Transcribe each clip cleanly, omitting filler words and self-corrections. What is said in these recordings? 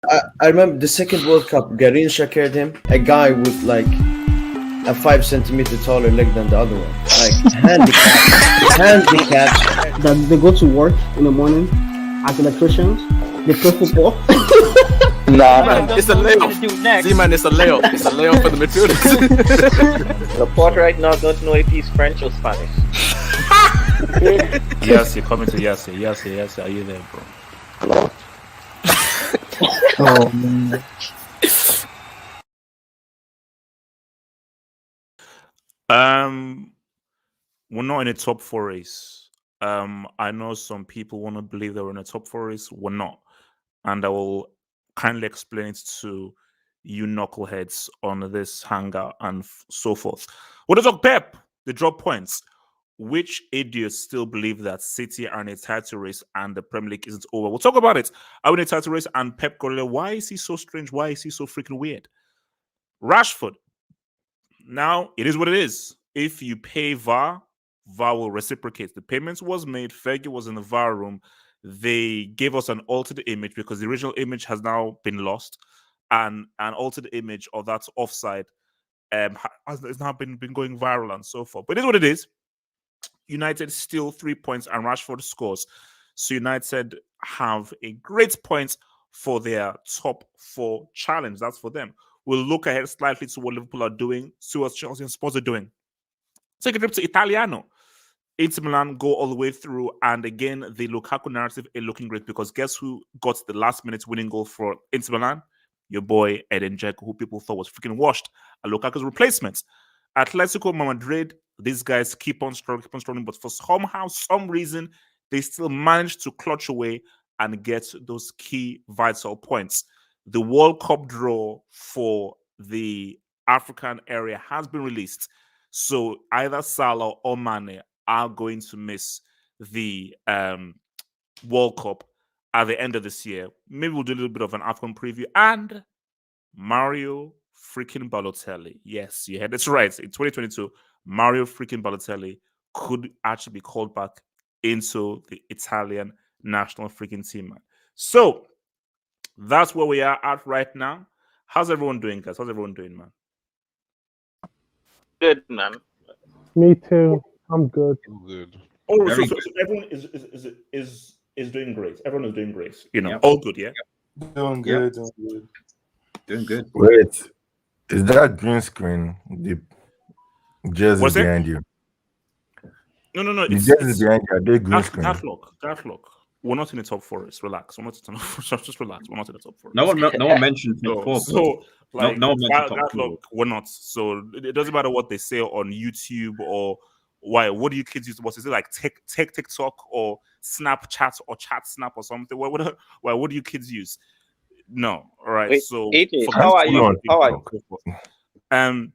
I remember the second World Cup. Garincha carried him. A guy with like a 5 centimeter taller leg than the other one. Like handicap. That they go to work in the morning as electricians. They play football. Nah, Man, it's a layup. See, man, it's a layup. It's a layup for the midfielders. the pod right now don't know if he's French or Spanish. Yes, you're coming to yes, yes. Are you there, bro? Hello? Oh man. We're not in a top four race. I know some people want to believe that we're in a top four race. We're not, and I will kindly explain it to you knuckleheads on this hangout and so forth. What does Pep? They drop points. Which idiots still believe that City are in a title race and the Premier League isn't over? We'll talk about it. Are we in a title race? And Pep Guardiola, why is he so strange? Why is he so freaking weird? Rashford. Now, it is what it is. If you pay VAR, VAR will reciprocate. The payments was made. Fergie was in the VAR room. They gave us an altered image because the original image has now been lost. And an altered image of that offside has now been going viral and so forth. But it is what it is. United still 3 points and Rashford scores. So United have a great point for their top four challenge. That's for them. We'll look ahead slightly to what Liverpool are doing, see what Chelsea and Spurs are doing. Take a trip to Italiano. Inter Milan go all the way through, and again, the Lukaku narrative is looking great because guess who got the last-minute winning goal for Inter Milan? Your boy Edin Dzeko, who people thought was freaking washed, and Lukaku's replacement. Atletico Madrid, these guys keep on struggling, but for somehow, some reason, they still manage to clutch away and get those key vital points. The World Cup draw for the African area has been released. So either Salah or Mane are going to miss the World Cup at the end of this year. Maybe we'll do a little bit of an AFCON preview. And Mario freaking Balotelli. Yes, you heard it right. In 2022, Mario freaking Balotelli could actually be called back into the Italian national freaking team, man. So that's where we are at right now. How's everyone doing, guys? How's everyone doing, man? Good, man. Me too. I'm good. Good. Oh, so everyone is doing great. Everyone is doing great. You know, all good, yeah? Doing good, doing good. Doing good. Wait, is that green screen the jersey behind you? No. The jersey behind you, are they green screen? That look. We're not in the top four. Relax. We're not in the top. Just relax. We're not in the top four. No one mentioned top four. So like, no one mentioned top four. Look, we're not. So it doesn't matter what they say on YouTube or why. What do you kids use? What is it like? TikTok or Snapchat or Chat Snap or something? What do you kids use? No. All right. Wait, so AJ, how are you? How are you?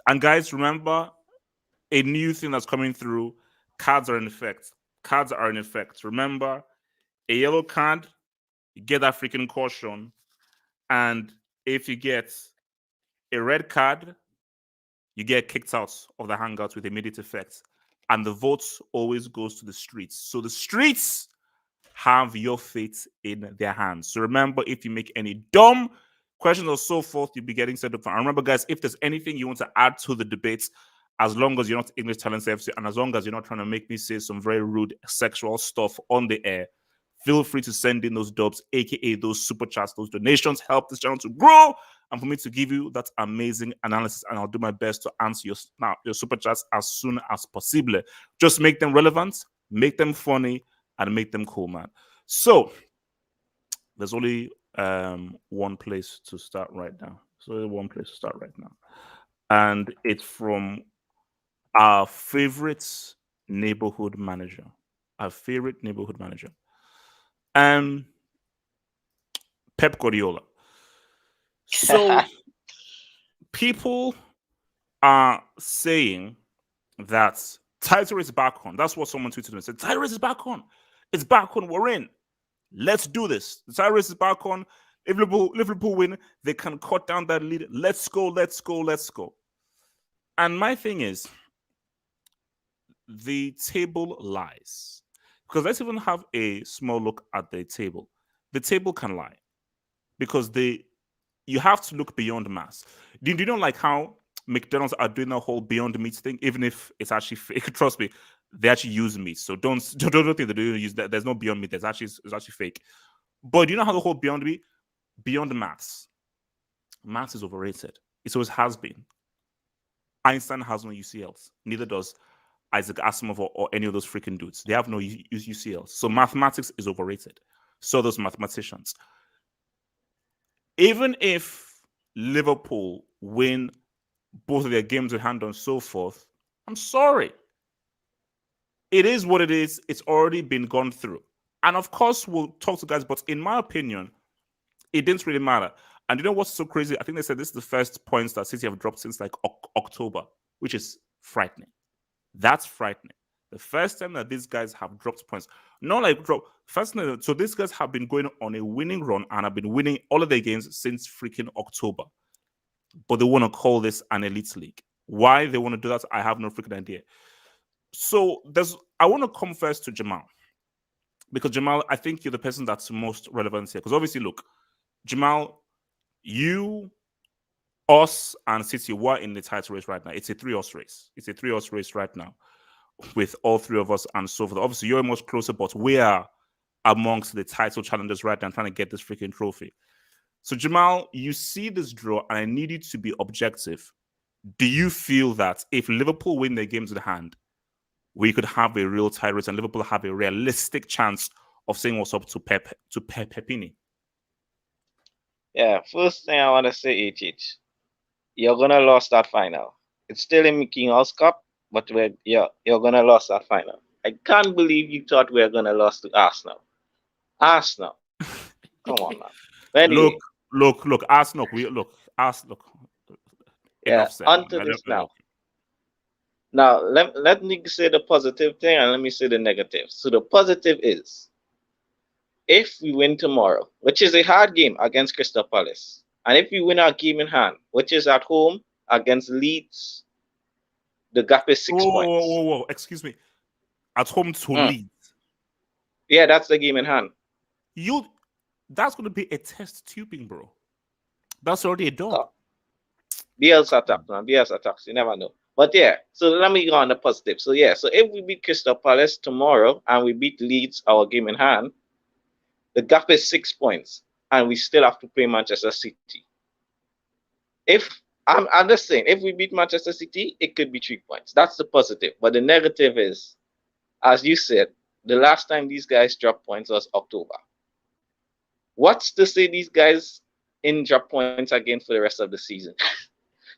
And guys, remember a new thing that's coming through. Cards are in effect. Remember, a yellow card, you get that freaking caution. And if you get a red card, you get kicked out of the Hangout with immediate effect. And the votes always goes to the streets. So the streets have your fate in their hands. So remember, if you make any dumb questions or so forth, you'll be getting set up for. And remember, guys, if there's anything you want to add to the debates, as long as you're not English Talents FC, and as long as you're not trying to make me say some very rude sexual stuff on the air, feel free to send in those dubs, aka those super chats, those donations. Help this channel to grow and for me to give you that amazing analysis. And I'll do my best to answer your super chats as soon as possible. Just make them relevant, make them funny, and make them cool, man. So there's only one place to start right now. And it's from our favorite neighborhood manager. Pep Guardiola. So people are saying that title is back on. That's what someone tweeted and said. Title is back on. It's back on. We're in. Let's do this. The title is back on. If Liverpool win, they can cut down that lead. Let's go. And my thing is, the table lies. Because let's even have a small look at the table. The table can lie. because you have to look beyond mass. Do you know like how McDonald's are doing the whole beyond meat thing, even if it's actually fake? Trust me, they actually use meat. So don't think that they don't use that. There's no beyond meat. It's actually fake. But do you know how the whole beyond maths? Maths is overrated. It always has been. Einstein has no UCLs. Neither does Isaac Asimov or any of those freaking dudes. They have no UCLs. So mathematics is overrated. So those mathematicians. Even if Liverpool win both of their games in hand and so forth, I'm sorry. It is what it is. It's already been gone through. And of course, we'll talk to guys, but in my opinion, it didn't really matter. And you know what's so crazy? I think they said this is the first points that City have dropped since like October, which is frightening. That's frightening. The first time that these guys have dropped points, not like drop. So these guys have been going on a winning run and have been winning all of their games since freaking October. But they want to call this an elite league. Why they want to do that, I have no freaking idea. So I want to come first to Jamal. Because Jamal, I think you're the person that's most relevant here. Because obviously, look, Jamal, you, us, and City were in the title race right now. It's a 3-horse race. It's a 3-horse race right now with all three of us and so forth. Obviously, you're much closer, but we are amongst the title challengers right now trying to get this freaking trophy. So, Jamal, you see this draw, and I need you to be objective. Do you feel that if Liverpool win their games in hand, we could have a real tie race and Liverpool have a realistic chance of saying what's up to Pepini? Yeah, first thing I want to say, HH, you're going to lose that final. It's still in Mickey Mouse Cup, but you're going to lose that final. I can't believe you thought we were going to lose to Arsenal. Arsenal. Come on, man. Anyway, Look, Arsenal. Yeah, onto this now. Now, let me say the positive thing and let me say the negative. So the positive is, if we win tomorrow, which is a hard game against Crystal Palace, and if we win our game in hand, which is at home against Leeds, the gap is 6 points. Whoa, excuse me. At home to Leeds. Yeah, that's the game in hand. That's going to be a test tubing, bro. That's already a dog. BL's attack, man. BL's attacks. You never know. But yeah, so let me go on the positive. So yeah, so if we beat Crystal Palace tomorrow and we beat Leeds, our game in hand, the gap is 6 points, and we still have to play Manchester City. I'm just saying, if we beat Manchester City, it could be 3 points. That's the positive. But the negative is, as you said, the last time these guys dropped points was October. What's to say these guys in drop points again for the rest of the season?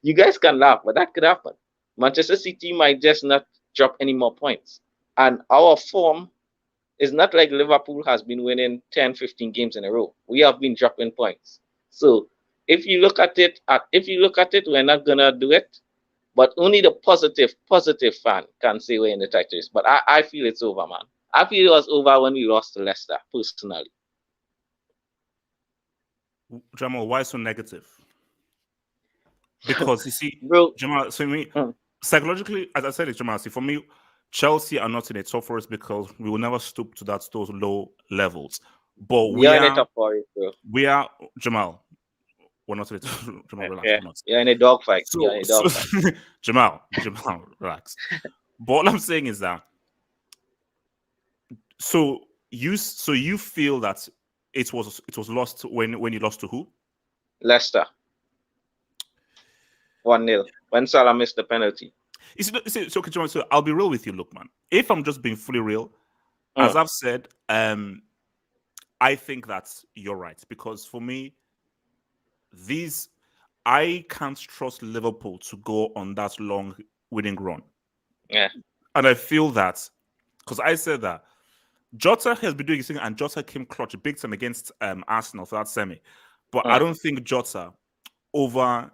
You guys can laugh, but that could happen. Manchester City might just not drop any more points. And our form is not like Liverpool has been winning 10, 15 games in a row. We have been dropping points. So if you look at it, we're not gonna do it. But only the positive fan can say we're in the title race. But I feel it's over, man. I feel it was over when we lost to Leicester, personally. Jamal, why so negative? Because you see, bro, Jamal, so psychologically, as I said, Jamal, see, for me, Chelsea are not in a top four because we will never stoop to those low levels. But we are in a top four, bro. We are, Jamal. We're not in a Jamal, relax. Yeah. You're in a dogfight. Jamal, relax. But what I'm saying is that, so you feel that it was lost when you lost to who? Leicester. 1-0 when Salah missed the penalty. So I'll be real with you, look, man. If I'm just being fully real, as I've said, I think that you're right. Because for me, I can't trust Liverpool to go on that long winning run. Yeah. And I feel that, because I said that, Jota has been doing his thing, and Jota came clutch big time against Arsenal for that semi. But I don't think Jota, over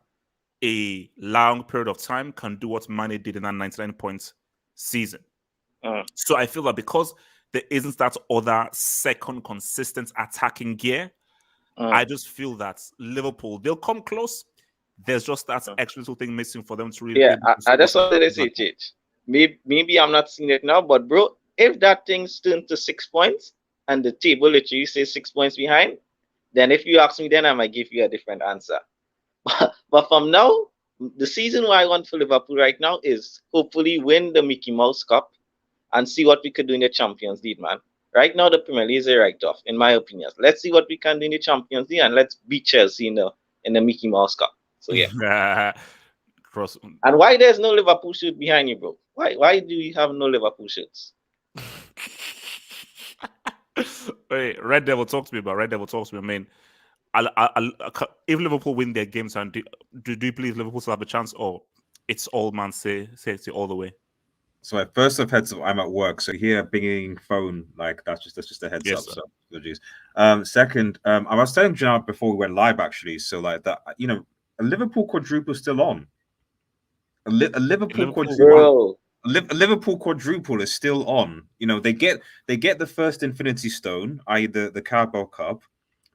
a long period of time, can do what Mane did in that 99-point season. So I feel that because there isn't that other second consistent attacking gear, I just feel that Liverpool, they'll come close. There's just that extra little thing missing for them to really. Yeah, I just wanted to say, Chich. Maybe I'm not seeing it now, but bro, if that thing's turned to 6 points and the table literally says 6 points behind, then if you ask me, then I might give you a different answer. But from now, the season where I want for Liverpool right now is hopefully win the Mickey Mouse Cup and see what we could do in the Champions League, man. Right now, the Premier League is a write-off, in my opinion. Let's see what we can do in the Champions League, and let's beat Chelsea in the Mickey Mouse Cup. So yeah. Cross. And why there's no Liverpool shirt behind you, bro? Why do you have no Liverpool shirts? Wait, Red Devil, talk to me about Red Devil. Talk to me. I mean, if Liverpool win their games, and do you believe Liverpool still have a chance, or it's all Man City all the way? So first of heads up, I'm at work, so here binging phone, like that's just a heads Yes, up. sir. So apologies. Second, I was telling Janab before we went live actually. So like that, a Liverpool quadruple still on. A Liverpool quadruple. Bro. A Liverpool quadruple is still on. They get the first Infinity Stone, i.e. the Carabao Cup.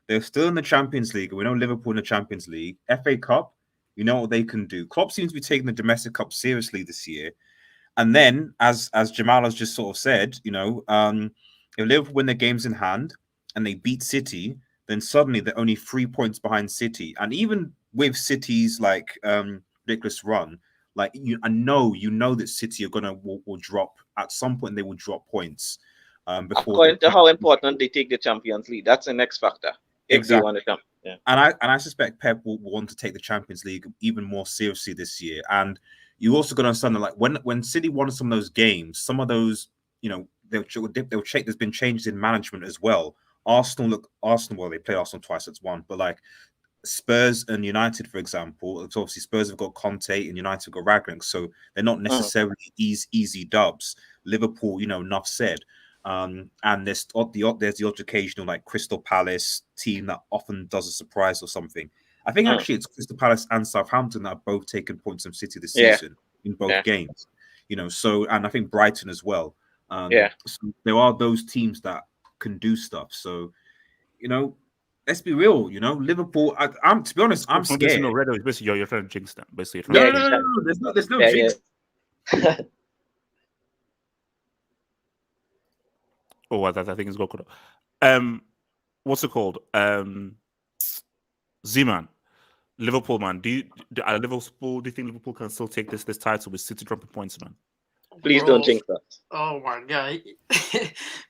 They're still in the Champions League. We know Liverpool in the Champions League. FA Cup, you know what they can do. Klopp seems to be taking the domestic cup seriously this year. And then, as Jamal has just sort of said, if Liverpool win their games in hand and they beat City, then suddenly they're only 3 points behind City. And even with City's ridiculous run, I know that City are will drop at some point. They will drop points before. According to how important they take the Champions League, that's the next factor. If Exactly. they want to come, yeah. And I suspect Pep will want to take the Champions League even more seriously this year. And you also got to understand that, when City won some of those games, some of those, they'll check. There's been changes in management as well. Arsenal, well, they play Arsenal twice, that's one. But Spurs and United, for example, it's obviously Spurs have got Conte and United have got Ragnick, so they're not necessarily easy dubs. Liverpool, enough said. And there's the odd occasional Crystal Palace team that often does a surprise or something. I think actually it's Crystal Palace and Southampton that have both taken points from City this season in both games. So, and I think Brighton as well. So there are those teams that can do stuff. So, let's be real. Liverpool. I'm to be honest, I'm scared. Basically, you're trying to jinx them. Basically, no. There's no jinx. Oh, I think it's Goku. What's it called? Z-Man, Liverpool, man. Do you think Liverpool can still take this title with City dropping points, man? Please don't jinx that. Oh my god,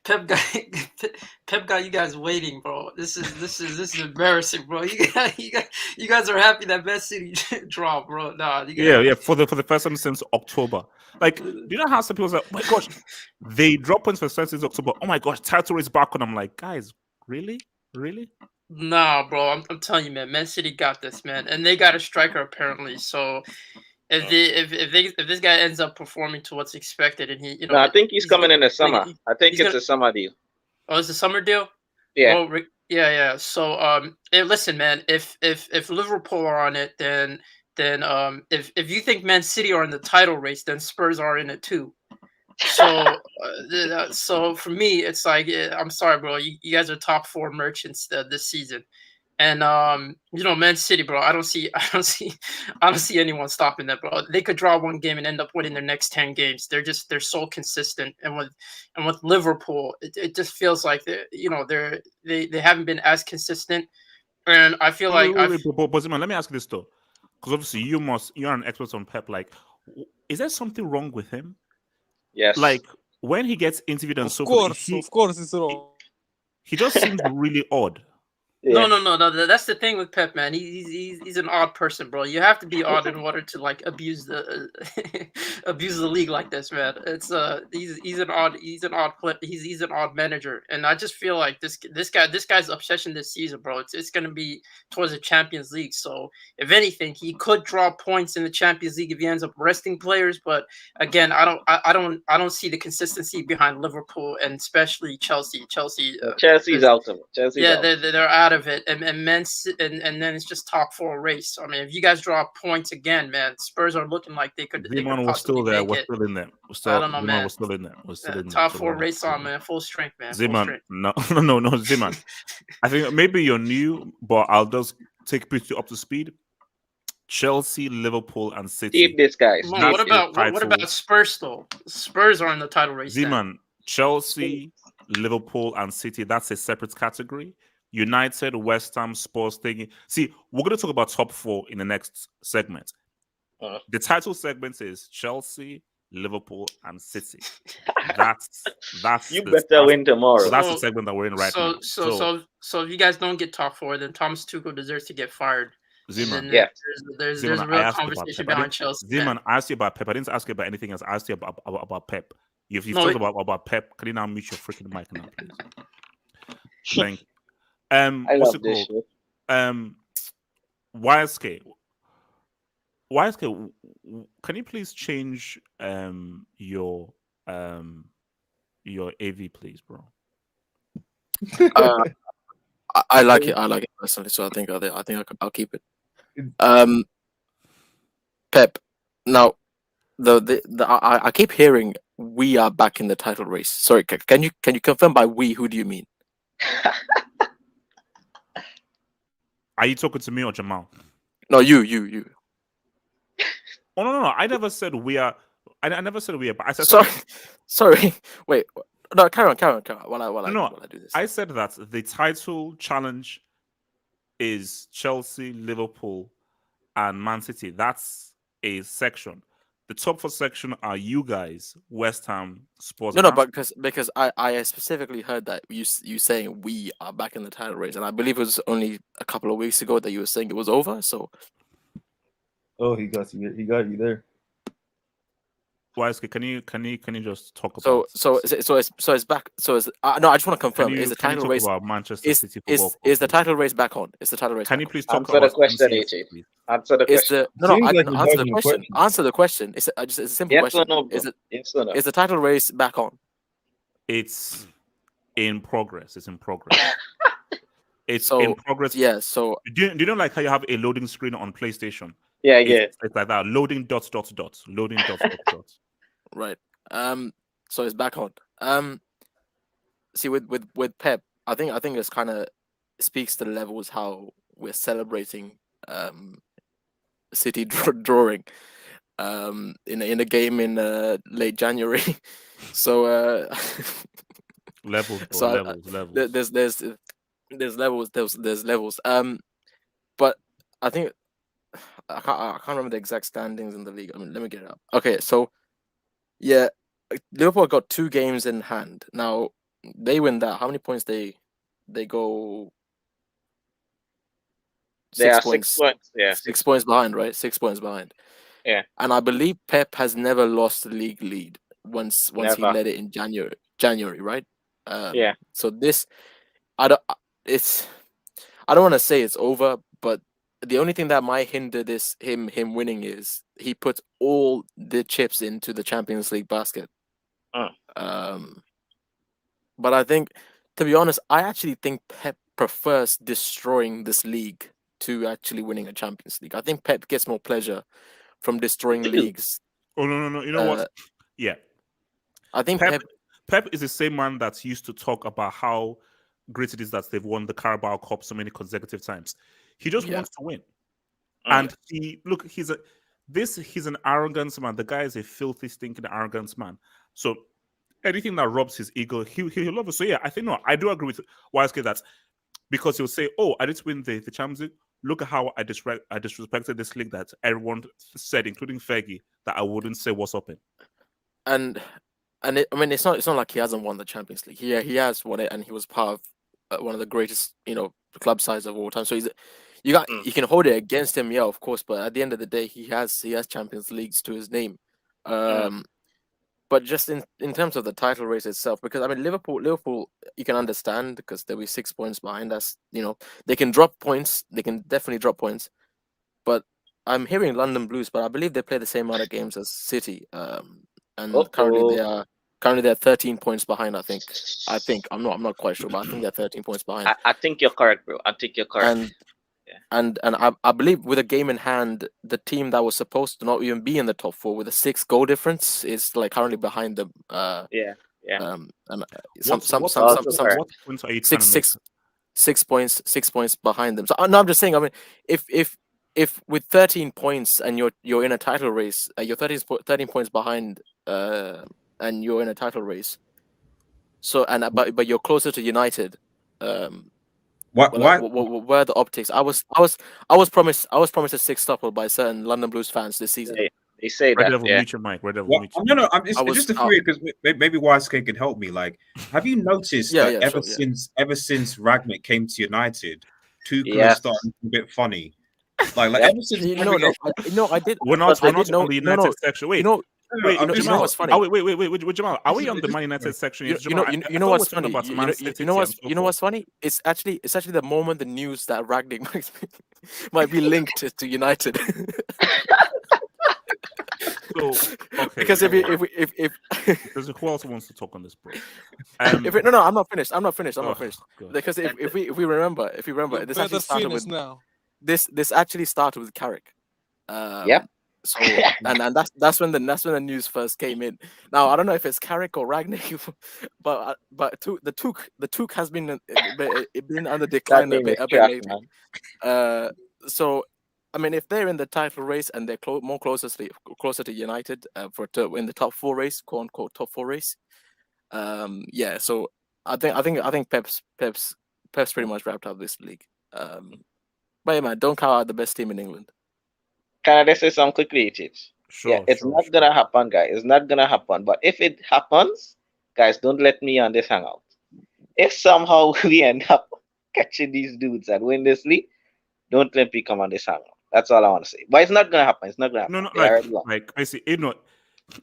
Pep got you guys waiting, bro. This is embarrassing, bro. You guys are happy that Man City draw, bro. Nah, for the first time since October. Do you know how some people say, "Oh my gosh, they drop points for the first since October"? Oh my gosh, title race back on. I'm like, guys, really? Nah, bro. I'm telling you, man. Man City got this, man, and they got a striker apparently. So if this guy ends up performing to what's expected, and he, I think he's coming in the summer. I think it's a summer deal. Oh, it's a summer deal. Yeah. Well, yeah. So listen, man. If Liverpool are on it, then if you think Man City are in the title race, then Spurs are in it too. So for me, it's I'm sorry, bro. You guys are top 4 merchants this season, and Man City, bro. I don't see anyone stopping that, bro. They could draw one game and end up winning their next 10 games. They're so consistent, and with Liverpool, it just feels like they haven't been as consistent, and I feel but man, let me ask you this though, because obviously you're an expert on Pep. Is there something wrong with him? Yes. When he gets interviewed and of so course, forth, of course it's wrong. He just seems really odd. Yeah. No. That's the thing with Pep, man. He's an odd person, bro. You have to be odd in order to abuse the league like this, man. It's he's an odd manager, and I just feel like this guy's obsession this season, bro. It's gonna be towards the Champions League. So if anything, he could draw points in the Champions League if he ends up resting players. But again, I don't see the consistency behind Liverpool and especially Chelsea. Chelsea's out of it. They're out of it, and then it's just top 4 race. I mean, if you guys draw points again, man, Spurs are looking like they could. We're still there. We're still in there. I don't know, man. We're still in there. Top 4 race on, man. Full strength, man. Z-Man, no, Z-Man. I think maybe you're new, but I'll just take you up to speed. Chelsea, Liverpool, and City. Keep this, guys. What about Spurs though? Spurs are in the title race. Z-Man, Chelsea, Liverpool, and City. That's a separate category. United, West Ham, Spurs thingy. See, we're going to talk about top 4 in the next segment. The title segment is Chelsea, Liverpool, and City. That's you better win tomorrow. So that's the segment that we're in right now. So if you guys don't get top 4, then Thomas Tuchel deserves to get fired. Zeman, there's Zeman, a real conversation behind Chelsea. Zeman, I asked you about Pep. I didn't ask you about anything else. I asked you about Pep. If you talked about Pep, can you now mute your freaking mic now, please? Thank you. I love this shit. YSK, can you please change your AV, please, bro? I like it. I like it personally, so I think I'll keep it. Pep. Now, I keep hearing we are back in the title race. Sorry, can you confirm by we? Who do you mean? Are you talking to me or Jamal? No, you. Oh no! I never said we are. I never said we are. But I said sorry. Wait. No, carry on. While I do this. I said that the title challenge is Chelsea, Liverpool, and Man City. That's a section. The top 4 section are you guys, West Ham, Spurs. No, but because I specifically heard that you saying we are back in the title race, and I believe it was only a couple of weeks ago that you were saying it was over. So. Oh, he got you there. YSK, can you just talk about? So it's back. So it's no. I just want to confirm. Is the title race about Manchester City football? Is the title race back on? Is the title race? Can you please talk about the question, AJ? Answer the question. Answer the question. Answer the question. It's a simple question. No, is the title race back on? It's in progress. It's in progress. It's in progress. Yeah. So do you know like how you have a loading screen on PlayStation? Yeah. It's like that. Loading dots. Loading dots. Right. So it's back on. See, with Pep, I think this kind of speaks to the levels how we're celebrating City drawing in a game in late January. So levels. There's levels. But I think I can't remember the exact standings in the league. I mean, let me get it up. Okay, so yeah, Liverpool got 2 games in hand. Now they win that. How many points they go? They are 6 points. Yeah, 6 points behind, right? 6 points behind. Yeah. And I believe Pep has never lost the league lead once he led it in January, right? Yeah. So this, I don't want to say it's over, but the only thing that might hinder him winning is he puts all the chips into the Champions League basket. But I think, to be honest, I actually think Pep prefers destroying this league to actually winning a Champions League. I think Pep gets more pleasure from destroying leagues. Oh no! You know what? Yeah, I think Pep is the same man that used to talk about how great it is that they've won the Carabao Cup so many consecutive times. He just wants to win. And he's an arrogance man. The guy is a filthy, stinking arrogance man. So anything that robs his ego, he'll love it. So yeah, I do agree with YSK that because he'll say, "Oh, I didn't win the Champions League. Look at how I disrespected this league that everyone said, including Fergie, that I wouldn't say what's up in." And it's not like he hasn't won the Champions League. He has won it, and he was part of one of the greatest club sides of all time. So you can hold it against him, yeah, of course. But at the end of the day, he has Champions Leagues to his name. But just in terms of the title race itself, because I mean Liverpool, you can understand because they'll be 6 points behind us. They can drop points. They can definitely drop points. But I'm hearing London Blues, but I believe they play the same amount of games as City. And currently they're 13 points behind. I think I'm not quite sure, but I think they're 13 points behind. I think you're correct, bro. I think you're correct. And I believe with a game in hand, the team that was supposed to not even be in the top 4 with a 6 goal difference is like currently behind them. Yeah. And what points are you trying to make? 6 points behind them. So no, I'm just saying. I mean, if with 13 points and you're in a title race, you're 13 points behind, and you're in a title race. So but you're closer to United. Why? Where are the optics? I was promised a six-stopper by certain London Blues fans this season. They say Red that. Devil, Yeah. mute your mic. Red Devil, mute your No, mic. it's just a theory because maybe YSK can help me. Like, have you noticed that ever since Ragnick came to United, Tuchel has started a bit funny. Like ever since. I did. We're not on the United no, section. Wait, wait, Jamal. you know what's funny? Wait, Jamal. Are we on the Man United section? Yes, Jamal. You know what's funny? You know what's funny? It's actually the moment the news that Ragnick might be linked to United. So okay, because if because who else wants to talk on this, bro? I'm not finished. Because if we remember, this actually started with this actually started with Carrick. So and that's when the news first came in. Now I don't know if it's Carrick or Ragnick, but the Took has been on the decline a bit lately. So I mean, if they're in the title race and they're closer to United in the top four race, quote unquote top four race, So I think Pep's pretty much wrapped up this league. But yeah, man, don't count out the best team in England. Can I say something quickly, Itch? Sure. It's not gonna happen, guys. It's not gonna happen. But if it happens, guys, don't let me on this hangout. If somehow we end up catching these dudes and win this league, don't let me come on this hangout. That's all I want to say. But it's not gonna happen. It's not gonna happen. No, like I see,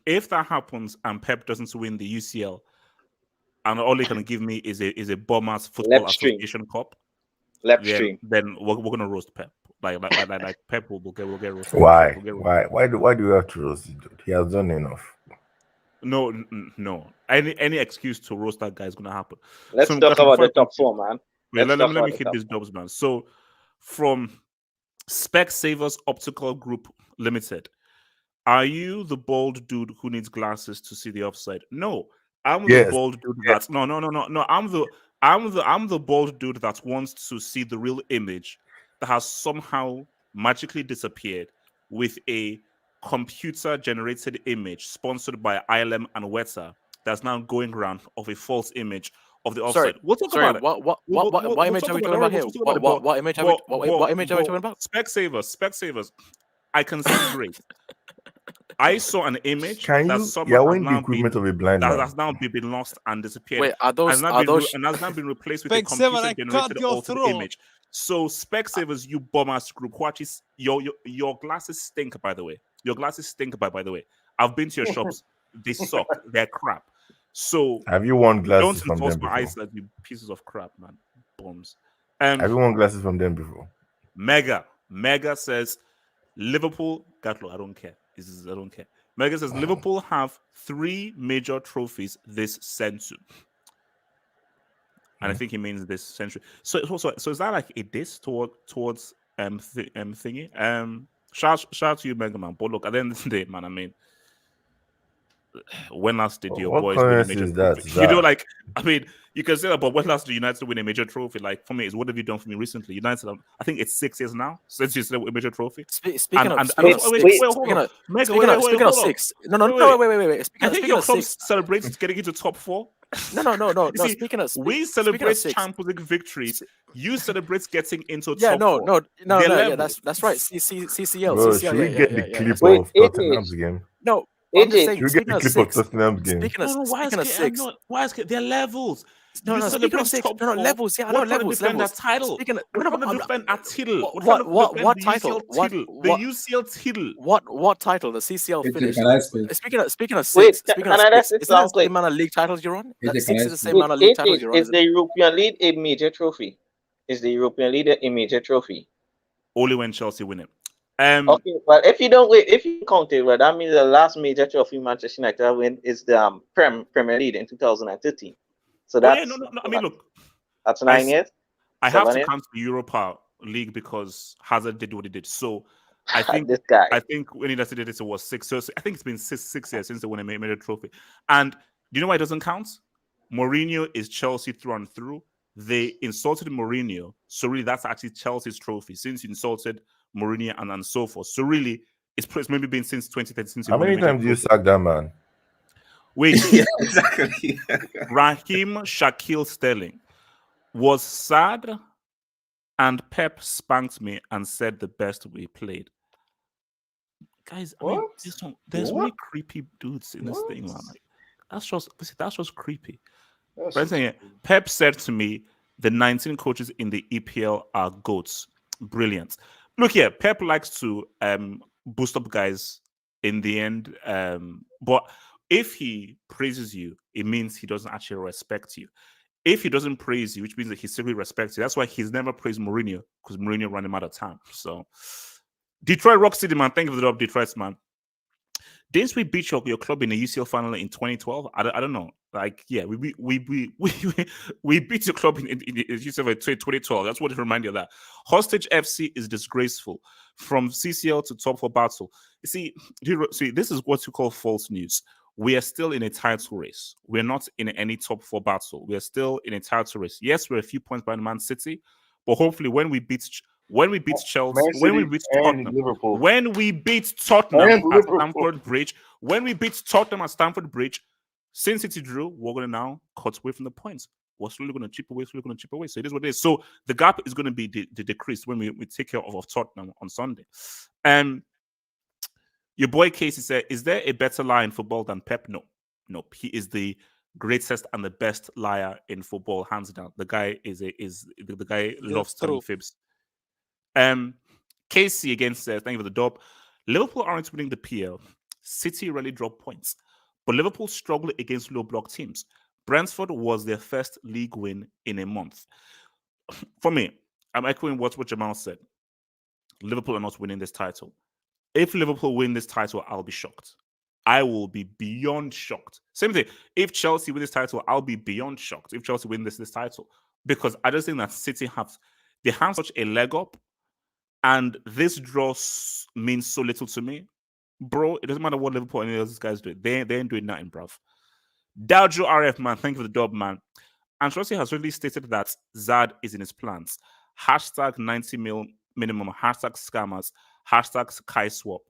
if that happens and Pep doesn't win the UCL, and all he can give me is a Bombers Football Association Cup, then we're gonna roast Pep. Like Pep will get roasted. Why do you have to roast him? He has done enough. No. Any excuse to roast that guy is gonna happen. Let's talk about the top four, man. Let me hit these jobs, man. So from Specsavers Optical Group Limited, are you the bald dude who needs glasses to see the offside? No, I'm the bald dude that's no. I'm the bald dude that wants to see the real image that has somehow magically disappeared with a computer-generated image sponsored by ILM and Weta that's now going around of a false image of the offside. We'll talk about it. What image are we talking about here? What image are we talking about? Specsavers. I can see great. I saw an image that has now been lost and disappeared. Wait, has now been replaced with a computer-generated altered image. So Specsavers, you bum-ass group, watch this. Your glasses stink, by the way. Your glasses stink, by the way. I've been to your shops. They suck. They're crap. So have you won glasses from them before? Don't enforce my eyes like you pieces of crap, man. Bombs. Have you won glasses from them before? Mega says Liverpool. Gatlo, I don't care. I don't care. Mega says Liverpool have 3 major trophies this century. And I think he means this century. So is that like a diss towards thingy? Shout out to you, Mega Man. But look, at the end of the day, man, I mean, when last did your boys win a major trophy? You know, like, I mean, you can say that, but when last did United win a major trophy? Like, for me, it's what have you done for me recently? United, I think it's 6 years now since you said a major trophy. Speaking of 6. I think your club celebrates getting into top 4. No. See, speaking of we celebrate Champions League victories. You celebrate getting into top 4. Yeah, that's right. CCL. Bro, should we get the clip of Tottenham's game? No. Should we get the clip of Tottenham's game? Speaking of 6, why is they're levels? Speaking of 6, levels. Yeah, I know levels. Defend that title. We're not going to defend a title. What title? The UCL title. What title? The CCL finished. Speaking of 6. Is that the same amount of league titles you're on? 6 is the same amount of league titles you're on. Is the European League a major trophy? Is the European League a major trophy? Only when Chelsea win it. Okay, well, if you count it, well, that means the last major trophy Manchester United win is the Premier League in 2013. So that's I mean, look, that's 9 years. I have to count the Europa League because Hazard did what he did. So I think this guy. I think when he did it was 6. So I think it's been 6 years since they won a major trophy. And do you know why it doesn't count? Mourinho is Chelsea through and through. They insulted Mourinho, so really that's actually Chelsea's trophy. Since you insulted Mourinho and so forth. So really, it's maybe been since 2013. How many times do you sack that man? Wait, yeah, exactly. Raheem Shaquille Sterling was sad and Pep spanked me and said the best we played. Guys, I mean, What? there's What? really creepy dudes in this What? thing, man. Like, that's just creepy. That's For instance, Pep said to me, the 19 coaches in the EPL are goats. Brilliant. Look here, Pep likes to boost up guys in the end. But if he praises you, it means he doesn't actually respect you. If he doesn't praise you, which means that he secretly respects you, that's why he's never praised Mourinho, because Mourinho ran him out of time. So Detroit Rock City, man. Thank you for the up, Detroit, man. Didn't we beat your club in the UCL final in 2012? I don't know. Like, yeah, we beat your club in the UCL in 2012. That's what it reminded you of that. Hostage FC is disgraceful. From CCL to top 4 battle. You see, this is what you call false news. We are still in a title race. We're not in any top 4 battle. We are still in a title race. Yes, we're a few points behind Man City, but hopefully when we beat Chelsea, Man when we City beat and Tottenham, Liverpool. when we beat Tottenham And at Liverpool. Stamford Bridge, since City drew, we're going to now cut away from the points. We're slowly going to chip away. So it is what it is. So the gap is going to be decreased when we take care of Tottenham on Sunday. Your boy Casey said, is there a better liar in football than Pep? No. He is the greatest and the best liar in football, hands down. The guy the guy loves telling fibs. Casey again says, thank you for the dub. Liverpool aren't winning the PL. City rarely drop points, but Liverpool struggle against low block teams. Brentford was their first league win in a month. For me, I'm echoing what Jamal said. Liverpool are not winning this title. If Liverpool win this title, I'll be shocked. I will be beyond shocked. Same thing. If Chelsea win this title, I'll be beyond shocked. If Chelsea win this title, because I just think that City have such a leg up, and this draw means so little to me, bro. It doesn't matter what Liverpool and any of these guys do. They ain't doing nothing, bruv. Dowjo RF, man, thank you for the dub, man. Ancelotti has really stated that Zad is in his plans. Hashtag 90 mil minimum. Hashtag scammers. Hashtag Kai swap.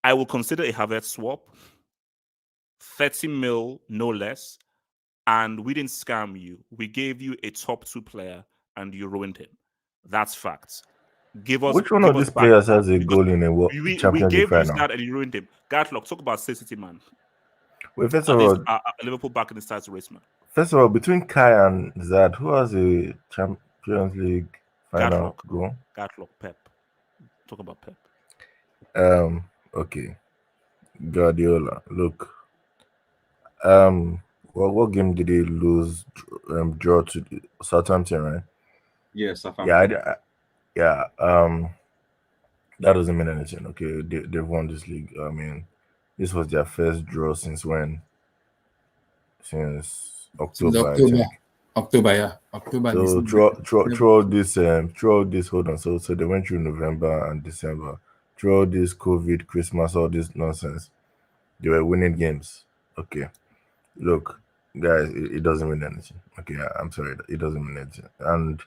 I will consider a Havertz swap. 30 mil, no less. And we didn't scam you. We gave you a top 2 player and you ruined him. That's facts. Which one of these players has a goal in a Champions League final? We gave you that and you ruined him. Gatlock, talk about City, man. Wait, first of all, Liverpool back in the title race, man. First of all, between Kai and Zad, who has a Champions League final goal? Gatlock, Pep. Talk about Pep. Okay. Guardiola. Look. What game did they lose? Draw to Southampton, right? Yes, Southampton. Yeah. That doesn't mean anything. Okay, they've won this league. I mean, this was their first draw since when? Since October, I think. October, yeah. October. So throughout this, hold on. So they went through November and December. Throughout this COVID, Christmas, all this nonsense, they were winning games. Okay, look, guys, it doesn't mean anything. Okay, I'm sorry, it doesn't mean anything. And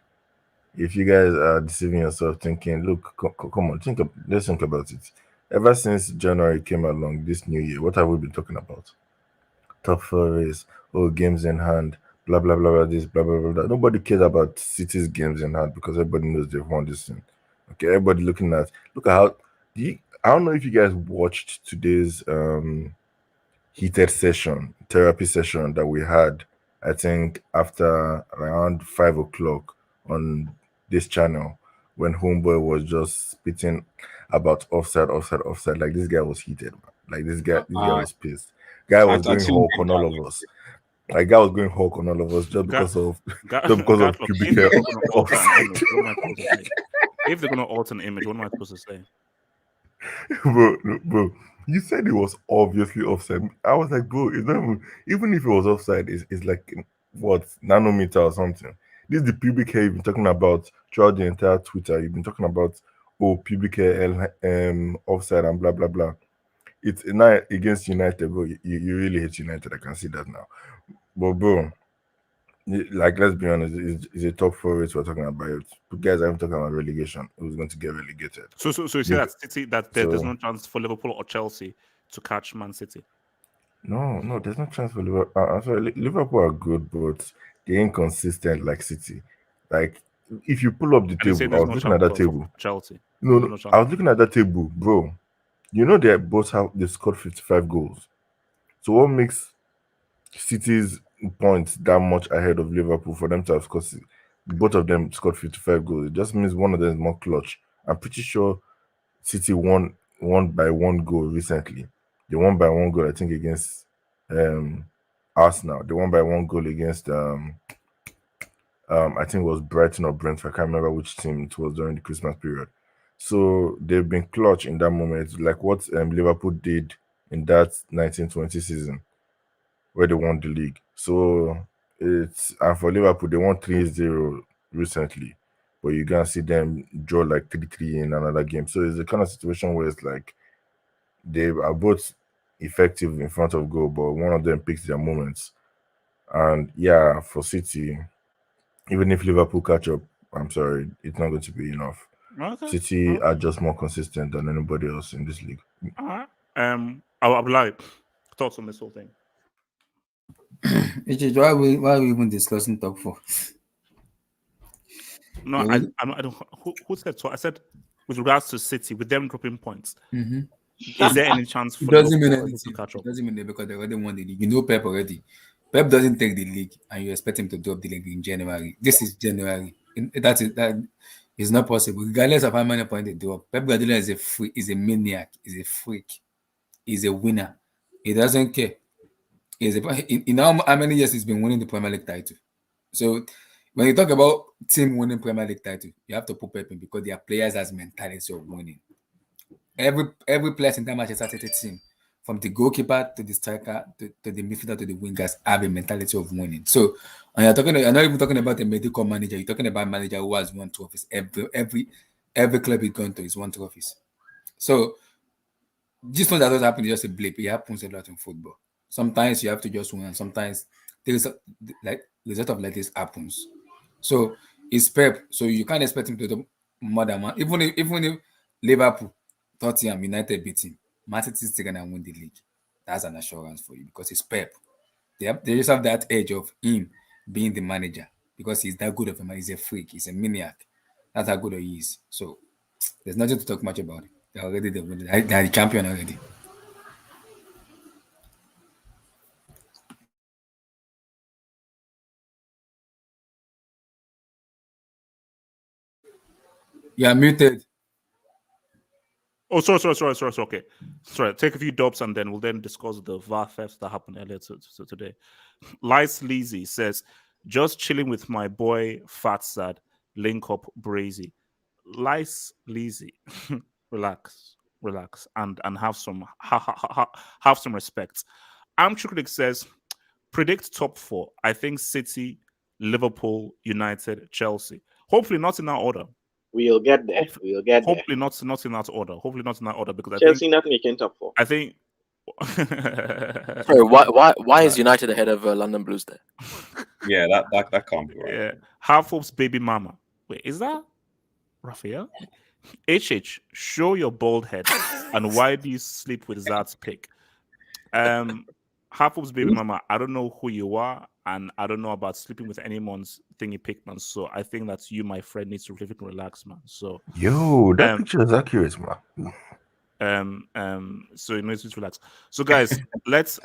if you guys are deceiving yourself, thinking, look, come on, let's think about it. Ever since January came along, this new year, what have we been talking about? Top 4 race, games in hand, blah blah blah blah, this blah blah blah blah. Nobody cares about City's games in hand because everybody knows they've won this thing. Okay, everybody look at how I don't know if you guys watched today's heated therapy session that we had, I think after around 5 o'clock on this channel, when Homeboy was just spitting about offside. Like, this guy was heated, man. Like, this guy was pissed. Guy was going Hulk on all of us. Like, guy was going Hulk on all of us just because of pubic hair. If they're gonna alter an image, what am I supposed to say? Bro, you said it was obviously offside. I was like, bro, it's not even if it was offside, it's like what, nanometer or something. This is the pubic hair you've been talking about throughout the entire Twitter. You've been talking about pubic hair offside and blah blah blah. It's not against United, bro. You really hate United. I can see that now. But bro, like, let's be honest, it's a top 4 race we're talking about. You guys are even talking about relegation. Who's going to get relegated? So you see that City, there's no chance for Liverpool or Chelsea to catch Man City. No, there's no chance for Liverpool. I'm sorry, Liverpool are good, but they're inconsistent like City. Like, if you pull up the And you say table, I there's was no looking at chance that for table. Chelsea. No, There's no, no chance. I was looking at that table, bro. You know they both have they scored 55 goals. So what makes City's points that much ahead of Liverpool for them to have scored? Both of them scored 55 goals. It just means one of them is more clutch. I'm pretty sure City won by one goal recently. They won by one goal, I think, against Arsenal. They won by one goal against I think it was Brighton or Brentford. I can't remember which team it was during the Christmas period. So they've been clutch in that moment, like what Liverpool did in that 1920 season where they won the league. So it's and for Liverpool they won 3-0 recently, but you can see them draw like 3-3 in another game. So it's the kind of situation where it's like they are both effective in front of goal, but one of them picks their moments. And yeah, for City, even if Liverpool catch up, I'm sorry, it's not going to be enough. Okay. City are just more consistent than anybody else in this league. All right. I would like thoughts on this whole thing. Why are we even discussing top four? No, I don't. Who said so? I said with regards to City, with them dropping points, is there any chance for It doesn't mean Liverpool anything. to catch up? It doesn't mean that because they already won the league. You know Pep already. Pep doesn't take the league, and you expect him to drop the league in January. This is January. That is not possible. Regardless of how many points they drop, Pep Guardiola is a freak, is a maniac, is a freak, is a winner. He doesn't care. In how many years he's been winning the Premier League title. So when you talk about team winning Premier League title, you have to put Pep in because their players has mentality of winning. Every player in that Manchester City team, from the goalkeeper to the striker to the midfielder to the wingers, have a mentality of winning. So and you're not even talking about a medical manager. You're talking about a manager who has won trophies. Every club he's gone to is won trophies. So this one that doesn't happen is just a blip. It happens a lot in football. Sometimes you have to just win, and sometimes there's like result of like this happens. So it's Pep. So you can't expect him to do more than one. Even if Liverpool, Tottenham, United beat him, Man City is still gonna win the league. That's an assurance for you because it's Pep. They just have that edge of him being the manager because he's that good of a man. He's a freak. He's a maniac. That's how good he is. So there's nothing to talk much about it. They're already they're the champion already. You're muted. Oh, sorry. Okay, sorry. Take a few dubs and then we'll then discuss the VAR thefts that happened earlier today. Lice Leezy says, "Just chilling with my boy Fatsad. Link up Brazy." Lice Leezy, relax, and have some have some respect. Amchukulik says, "Predict top four. I think City, Liverpool, United, Chelsea. Hopefully not in that order." We'll get there. We'll get there. Hopefully not in that order. Hopefully not in that order because Chelsea not making top four. I think. Sorry, why is United ahead of London Blues there? Yeah, that can't be right. Yeah, Half Hope's baby mama. Wait, is that Raphael? HH, show your bald head and why do you sleep with Zad's pick? Half Hope's baby mama. I don't know who you are, and I don't know about sleeping with anyone's thingy pick, man. So I think that you, my friend, needs to really relax, man. So That picture is accurate, man. So you need to relax. So guys, let's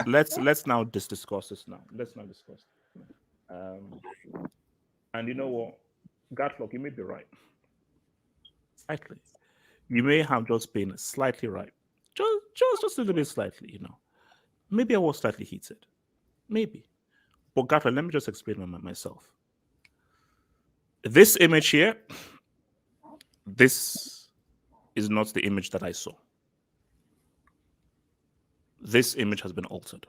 now discuss this now. Let's now discuss. And you know what, Gatlock, you may be right. Slightly, you may have just been slightly right, just a little bit slightly. You know, maybe I was slightly heated, maybe. But Gatlock, let me just explain myself. This image here, this is not the image that I saw. This image has been altered.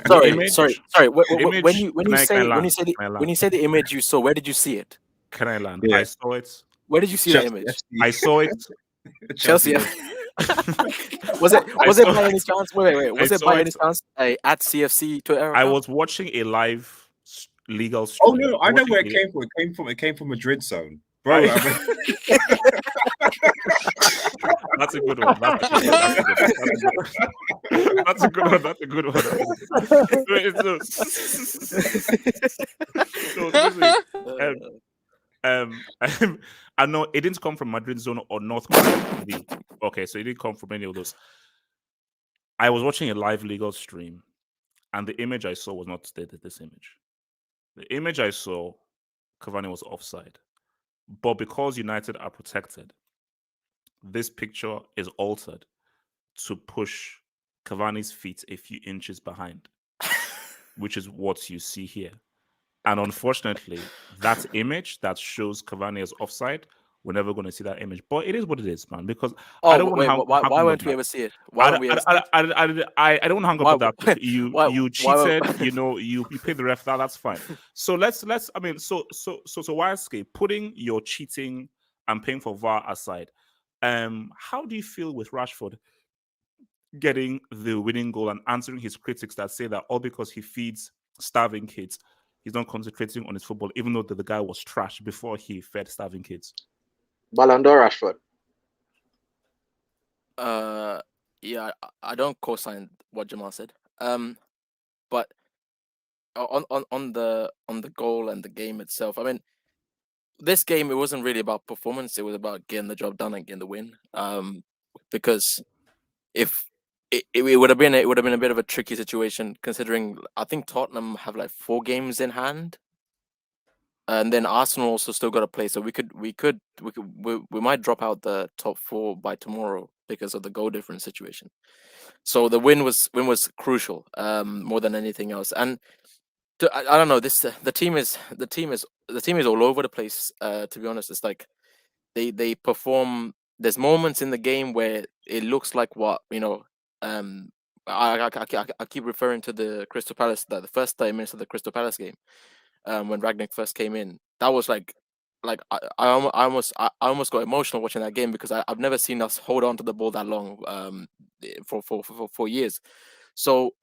Sorry. Image- When you say the image you saw, where did you see it? Can I land? Yeah. I saw it. Where did you see the image? I saw it. Chelsea. was it by any chance? Wait. Was it by any chance at CFC Twitter? I account? was watching a live legal Oh stream. no, I know where it Watching came from. It came from Madrid zone. bro. That's a good one. That's a good one. That's a good one. So seriously, I know it didn't come from Madrid zone or North Korea. Okay, so it didn't come from any of those. I was watching a live legal stream, and the image I saw was not this image. The image I saw, Cavani was offside. But because United are protected, this picture is altered to push Cavani's feet a few inches behind, which is what you see here. And unfortunately, that image that shows Cavani as offside, we're never going to see that image. But it is what it is, man. Because I don't want to why won't we ever see it? Why don't we ever see it? I don't want to hang up on that. You cheated. why- You paid the ref. That's fine. So let's. I mean, so YSK, putting your cheating and paying for VAR aside, how do you feel with Rashford getting the winning goal and answering his critics that say that all because he feeds starving kids, he's not concentrating on his football, even though the guy was trash before he fed starving kids? Ballon d'Or Rashford. Yeah, I don't co-sign what Jamal said. But on the goal and the game itself, I mean, this game, it wasn't really about performance. It was about getting the job done and getting the win. Because if it would have been a bit of a tricky situation, considering I think Tottenham have like 4 games in hand, and then Arsenal also still got to play. So we might drop out the top 4 by tomorrow because of the goal difference situation. So the win was crucial, more than anything else. And I don't know, the team is all over the place. To be honest, it's like they perform. There's moments in the game where it looks like what I keep referring to the Crystal Palace, the first 30 minutes of the Crystal Palace game, when Ragnick first came in. That was like I almost got emotional watching that game because I've never seen us hold on to the ball that long, for years. So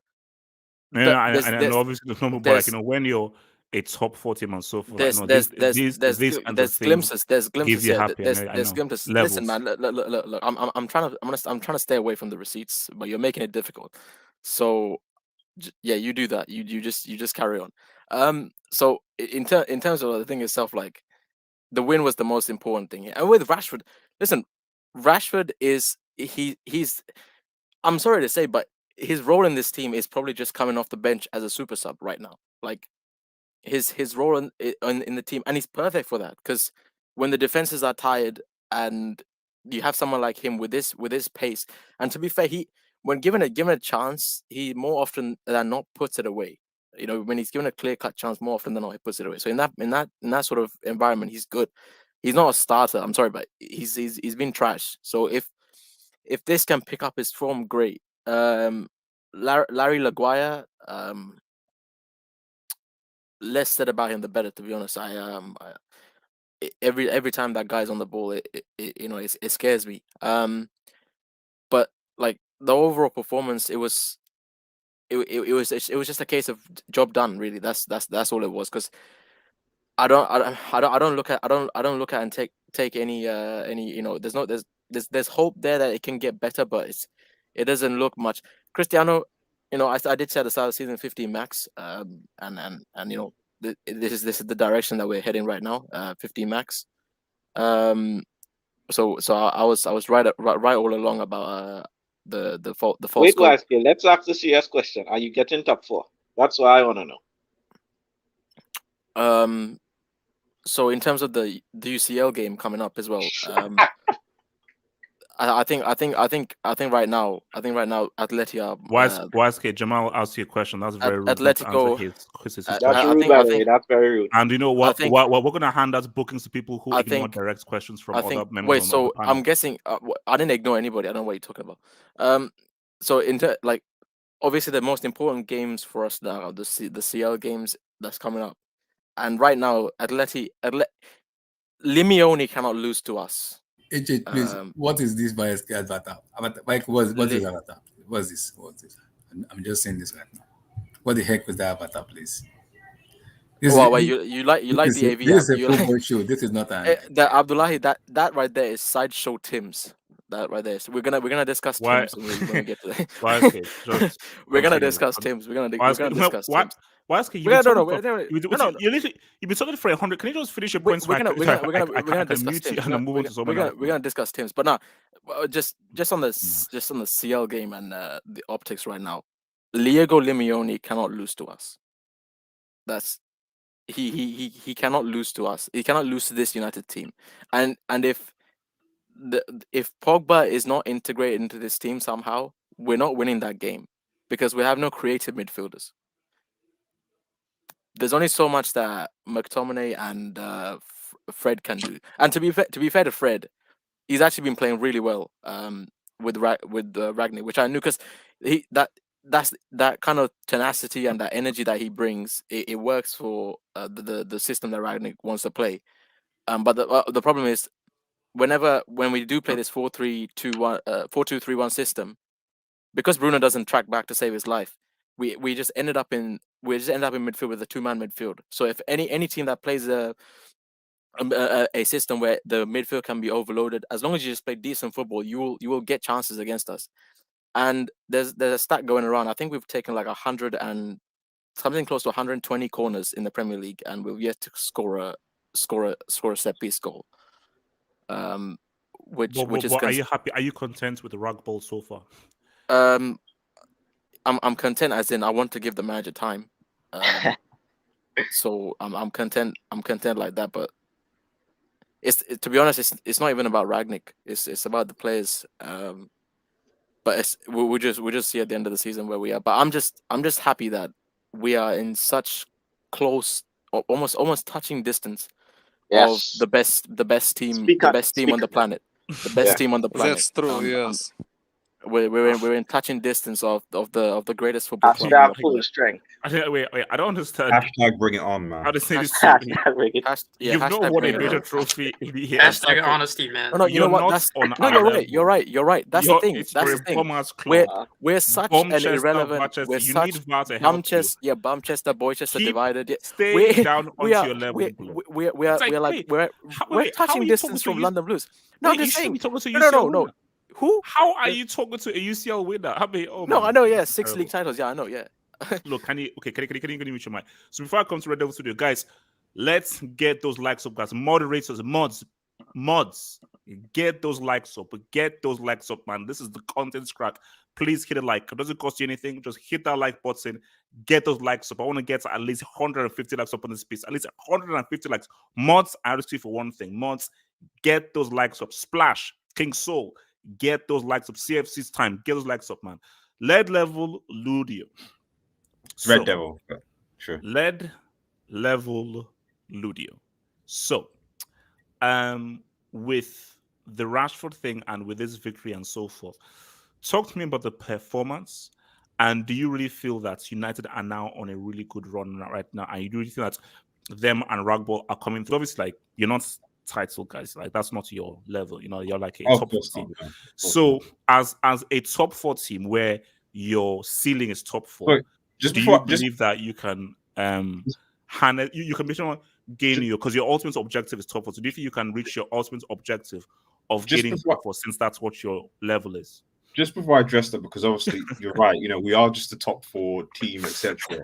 Yeah, and obviously there's no more, but when you're a top 40 man so far, there's glimpses. There's glimpses. You happy. There's glimpses. Levels. Listen, man. Look. I'm trying to stay away from the receipts, but you're making it difficult. So yeah, you do that. You just carry on. So in terms of the thing itself, like the win was the most important thing. And with Rashford, listen, Rashford he's I'm sorry to say, but his role in this team is probably just coming off the bench as a super sub right now. Like his role in the team, and he's perfect for that because when the defenses are tired and you have someone like him with this pace, and to be fair, when given a chance, he more often than not puts it away. When he's given a clear cut chance, more often than not he puts it away. So in that sort of environment, he's good. He's not a starter. I'm sorry, but he's been trash. So if this can pick up his form, great. Larry Maguire, less said about him the better, to be honest. Every time that guy's on the ball, it scares me. But like the overall performance, it was just a case of job done, really. That's all it was. Because I don't look at and take any there's hope there that it can get better, but it doesn't look much. Cristiano, I did say at the start of season 15 max, and this is the direction that we're heading right now, 15 max. So I was right all along about the false. Wait, YSK, let's ask the CS question. Are you getting top 4? That's what I want to know. So in terms of the UCL game coming up as well, I think right now Atletico. YSK, Jamal asked you a question. That's very rude. Atletico. That's rude, by the way. That's very rude. And you know what? We're going to hand out bookings to people who ignore direct questions from other members. Wait, so I'm guessing. I didn't ignore anybody. I don't know what you're talking about. So obviously the most important games for us now are the CL games that's coming up, and right now Limeone cannot lose to us. AJ, please, what is this bias avatar? Mike, what is avatar? What's this? I'm just saying this right now. What the heck was that avatar, please? Well, you like the AV. This is a You football show. This is not an. the Abdullahi, that right there is sideshow Tim's. That right there. So we're gonna discuss Why? Tim's when we get to that. Why? Okay, just We're gonna continue. discuss Tim's. We're Why? gonna No, discuss why? Tim's. Why? You've We're been gonna, talking no, for no, you literally you've been talking for 100. Can you just finish your point so we're I gonna can discuss mute you Tim's. and then move on to someone else? We're gonna discuss Tim's. But now, just on the CL game and the optics right now, Diego Limioni cannot lose to us. That's he cannot lose to us. He cannot lose to this United team. And if Pogba is not integrated into this team somehow, we're not winning that game because we have no creative midfielders. There's only so much that McTominay and Fred can do. And to be fair to Fred, he's actually been playing really well with Ragnick, which I knew because that's that kind of tenacity and that energy that he brings. It works for the system that Ragnick wants to play. But the problem is when we do play this 4-3-2-1 4-2-3-1 system, because Bruno doesn't track back to save his life, we just ended up in midfield with a 2-man midfield. So if any team that plays a system where the midfield can be overloaded, as long as you just play decent football, you will get chances against us. And there's a stat going around. I think we've taken like 100 and something close to 120 corners in the Premier League, and we've yet to score a set piece goal. Which is. But are you happy? Are you content with the rug ball so far? I'm content, as in I want to give the manager time. So I'm content. I'm content like that. But to be honest, it's not even about Ragnick. It's about the players. But we'll just see at the end of the season where we are. But I'm just happy that we are in such close, almost touching distance of the best team, on the planet, the best team on the planet. That's true. Yes. We're in touching distance of the greatest football club. Hashtag full of strength. Wait, I don't understand. Hashtag bring it on, man. How to say this? You've not won a major trophy in the year. Hashtag honesty, man. No, you know what? You're right. That's the thing. That's the thing. We're such an irrelevant. We're such Bumchester, Boychester divided. Stay down onto your level. We're touching distance from London Blues. No, I'm just saying. No. Who? How are you talking to a UCL winner? I know. Yeah, 6 league titles. Yeah, I know. Yeah. Look, can you mute your mic? So before I come to Red Devil Studio, guys, let's get those likes up, guys. Moderators, mods, get those likes up. Get those likes up, man. This is the content crack. Please hit a like. It doesn't cost you anything. Just hit that like button. Get those likes up. I want to get at least 150 likes up on this piece. At least 150 likes. Mods, I just see for one thing. Mods, get those likes up. Splash, King Soul, get those likes up. CFC's time, get those likes up, man. Lead level Ludio. Red Devil, sure. Lead level Ludio. So, with the Rashford thing and with this victory and so forth, talk to me about the performance. And do you really feel that United are now on a really good run right now? And you really feel that them and Rugball are coming through? Obviously, like, you're not title guys, like that's not your level. You're like a top 4 team. So, as a top 4 team where your ceiling is top 4, do you believe that you can handle? You can basically gain because your ultimate objective is top 4. So, do you think you can reach your ultimate objective of getting top 4 since that's what your level is? Just before I address that, because obviously you're right. We are just a top 4 team, etc.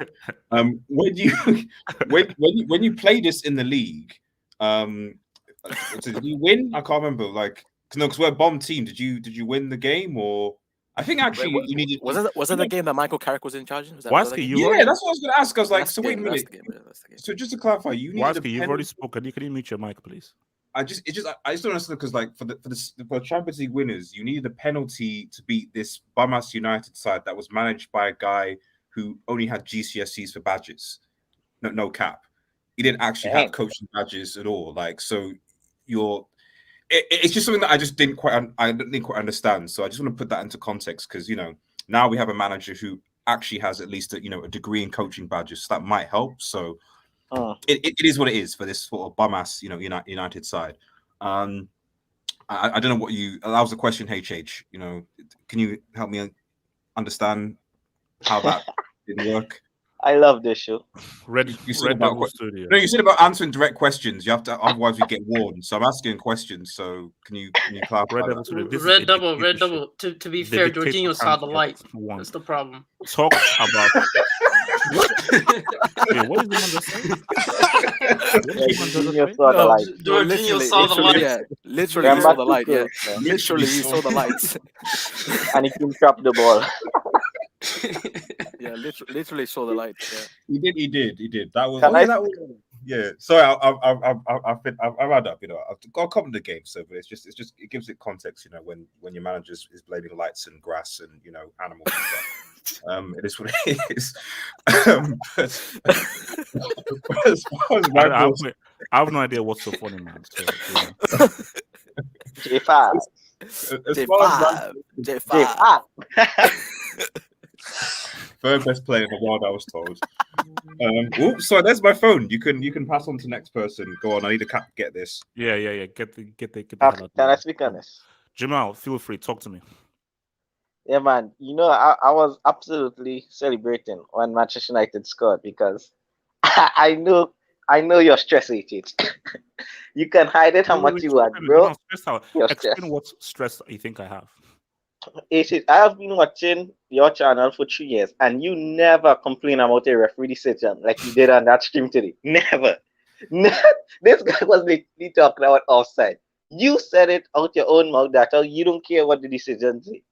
When you play this in the league, did you win? I can't remember. Because we're a bomb team. Did you win the game, or I think actually you needed? Was it the game that Michael Carrick was in charge? That's what I was going to ask. I was like, so wait a minute. So just to clarify, you've already spoken. Can you mute your mic, please? I just don't understand, because for Champions League winners, you needed a penalty to beat this bum-ass United side that was managed by a guy who only had GCSEs for badges. No cap. He didn't actually have coaching badges at all. It's just something that I didn't quite understand. So I just want to put that into context, because now we have a manager who actually has at least a degree in coaching badges, so that might help. So it is what it is for this sort of bum-ass United side. I don't know what that was the question, HH. Can you help me understand how that didn't work? I love this show. Red said about Devil Studio. No, you said about answering direct questions. You have to, otherwise we get warned. So I'm asking questions. So can you clarify Red Devil that? Studio. This Red is double, a red dictatorship. double. To be The fair, dictator Jorginho saw can't the get light. one. That's the problem. Talk about. Wait, what is the man just saying? What Yeah, did the man just Jorginho say? saw the No, light. no, Jorginho saw the light. yeah, literally he Remember saw the light. Yeah, Tuchel, man. literally he saw the lights. And he couldn't trap the ball. Yeah, literally saw the lights. Yeah. He did. That was. Can I- That was. Yeah. Sorry, I've had up. You know, I've got to comment the game. So, but it's just it gives it context. You know, when your manager is blaming lights and grass and animals and stuff. It is what it is. But as far as my thoughts- I have no idea what's so funny, man. So, J5. as far as J5. third best player in the world, I was told. Oops, sorry, there's my phone. You can pass on to the next person. Go on, I need to get this. yeah. Get the hell out. Can I speak on this? Jamal, feel free. Talk to me. Yeah, man. I was absolutely celebrating when Manchester United scored because I know you're stressed, it. You can hide it how much you want, bro. You're Explain stressed. what stress you think I have. I have been watching your channel for 3 years, and you never complain about a referee decision like you did on that stream today. Never. This guy was literally talking about offside. You said it out your own mouth that you don't care what the decision say.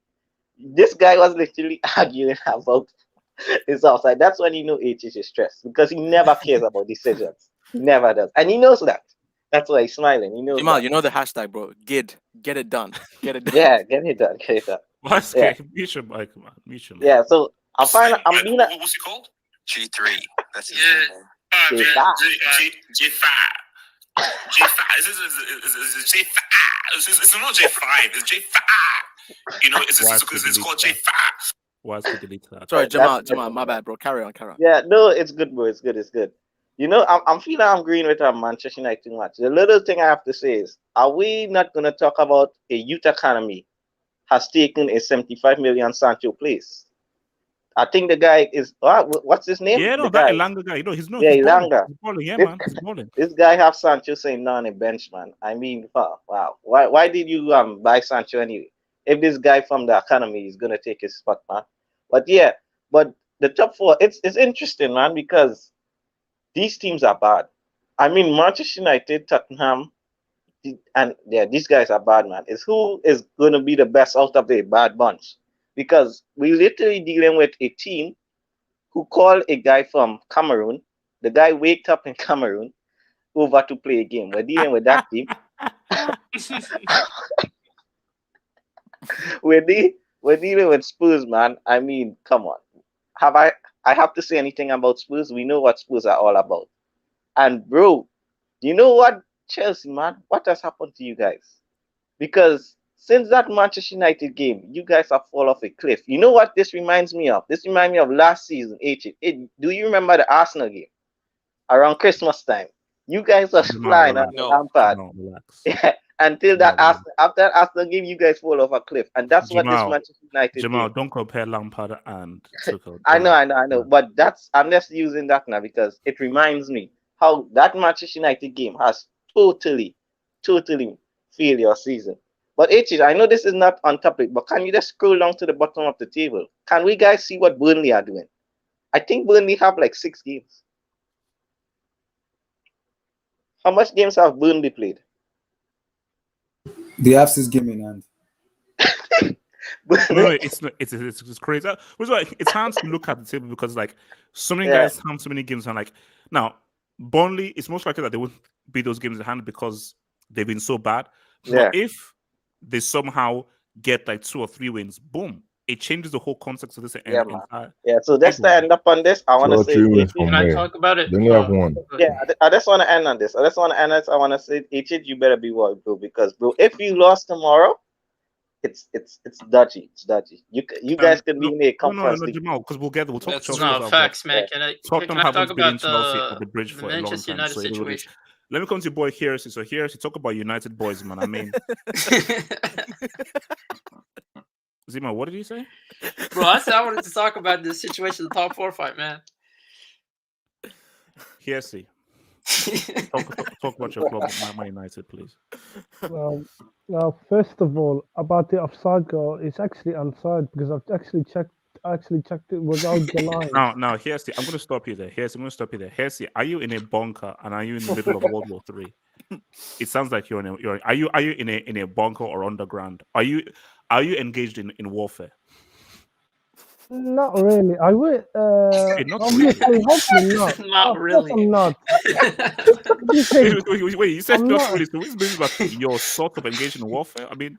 This guy was literally arguing about his offside. That's when you know HH is stressed because he never cares about decisions. He never does, and he knows that. That's why he's smiling. He knows Jamal, that. you know the hashtag, bro. Get it done. Get it done. Yeah, get it done. Get it done. What's Yeah. Mute your mic, man. Mute your mic. Yeah. So I'm being a What's it called? G3. That's his Yeah. name. J5. J5. J5. It's not J5. It's J5. You know, it's called J5. Why is he deleted that? Sorry, Jamal, That's- my bad, bro. Carry on. Yeah, no, it's good, bro. It's good. I'm feeling I'm agreeing with Manchester United too much. The little thing I have to say is, are we not going to talk about a youth academy has taken a 75 million Sancho place? I think the guy is, what's his name? Yeah, no, The that guy. Elanga guy. He's Yeah, he's balling. Elanga. He's balling. Yeah, This- man. He's balling. This guy have Sancho saying no on a bench, man. I mean, wow. Why did you buy Sancho anyway? If this guy from the academy is gonna take his spot, man. But the top four, it's interesting, man, because these teams are bad. I mean, Manchester United, Tottenham, and these guys are bad, man. It's who is gonna be the best out of the bad bunch, because we literally dealing with a team who called a guy from Cameroon. The guy waked up in Cameroon over to play a game. We're dealing with that team. We're dealing with Spurs, man. I mean, come on. I have to say anything about Spurs? We know what Spurs are all about. And bro, you know what, Chelsea, man? What has happened to you guys? Because since that Manchester United game, you guys have fallen off a cliff. You know what this reminds me of? This reminds me of last season. Do you remember the Arsenal game around Christmas time? You guys are flying on Lampard. No, relax. Yeah, until that after that Arsenal game, you guys fall off a cliff, and that's what this Jamal, Manchester United Jamal, did. don't compare Lampard and Tuchel. I know, but I'm just using that now because it reminds me how that Manchester United game has totally failed your season. But I know this is not on topic, but can you just scroll down to the bottom of the table? Can we guys see what Burnley are doing? I think Burnley have like 6 games. How much games have Burnley played? They have 6 games in hand. No, it's not. It's crazy. It's hard to look at the table because like so many guys have so many games and like now Burnley, it's most likely that they won't beat those games in hand because they've been so bad. But if they somehow get like 2 or 3 wins, boom, it changes the whole context of this. So just to end up on this, I want to say, can I talk about it? Then you have one. Yeah, I just want to end on this. I want to say, you better be worried, bro, because bro, if you lost tomorrow, it's dodgy. It's dodgy. You guys could be in a conference. No, Jamal, because we'll talk. That's not facts, man. Can I talk about the bridge the for a long Manchester time? United So situation? let me come to your boy Heresy. So Heresy, talk about United boys, man. I mean, Zima, what did you say? Bro, I said I wanted to talk about the situation, the top 4 fight, man. Kirsty, talk about your club, Man United, please. Well, first of all, about the offside goal, it's actually onside because I've actually checked. It without the line. Now, Kirsty, I'm going to stop you there. Kirsty, are you in a bunker and are you in the middle of World War III? It sounds like you're are you in a bunker or underground? Are you engaged in warfare? Not really. I would. Not Obviously, hopefully not. Not Of really. course I'm not. Wait, you said I'm not not. really. So which means like you're sort of engaged in warfare? I mean,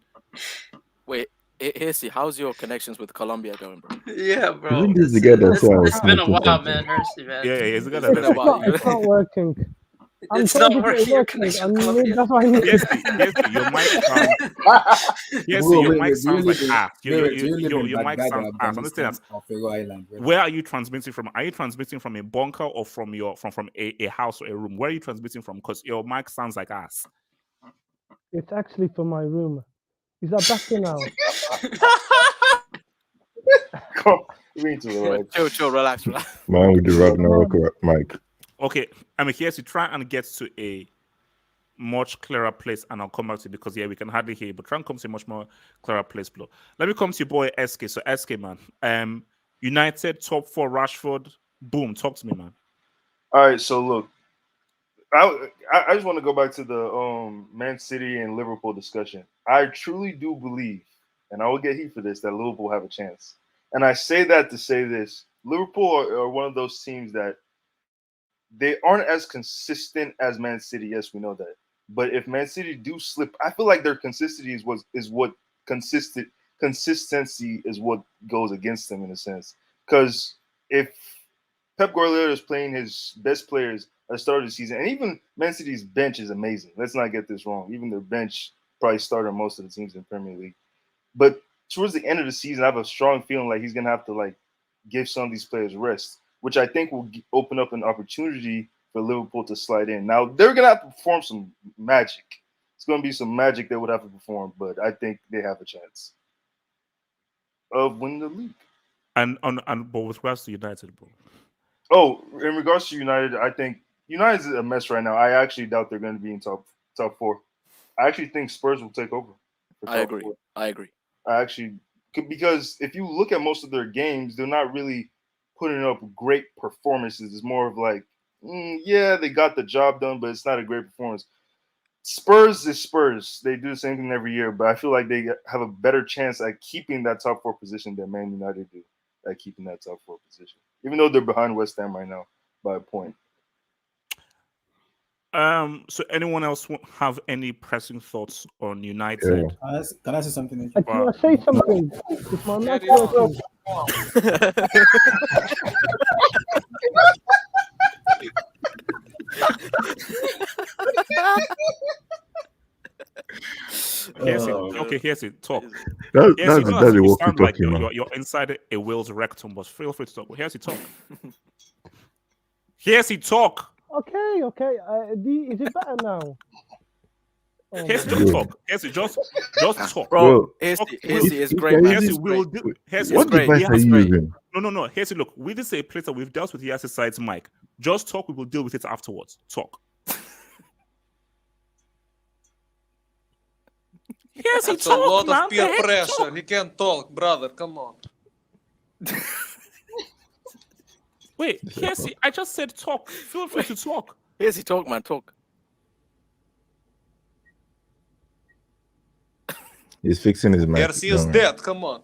Wait, Hersey, how's your connections with Colombia going, bro? Yeah, bro. Isn't this the guy that said I was It's been a smoking while, something? man. Mercy, man. yeah, it's a guy It's that been a that's while. It's not working. I'm It's trying not to get working. Your working. connection, And Colombia. that's why I need Kirsty, your mic sounds. Bro, Your wait, mic wait, sounds like ass. do you live in Your mic Baghdad sounds or ass. Understand Afghanistan that? or Faroe Island? Where are you transmitting from? Are you transmitting from a bunker or from a house or a room? Where are you transmitting from? Because your mic sounds like ass. It's actually for my room. Is that better now? We need to relax. Chill, relax. Man with the Ragnarok mic. Okay, I mean, here's to try and get to a much clearer place, and I'll come back to it because we can hardly hear you, but try and come to a much more clearer place, bro. Let me come to your boy SK. So SK, man, United top 4 Rashford, boom. Talk to me, man. All right, so look, I just want to go back to the Man City and Liverpool discussion. I truly do believe, and I will get heat for this, that Liverpool have a chance. And I say that to say this: Liverpool are one of those teams that they aren't as consistent as Man City. Yes, we know that. But if Man City do slip, I feel like their consistency consistency is what goes against them in a sense. Because if Pep Guardiola is playing his best players at the start of the season, and even Man City's bench is amazing. Let's not get this wrong. Even their bench probably started most of the teams in the Premier League. But towards the end of the season, I have a strong feeling like he's gonna have to give some of these players rest, which I think will open up an opportunity for Liverpool to slide in. Now they're gonna have to perform some magic. It's gonna be some magic they would have to perform, but I think they have a chance of winning the league. And but with regards to United, bro. Oh, in regards to United, I think United is a mess right now. I actually doubt they're going to be in top 4. I actually think Spurs will take over. I agree. 4. I actually, because if you look at most of their games, they're not really putting up great performances. It's more of like, yeah, they got the job done, but it's not a great performance. Spurs is Spurs. They do the same thing every year, but I feel like they have a better chance at keeping that top 4 position than Man United do at keeping that top 4 position, even though they're behind West Ham right now by a point. So anyone else have any pressing thoughts on United? Yeah. Can I say something? Can I say something? It's my mic working. Here's it. Talk. That's the walkie sound like talkie, you're inside a Will's rectum, but feel free to talk. Here's it. Talk. Here's it. Talk. Okay. Is it better now? Here's just talk. Here's just talk. Bro, here's it's great. Here's will do. Here's what device are you using? No. Here's look. We did say a place that we've dealt with the other side's mic. Just talk. We will deal with it afterwards. Talk. Yes, it's a lot of peer pressure. He can't talk, brother. Come on. Wait, Hersey, I just said talk. Feel free to talk. Hersey, talk, man, talk. He's fixing his mic. Hersey is dead. Come on.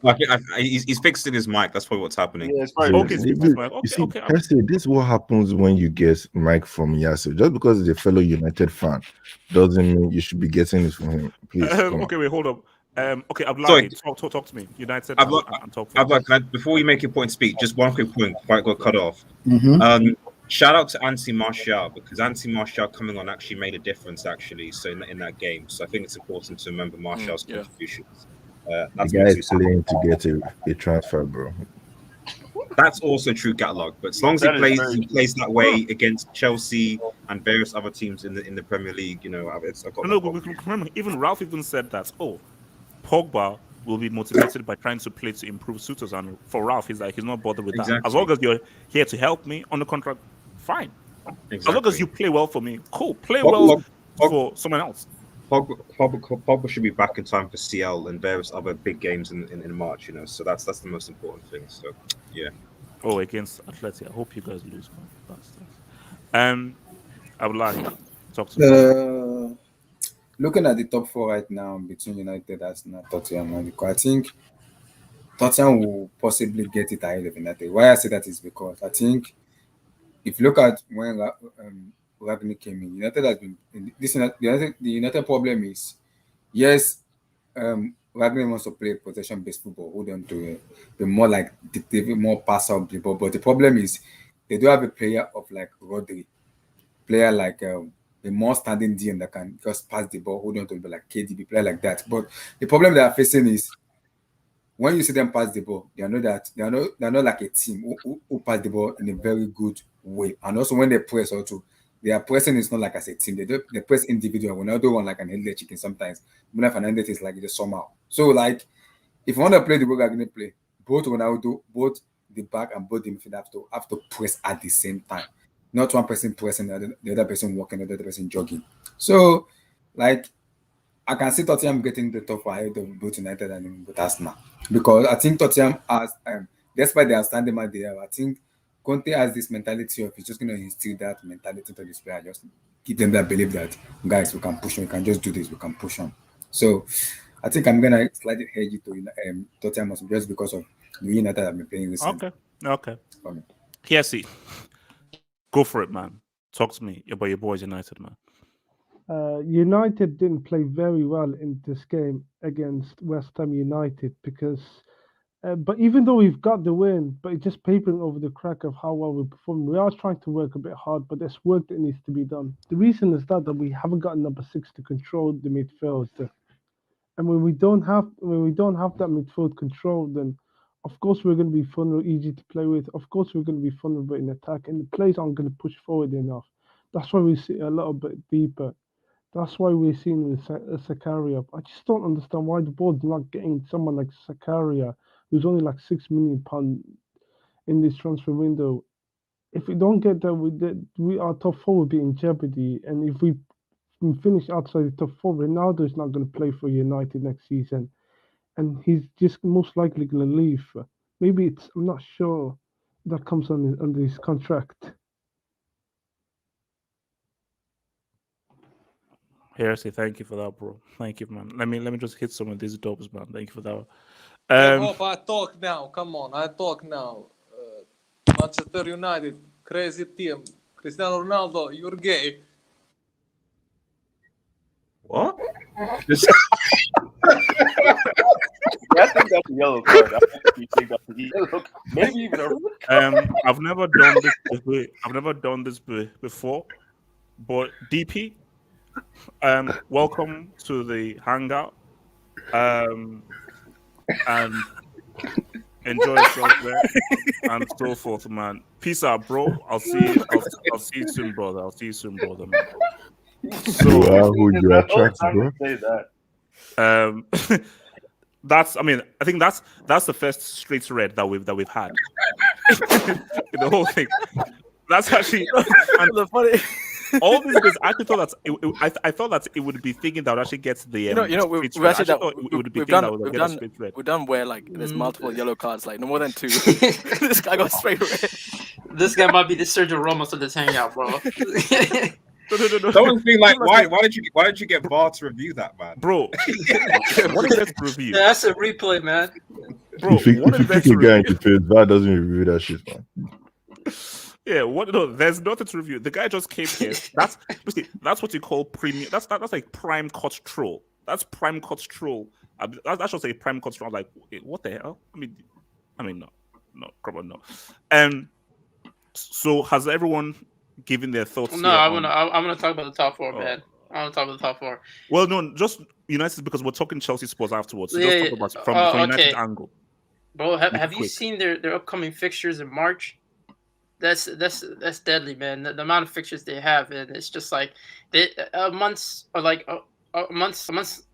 He's fixing his mic. That's probably what's happening. Yeah, it's probably okay. You see, Hersey, this is what happens when you get mic from Yasser. Just because he's a fellow United fan doesn't mean you should be getting it from him. Please. Okay, wait, hold up. Okay, Abdullahi, talk to me. United and talk. Before we make your point, speak. Just one quick point before I got cut off. Shout out to Anthony Martial, because Anthony Martial coming on actually made a difference. So in that game, so I think it's important to remember Martial's contributions. The guy is playing to get a transfer, bro. That's also true, Gatlog. But as long as he plays that way against Chelsea and various other teams in the Premier League, but remember, even Ralph even said that. Pogba will be motivated by trying to play to improve suitors, and for Ralph, he's not bothered with that. As long as you're here to help me on the contract, fine. As long as you play well for me, cool. Play Pog- well Pog- for someone else. Pogba should be back in time for CL and various other big games in March, so that's the most important thing. So yeah. Oh, against Atleti. I hope you guys lose, man. That's Abdullahi, talk to me. Looking at the top four right now between United, Arsenal, Tottenham, and Liverpool, I think Tottenham will possibly get it ahead of United. Why I say that is because I think if you look at when Ragnick came in, United has been the United problem is yes, Ragnick wants to play possession-based football, hold on to it, be more like dictative, more pass-up people. But the problem is they do have a player of like Rodri, player like a more standing DM that can just pass the ball, hold on to it, like KDB, player like that. But the problem they are facing is when you see them pass the ball, they are not like a team who pass the ball in a very good way. And also when they press, also their pressing is not like as a team. They press individual. When I do one like an headless chicken sometimes. When Fernandez is like just somehow. So like if you want to play the way they're gonna play, both Ronaldo, both the back and both the midfield have to press at the same time. Not one person pressing, the other person walking, the other person jogging. So like I can see Tottenham getting the top ahead of both United and both Arsenal because I think Tottenham has, despite the outstanding man they have, I think Conte has this mentality of he's just going to instill that mentality to this player, just give them that belief that guys we can push on, we can just do this, we can push on. So I think I'm gonna slightly hedge it to Tottenham just because of the United have been playing recently. Okay. Kiesi, go for it, man. Talk to me about your boys United, man. United didn't play very well in this game against West Ham United because, but even though we've got the win, but it's just papering over the crack of how well we perform. We are trying to work a bit hard, but there's work that needs to be done. The reason is that we haven't got number 6 to control the midfield, and when we don't have that midfield control, then of course we're going to be fun or easy to play with. Of course we're going to be vulnerable in attack, and the players aren't going to push forward enough. That's why we see a little bit deeper. That's why we're seeing with Sakaria. I just don't understand why the board's not getting someone like Sakaria, who's only like £6 million in this transfer window. If we don't get that, our top four will be in jeopardy. And if we finish outside the top four, Ronaldo is not going to play for United next season, and he's just most likely going to leave. Maybe I'm not sure that comes under his contract. Heresy, thank you for that, bro. Thank you, man. Let me just hit some of these dopes, man. Thank you for that. Hope I talk now. Come on, I talk now. Manchester United, crazy team. Cristiano Ronaldo, you're gay. What? I think that's a yellow card. I think that's a yellow card. Maybe even a I've never done this before, but DP, welcome to the Hangout, and enjoy yourself there, and so forth, man. Peace out, bro. I'll see you soon, brother. Man. So who you attract, bro? say that. I think that's the first straight red that we've had in the whole thing. That's actually the funny. all these guys. I actually thought that I thought that it would be thinking that would actually get the we've done where like there's multiple yellow cards, like no more than 2. This guy got straight red. This guy might be the Sergio Ramos of this hangout, bro. No. Someone's being like, why did you get VAR to review that, man? Bro? What is that to review? Yeah, that's a replay, man. Bro, if you kick a guy in the face, VAR doesn't review that shit, man. Yeah, no, there's nothing to review. The guy just came here. That's what you call premium. That's like prime cut troll. That's prime cut troll. That should say prime cut troll. Like, what the hell? I mean, no, come on, no. So has everyone given their thoughts? No, I'm gonna talk about the top 4, man. I want to talk about the top 4. Well, no, just United because we're talking Chelsea Spurs afterwards. So Yeah, just talk about from United's angle. Bro, have you seen their upcoming fixtures in March? That's deadly, man. The amount of fixtures they have, and it's just like months or like amongst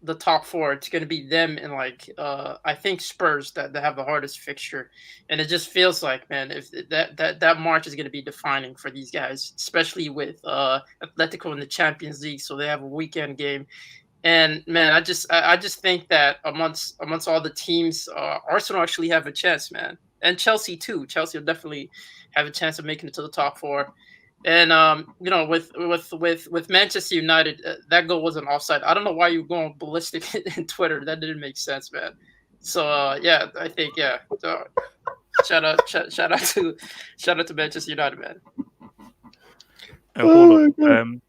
the top four, it's going to be them and like I think Spurs that have the hardest fixture, and it just feels like, man, if that March is going to be defining for these guys, especially with Atletico in the Champions League, so they have a weekend game. And man, I just think that amongst all the teams, Arsenal actually have a chance, man, and Chelsea too. Chelsea will definitely have a chance of making it to the top four. And with Manchester United, that goal wasn't offside. I don't know why you were going ballistic in Twitter. That didn't make sense, man. So yeah, I think So, shout out to Manchester United, man. Hold on.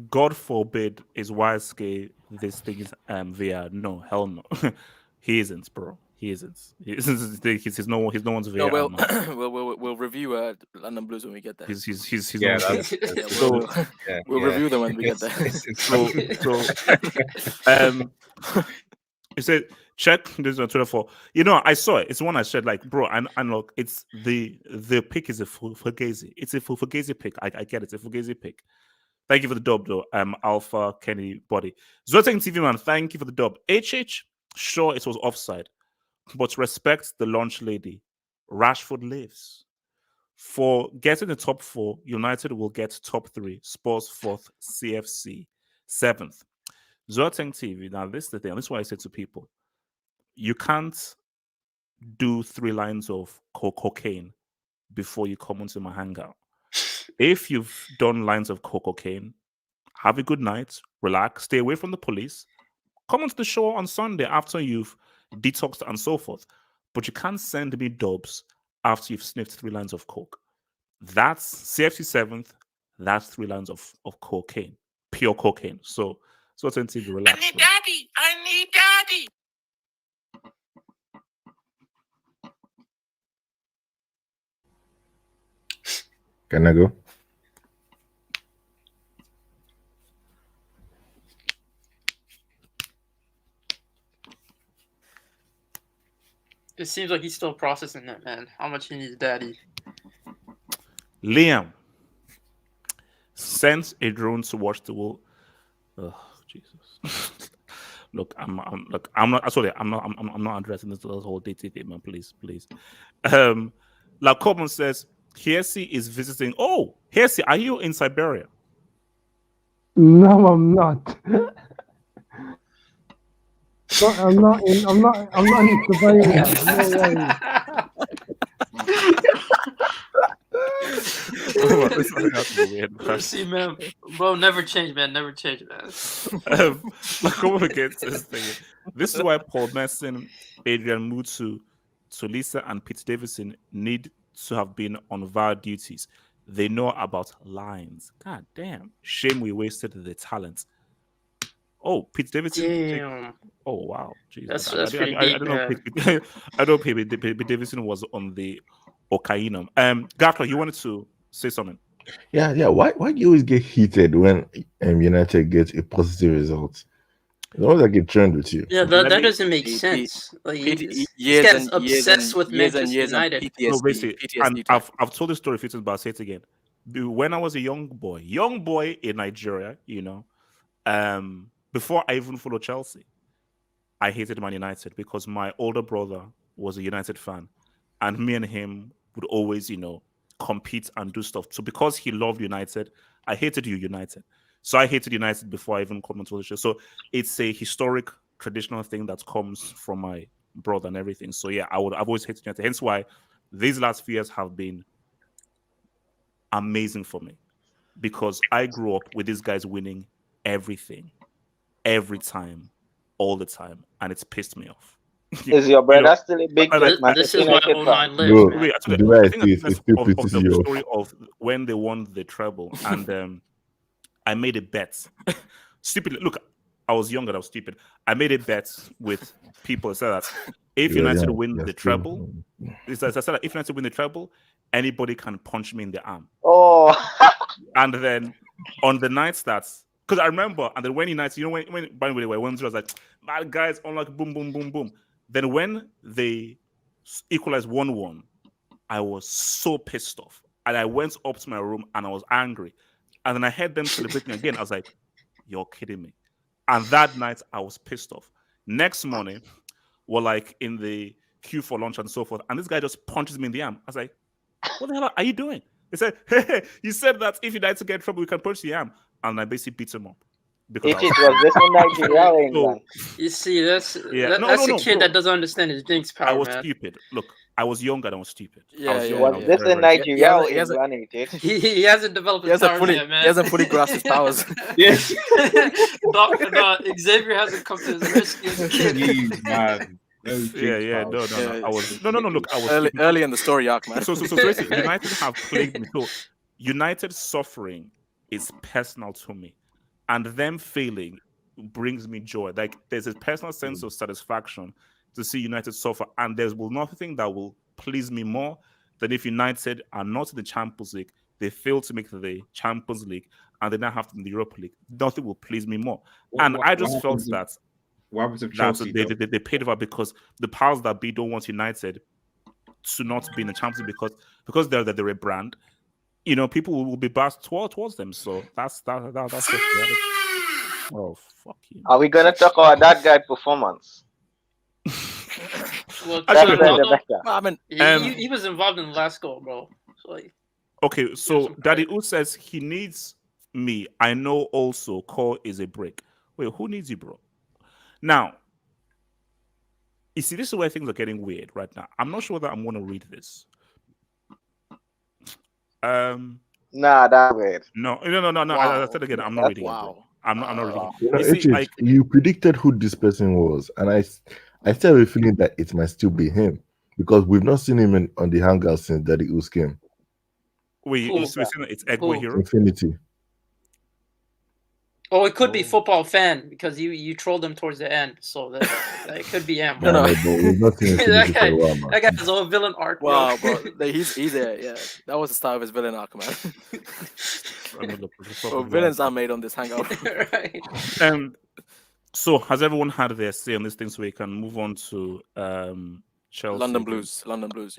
God forbid is Wildskate this thing is VR. No, hell no. He isn't, bro. He isn't. He's no one's VR. No, we'll review London Blues when we get there. He's Yeah, no one's VR. We'll review them when we get there. You said check this on Twitter for I saw it. It's one I shared. Like, bro, and look, it's the pick is a Fugazi. It's a Fugazi pick. I get it. It's a Fugazi pick. Thank you for the dub, though. Alpha Kenny Body. Zoting TV man, thank you for the dub. HH, sure it was offside, but respect the launch lady. Rashford lives. For getting the top four, United will get top three. Spurs fourth, CFC seventh. Zoting TV. Now this is the thing. This is why I say to people, you can't do 3 lines of cocaine before you come onto my hangout. If you've done lines of cocaine, have a good night, relax, stay away from the police, come onto the show on Sunday after you've detoxed and so forth. But you can't send me dubs after you've sniffed 3 lines of coke. That's CFC 7th, that's 3 lines of cocaine, pure cocaine. So attentive, relax. I need daddy. Can I go? It seems like he's still processing that, man. How much he needs daddy. Liam sends a drone to watch the world. Oh, Jesus. Look, I'm not addressing this whole dating thing, man. Please. Like Coleman says, Hersey is visiting. Oh, Hersey, are you in Siberia? No, I'm not. I'm not in Siberia. No way. See, man, bro, never change, man. Never change, man. Come against this thing. This is why Paul Messon, Adrian Mutu, Tulisa, and Pete Davidson need to have been on VAR duties. They know about lines. God damn. Shame we wasted the talent. Oh, Pete Davidson. Damn. Oh, wow. Jesus. That's pretty deep, I don't know. I don't know Pete Davidson was on the Okainum. Gatwa, you wanted to say something? Yeah. Why do you always get heated when United gets a positive result? It's almost like a trend with you. Yeah, that doesn't make sense. Like, this guy's obsessed with Manchester United. No, basically, and I've told the story a few times, but I'll say it again. When I was a young boy in Nigeria, before I even followed Chelsea, I hated Man United because my older brother was a United fan, and me and him would always, compete and do stuff. So because he loved United, I hated United. So I hated United before I even come into the show. So it's a historic, traditional thing that comes from my brother and everything. So yeah, I've always hated United. Hence why these last few years have been amazing for me, because I grew up with these guys winning everything, every time, all the time, and it's pissed me off. Is your brother still a big This is why 09 lives, Bro, man. the way I think see that's it's still of pisses the you off. story of when they won the treble, and I made a bet. Stupid. Look, I was young and I was stupid. I made a bet with people that said that if United win the treble, I said that if United win the treble, anybody can punch me in the arm. Oh. And then on the nights because I remember, and then when United, when by the way, when I was like, bad guys, unlike boom, boom, boom, boom. Then when they equalized 1-1, I was so pissed off. And I went up to my room and I was angry. And then I heard them celebrating again. I was like, you're kidding me. And that night, I was pissed off. Next morning, we're like in the queue for lunch and so forth. And this guy just punches me in the arm. I was like, what the hell are you doing? They said, hey, you said that if United get in trouble, we can punch the arm. And I basically beat him up. Because If it was this in Nigeria or England. You see, that's Yeah. that's No, a kid bro. that doesn't understand his drinks power, I was man. stupid. Look, I was young and I was stupid. I Yeah, was yeah, young. Was I was this very, in very Nigeria or he has a- England? It is? He hasn't developed He his hasn't powers fully, yet, man. he hasn't fully grasped his powers. Yes. Xavier hasn't come to his rescue as a kid. Jeez, man. No Yeah. jinx, No. Yeah, I was no. Look, I was early, stupid. early in the story arc, man. So basically, United have plagued me. So United suffering is personal to me, and them failing brings me joy. Like there's a personal sense of satisfaction to see United suffer, and there will nothing that will please me more than if United are not in the Champions League, they fail to make the Champions League, and they now have to in the Europa League. Nothing will please me more. And I just felt that. What happens if That Chelsea? they paid for because the powers that be don't want United to not be in the Champions League because they're a brand. You know, people will be biased towards them. So that's just reality. Oh fuck you! Are we gonna talk about that guy performance? Well, Actually, Ronaldo, I mean, he was involved in the last goal, bro. So, like, okay, so Daddy U says he needs me. I know also Cole is a break. Wait, who needs you, bro? Now, you see, this is where things are getting weird right now. I'm not sure that I'm going to read this. Nah, that's weird. No. Wow. I said again, I'm not reading it. Wow. I'm not reading it. You know, You see, HH, like, you predicted who this person was, and I still have a feeling that it might still be him because we've not seen him on the Hangout since Daddy U's came. wait, Who? you saying it's Egbo Who? Hero? Infinity. Oh, it could be football fan because you trolled him towards the end, so that it could be him. No, but we've not seen Infinity for a while, man. That guy's all villain art, bro. wow, bro, he's there. Yeah, that was the start of his villain arc, man. So villains are made on this hangout. Right. So has everyone had their say on this thing so we can move on to Chelsea? London Blues, yeah. London Blues.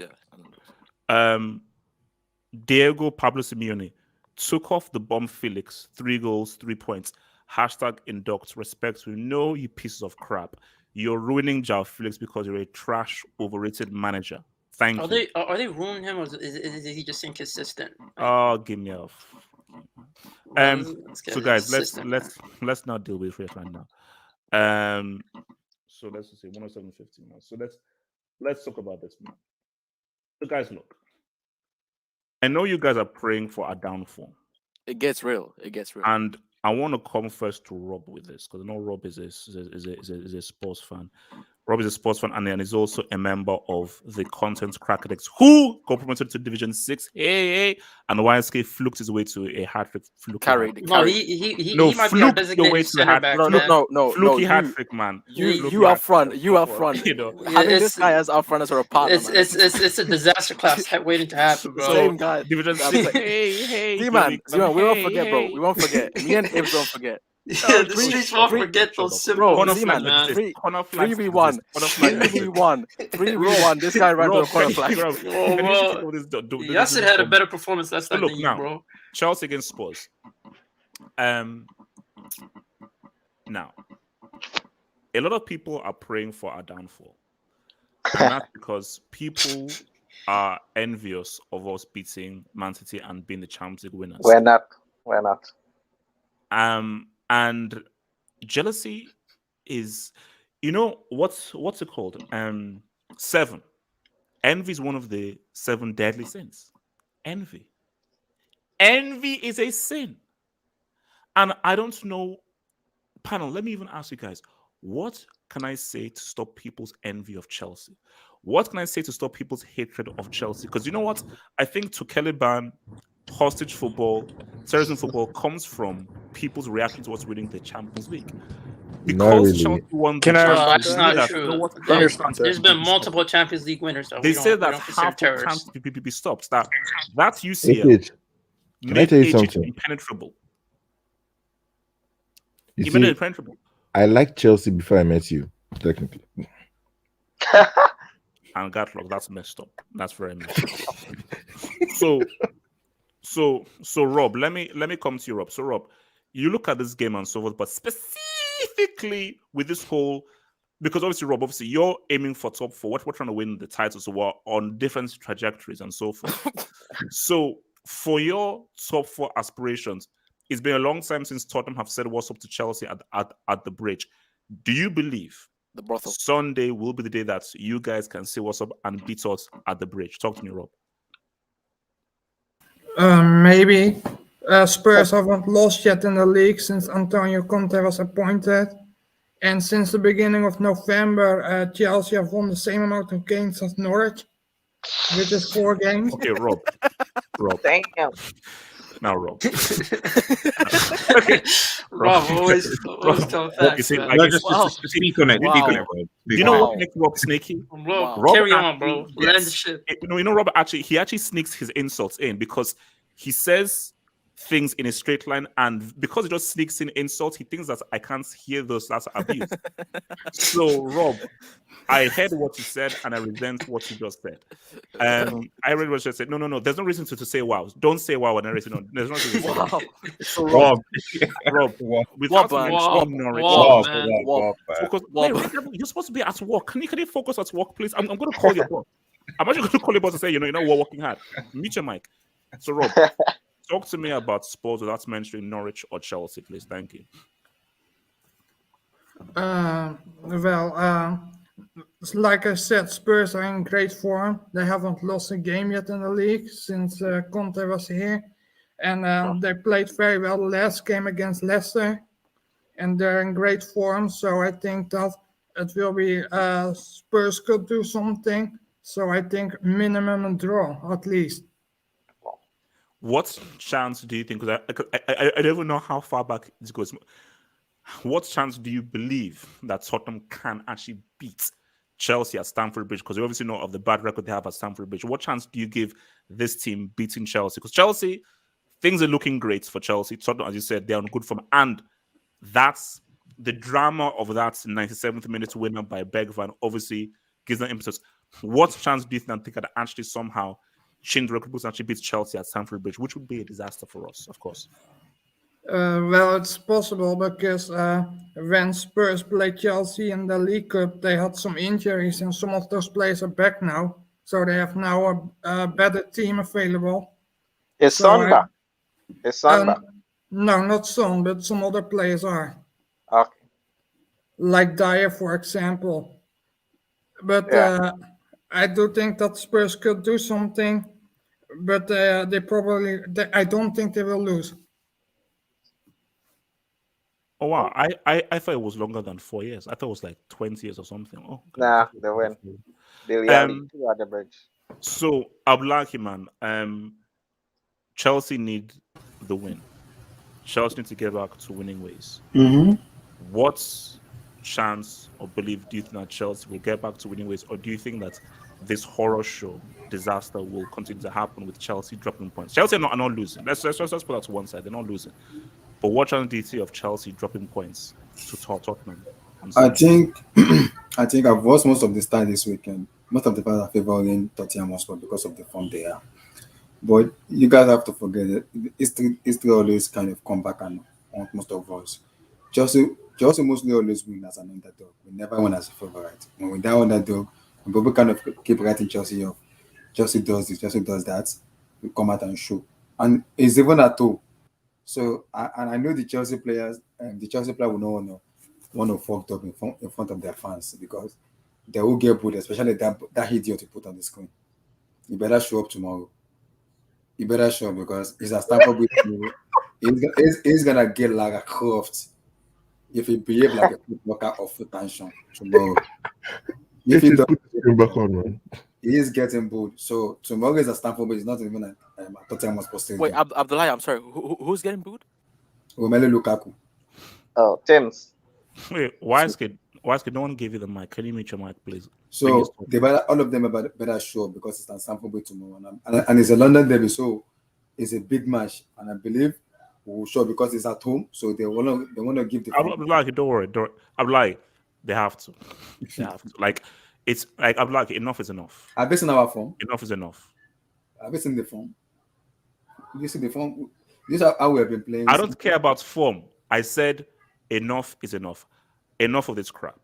Diego Pablo Simeone took off the bomb Felix, 3 goals, 3 points. Hashtag induct respect. We know you pieces of crap. You're ruining João Felix because you're a trash, overrated manager. Thank you. Are they ruining him, or is he just inconsistent? Oh, give me off. So guys, let's not deal with it right now. So let's just say 107.50 now. So let's talk about this, man. So guys, look. I know you guys are praying for a downfall. It gets real. And I want to come first to Rob with this because I know Rob is a sports fan. Rob is a sports fan and is also a member of the Content Crackers who got promoted to Division 6. Hey. And YSK fluked his way to a hat-trick. No, he might be our designated center back. No. Fluky hat-trick, man. You up front. You know, having this guy as up front as a partner. It's a disaster class waiting to happen, bro. Same guy. Division 6. Hey. D-man, we won't forget, bro. We won't forget. Me and Ibs don't forget. Yeah, the streets won't forget those symbols, man. 3v1. 3v1. This guy ran to the corner flag. Yasser had a better performance last time than you, bro. Chelsea against Spurs. Now, a lot of people are praying for our downfall. And that's because people are envious of us beating Man City and being the Champions League winners. We're not. And jealousy is, what's it called? 7. Envy is one of the 7 deadly sins. Envy is a sin. And I don't know, panel, let me even ask you guys, what can I say to stop people's envy of Chelsea? What can I say to stop people's hatred of Chelsea? Because you know what? I think Tuchel ban, hostage football, terrorism football comes from people's reaction to what's winning the Champions League. Because really. Chelsea won Can the I? Champions That's League, not true. There's been multiple Champions League winners. Though. They say that half the chance to be stopped. That UCL Can I tell you something? Impenetrable. You Even see, impenetrable. I liked Chelsea before I met you, technically. And Gatlock, that's messed up. That's very messed up. So Rob, let me come to you, Rob. So Rob, you look at this game and so forth, but specifically specifically with this whole, because obviously, Rob, obviously you're aiming for top four. We're trying to win the title, so we're on different trajectories and so forth. So for your top four aspirations, it's been a long time since Tottenham have said what's up to Chelsea at the bridge. Do you believe The brothel. Sunday will be the day that you guys can say what's up and beat us at the bridge? Talk to me, Rob. Maybe. Spurs haven't lost yet in the league since Antonio Conte was appointed. And since the beginning of November, Chelsea have won the same amount of games as Norwich, which is 4 games. Okay, Rob. Damn. Now, Rob. Rob always tell facts, see, man. like, No, it's- just speak on it. Wow. Speak on it, bro. Do you know what makes Rob sneaky? Bro, Rob carry on, actually bro. gets- Land the ship. You know, Rob actually sneaks his insults in because he says things in a straight line, and because he just sneaks in insults, he thinks that I can't hear those. That's abuse. So, Rob, I heard what you said, and I resent what you just said. I read what you just said. No. There's no reason to say wow. Don't say wow when everything. No, there's no reason to say wow. So, Rob, without mentioning Norwich, focus. You're supposed to be at work. Can you focus at work, please? I'm going to call your boss. I'm actually going to call your boss and say, we're working hard. Mute your mic. So, Rob, talk to me about Spurs without mentioning Norwich or Chelsea, please. Thank you. Like I said, Spurs are in great form. They haven't lost a game yet in the league since Conte was here. And they played very well the last game against Leicester. And they're in great form. So I think that it will be Spurs could do something. So I think minimum a draw, at least. What chance do you think? Because I don't even know how far back this goes. What chance do you believe that Tottenham can actually beat Chelsea at Stamford Bridge? Because you obviously know of the bad record they have at Stamford Bridge. What chance do you give this team beating Chelsea? Because Chelsea, things are looking great for Chelsea. Tottenham, as you said, they're on good form. And that's the drama of that 97th minute winner by Bergvijn obviously gives them impetus. What chance do you think they can actually somehow change the record books and actually beat Chelsea at Stamford Bridge, which would be a disaster for us, of course? Well, it's possible because when Spurs played Chelsea in the League Cup, they had some injuries and some of those players are back now. So they have now a better team available. Is Son back? Is Son back? No, not Son, but some other players are. Okay. Like Dyer, for example. But I do think that Spurs could do something, but I don't think they will lose. Oh wow! I thought it was longer than 4 years. I thought it was like 20 years or something. Oh, okay. Nah, they win. They'll two at the bridge. So Abdullahi, man, Chelsea need the win. Chelsea need to get back to winning ways. Mm-hmm. What chance or belief do you think that Chelsea will get back to winning ways, or do you think that this horror show disaster will continue to happen with Chelsea dropping points? Chelsea are not losing. Let's put that to one side. They're not losing. But what chance do you see of Chelsea dropping points to Tottenham? I think I've watched most of the start this weekend. Most of the fans are favoring Tottenham Hotspur because of the form they are. But you guys have to forget that history always kind of come back and haunt most of us. Chelsea mostly always win as an underdog. We never win as a favorite. When we're that underdog, when people kind of keep writing Chelsea off, Chelsea does this, Chelsea does that, we come out and show. And it's even at all. So I know the Chelsea players, the Chelsea player will not want to fucked up in front of their fans because they will get booed, especially that idiot you put on the screen. You better show up tomorrow. You better show up because it's a Stamford Bridge tomorrow. He's gonna get like a cuffed if he behave like a footballer of attention tomorrow. If he doesn't back on, man. He is getting booed. So tomorrow is a Stamford Bridge. It's not even a Tottenham was posted. Wait, Abdullahi, I'm sorry. Who's getting booed? Romelu Lukaku. Oh, Tim's. Wait, why is no one gave you the mic? Can you mute your mic, please? So all of them are better show because it's at Stamford Bridge tomorrow, and it's a London derby, so it's a big match, and I believe we will show because it's at home, so they want to give the. Abdullahi, don't worry. Abdullahi, they have to. They have to. Like it's like Abdullahi, enough is enough. Have you seen our form? Enough is enough. Have you seen the form? You see the form. This is how we have been playing. I don't care about form. I said enough is enough. enough of this crap.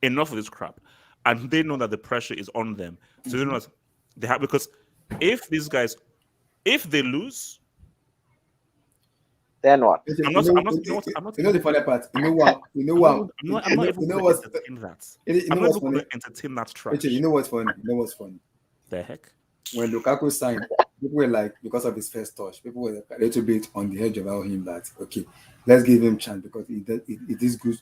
Enough of this crap. And they know that the pressure is on them. So they know that they have, because if these guys, if they lose, then what? I'm not the funny part. I'm not even going to entertain that. You I'm know not what's even going funny? to entertain that trash. You know what's funny? The heck? When Lukaku signed, people were like, because of his first touch, people were a little bit on the edge about him that, okay, let's give him a chance because it is good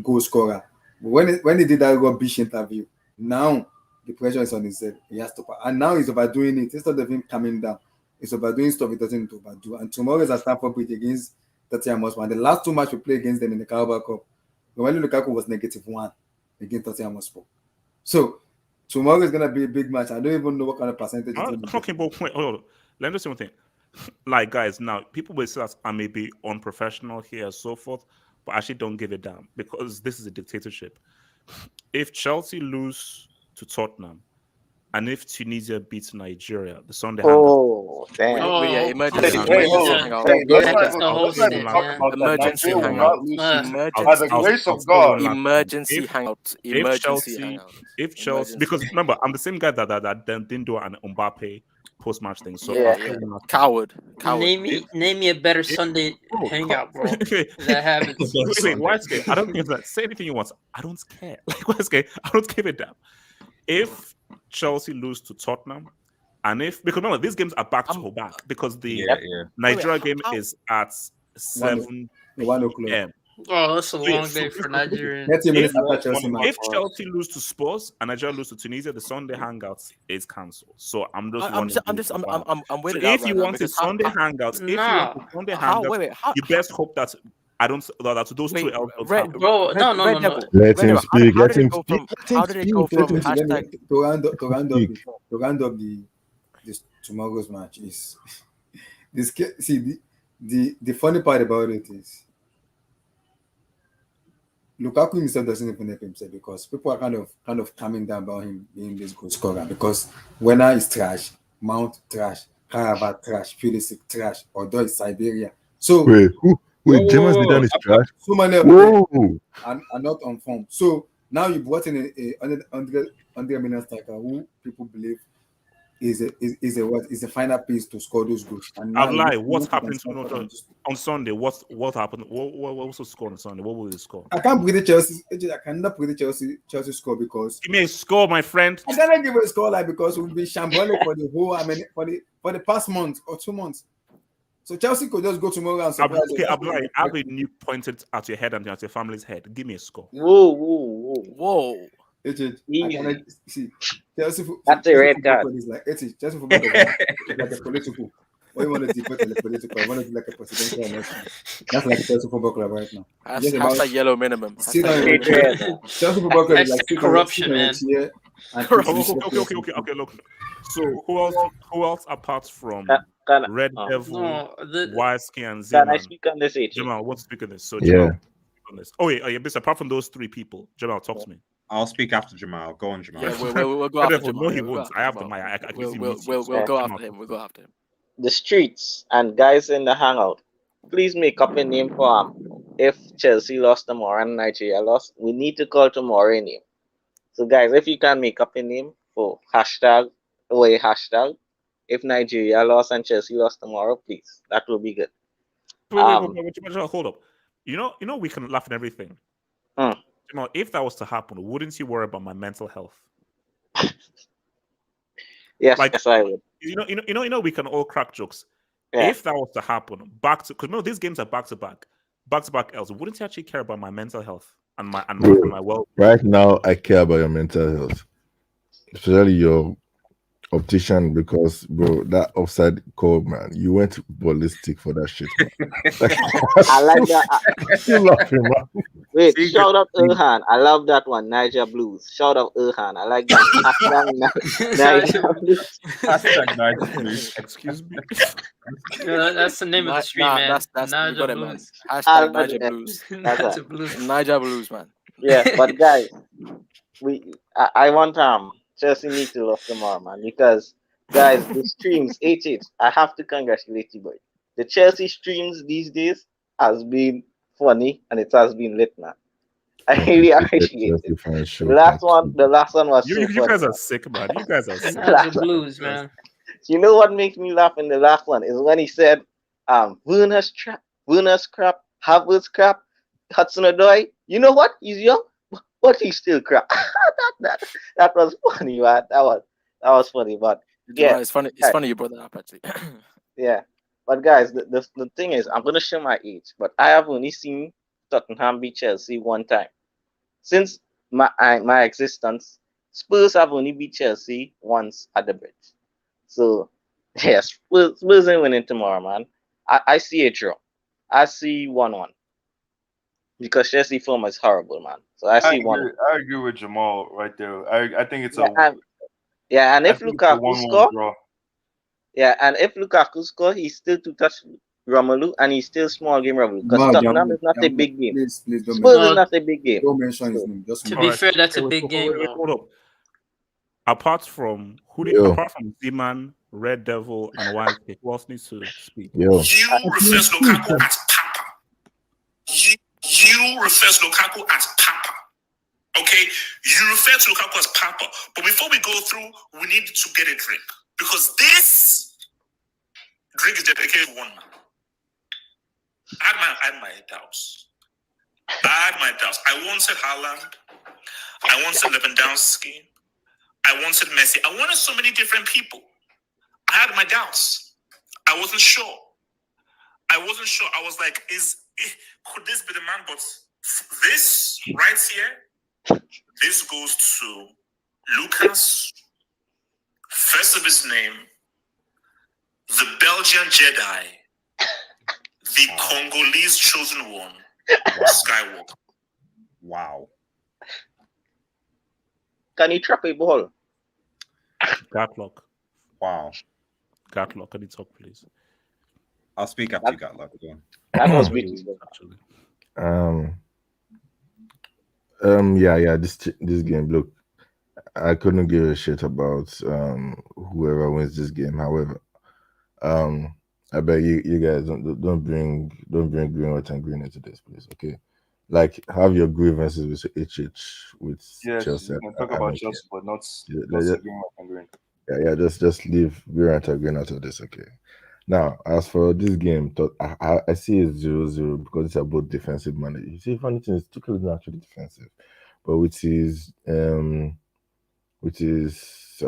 goal scorer. But when he did that rubbish interview, now the pressure is on his head. He has to, and now he's overdoing it. Instead of him coming down, he's overdoing stuff he doesn't need to overdo. And tomorrow is a Stamford Bridge against Tottenham Hotspur. And the last 2 matches we played against them in the Carabao Cup, Romelu Lukaku was -1 against Tottenham Hotspur. So tomorrow is gonna be a big match. I don't even know what kind of percentage. I'm talking about point. Oh, let me say one thing. Like, guys, now people will say that I may be unprofessional here and so forth, but I actually don't give a damn because this is a dictatorship. If Chelsea lose to Tottenham, and if Tunisia beats Nigeria, the Sunday damn. Emergency hangout. Emergency hangout. Emergency hangout. Emergency hangout. If Chelsea, because remember, I'm the same guy that didn't do an Mbappe post-match thing. So coward. Name me a better Sunday hangout, bro. That happens. Wait, why scared? I don't think that. Say anything you want. I don't care. Like, why scared? I don't give a damn. If Chelsea lose to Tottenham, and because remember these games are back to back because the Nigeria game is at 7 p.m. Oh, that's a long day for Nigeria. If Chelsea lose to Spurs and Nigeria lose to Tunisia, the Sunday hangouts is cancelled. So I'm waiting. If you want a Sunday hangouts, you best hope that I don't that those two no. Let him speak. Let him speak. How did it go from hashtag to round up this tomorrow's match is this? See the funny part about it is Lukaku himself doesn't even help himself because people are kind of coming down about him being this goal scorer because Werner is trash, Mount trash, Karabakh trash, Pulisic trash, Odoi is Siberia. So wait, James Zidane is trash. So many of them are not on form. So now you brought in a 100 million striker who people believe is a final piece to score those goals. I'll lie. What happened on Sunday? What happened? What was the score on Sunday? What will the score? I can't predict Chelsea. I cannot predict Chelsea score because give me a score, my friend. I cannot give a score because we've been shambolic for the whole. For the past month or 2 months. So Chelsea could just go tomorrow and surprise. Okay, I have a new pointed at your head and at your family's head. Give me a score. Whoa. I cannot see Chelsea. That's a red card. Is like Chelsea football is like a political. What you want to debate in the political? I want to do like a presidential election. That's like Chelsea Football Club right now. That's like yellow minimum. Chelsea Football Club is like corruption, man. Okay. Look. So who else apart from Red Devil, Wisky, and Zima? Can I speak on this? Jamal, what's speak on this? So Jamal, on this. Oh yeah, apart from those 3 people, Jamal, talk to me. I'll speak after Jamal. Go on, Jamal. Yeah, we'll go after Jamal. No, he won't. I have the mic. We'll go after him. We'll go after him. The streets and guys in the hangout, please make up a name for him. If Chelsea lost tomorrow and Nigeria lost, we need to call tomorrow a name. So guys, if you can make up a name for hashtag, if Nigeria lost and Chelsea lost tomorrow, please, that will be good. Wait, hold up. You know, we can laugh at everything. Jamal, if that was to happen, wouldn't you worry about my mental health? Yes, I would. You know, we can all crack jokes. Yeah. If that was to happen, because remember these games are back to back else, wouldn't you actually care about my mental health and my well? Right now, I care about your mental health, especially your optician, because bro, that offside call, man, you went ballistic for that shit. I like that. Still laughing, man. Wait, shout out Erhan. I love that one. Niger Blues. Shout out Erhan. I like that. Niger Blues. Niger Blues. Excuse me. That's the name of the stream, man. That's Niger Blues. Hashtag Niger Blues. Niger Blues. Niger Blues, man. Yeah, but guys, I want Chelsea need to lose tomorrow, man, because guys, the streams, I have to congratulate you, boy. The Chelsea streams these days has been funny and it has been lit, man. I really appreciate it. Chelsea fans The show. last Thank one, the last one was so You funny. guys are sick, man. You guys are sick. That's the blues, man. You know what makes me laugh in the last one is when he said, Werner's crap, Havertz crap, Hudson-Odoi. You know what? He's young, but he's still crap. that was funny, man. That was funny, but yeah, It's funny. It's guys, funny you brought that up, actually. yeah. But guys, the thing is, I'm gonna show my age, but I have only seen Tottenham beat Chelsea one time since my existence. Spurs have only beat Chelsea once at the bridge. So, yes, Spurs ain't winning tomorrow, man. I see a draw. I see 1-1. Because Chelsea form is horrible, man. So I see 1-1. I agree with Jamal right there. I think it's And I if think it's a Lukaku 1-1 score, draw. and if Lukaku score, he's still to touch Romelu, and he's still small game Romelu. Because No, Tottenham is not a big game. please don't Spurs mention, is not a big game. don't mention his name. Just To move. be fair, that's a Wait, big game, though. hold up. Apart from Yo. apart from Zeman, Red Devil, and White, who else needs to speak? Yo. You refer to Lukaku as Papa. You refer to Lukaku as Papa. Okay? You refer to Lukaku as Papa. But before we go through, we need to get a drink. Because this drink is dedicated to one man. I had my doubts. I wanted Haaland. I wanted Lewandowski. I wanted Messi. I wanted so many different people. I had my doubts. I wasn't sure. I was like, could this be the man? But this right here, this goes to Lucas, first of his name, the Belgian Jedi, the Congolese chosen one, Skywalker. Wow. Can you trap a ball? Gatlock. Wow. Gatlock, can you talk, please? I'll speak after you got luck. Go on. That was beautiful. Actually. Yeah. This game. Look, I couldn't give a shit about whoever wins this game. However, I bet you guys don't bring green, white, and green into this, please. Okay, like have your grievances with with Yes, Chelsea. you can talk about Chelsea, but not green. Yeah, just leave green, white, and green out of this. Okay. Now, as for this game, I see it 0-0 because these are both defensive managers. You see, funny thing is, Tuchel is not actually defensive, but which is I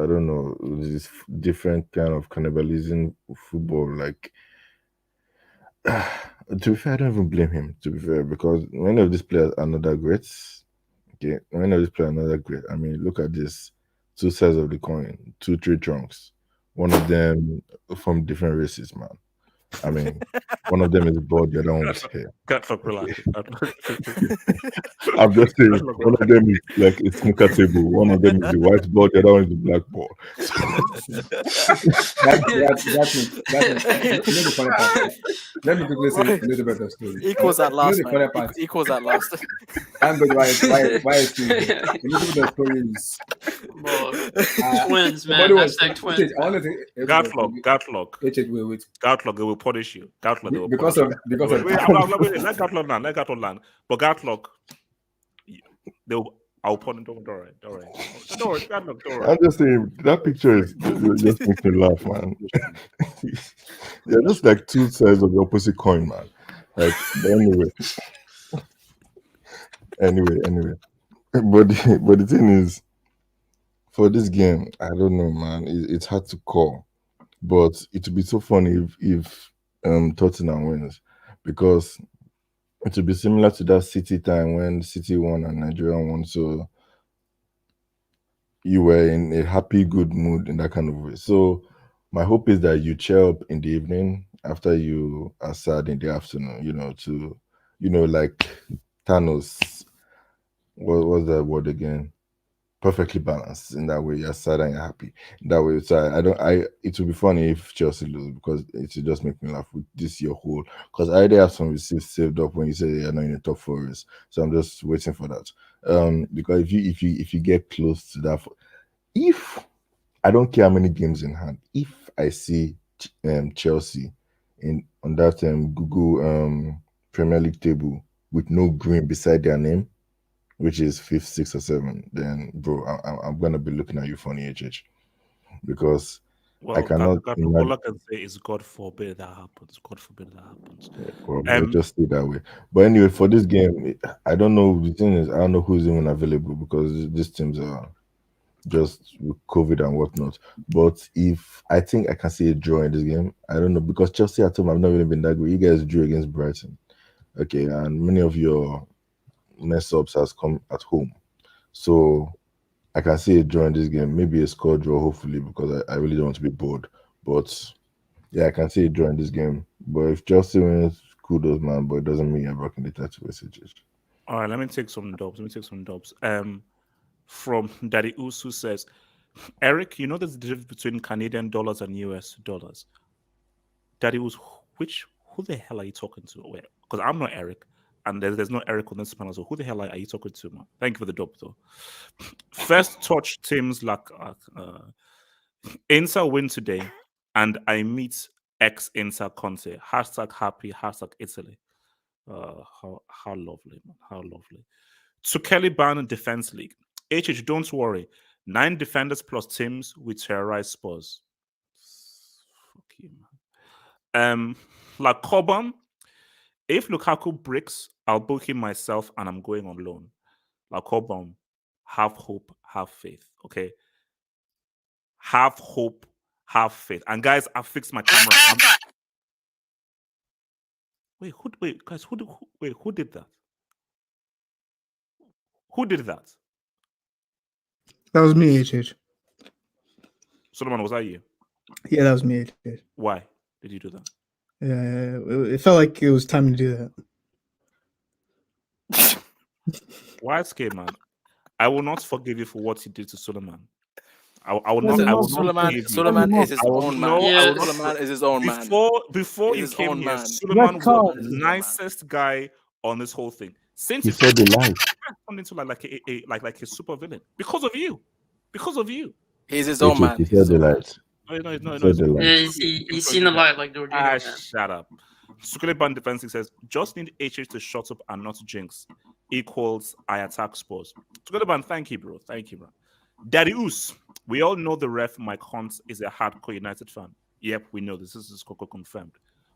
don't know, this different kind of cannibalism football. Like, to be fair, I don't even blame him. To be fair, because many of these players are not that great. Okay, many of these players are not that great. I mean, look at this: two sides of the coin, 2-3 trunks. One of them from different races, man. I mean, one of them is bald, the other one is hair. Relax. I'm just saying, one of them is like a snooker table. One of them is the white ball, the other one is the black ball. Let me quickly say a little bit of story. Equals at last, You know the funny man. part? Equals at last. I'm good. Why is a little bit of story is Twins, man. somebody was- Hashtag twins. I wanted to- Gatlock. Wait. Gatlock, they will punish you. Gatlock, they will Because punish of- because of- wait, let Gatlock land. Let Gatlock land. But Gatlock, I'll punish. Don't worry. Gatlock, don't worry. I'm just saying that picture is just makes me laugh, man. They're just like two sides of the opposite coin, man. Like, but anyway. But the thing is, for this game, I don't know, man. It's hard to call, but it would be so funny if Tottenham wins, because it would be similar to that City time when City won and Nigeria won. So you were in a happy, good mood in that kind of way. So my hope is that you cheer up in the evening after you are sad in the afternoon, like Thanos. What was that word again? Perfectly balanced in that way. You're sad and you're happy. In that way. So it would be funny if Chelsea lose, because it would just make me laugh with this your whole, because I already have some receipts saved up when you say you're not in the top 4 race. So I'm just waiting for that. Because if you get close to that, if I don't care how many games in hand, if I see Chelsea on that Google Premier League table with no green beside their name, which is 5th, 6th, or 7th, then bro, I'm gonna be looking at you funny, HH, because I Well, cannot all imagine. I can say is God forbid that happens. God forbid that happens. Well, we'll just stay that way. But anyway, for this game, I don't know. The thing is, I don't know who's even available because these teams are just with COVID and whatnot. But if I think I can see a draw in this game, I don't know because Chelsea at home have not really been that good. You guys drew against Brighton, okay, and many of your mess ups has come at home, so I can see a draw in this game. Maybe a score draw, hopefully, because I really don't want to be bored. But yeah, I can see a draw in this game. But if Chelsea wins, kudos, man. But it doesn't mean you're rocking the title messages. All right, let me take some dubs. From Daddy Usu says, Eric, you know there's a difference between Canadian dollars and US dollars. Daddy Usu, who the hell are you talking to? Wait, because I'm not Eric, and there's no Eric on this panel. So who the hell are you talking to, man? Thank you for the dub, though. First touch teams like Inter win today, and I meet ex Inter Conte. Hashtag happy. Hashtag Italy. How lovely, man. How lovely. To Kelly Ban Defense League. HH, don't worry. 9 defenders plus teams will terrorize Spurs. Fuck you, man. Like Cobham, if Lukaku breaks, I'll book him myself and I'm going on loan. Like Cobham, have hope, have faith. Okay. Have hope, have faith. And guys, I fixed my camera. Wait, guys, who did that? Who did that? That was me, HH. Solomon, was that you? Yeah, that was me, HH. Why did you do that? Yeah, it felt like it was time to do that. Why scared, man? I will not forgive you for what you did to Solomon. I will Listen, not. Suleiman is his own man. Suleiman is his own man. Before you His came own here, man. Suleiman Red was card. the nicest guy on this whole thing. Since He said the light. turned into like a super villain because of you. Because of you. He's his own man. He said the light. No, Yeah, he's seen the light like Georgina. Man. Shut up. Sukule Defense says, just need HH to shut up and not jinx. Equals I attack Spurs. Sukule thank you, bro. Thank you, bro. Daddy Oos, we all know the ref Mike Hunt is a hardcore United fan. Yep, we know this. This is Coco confirmed.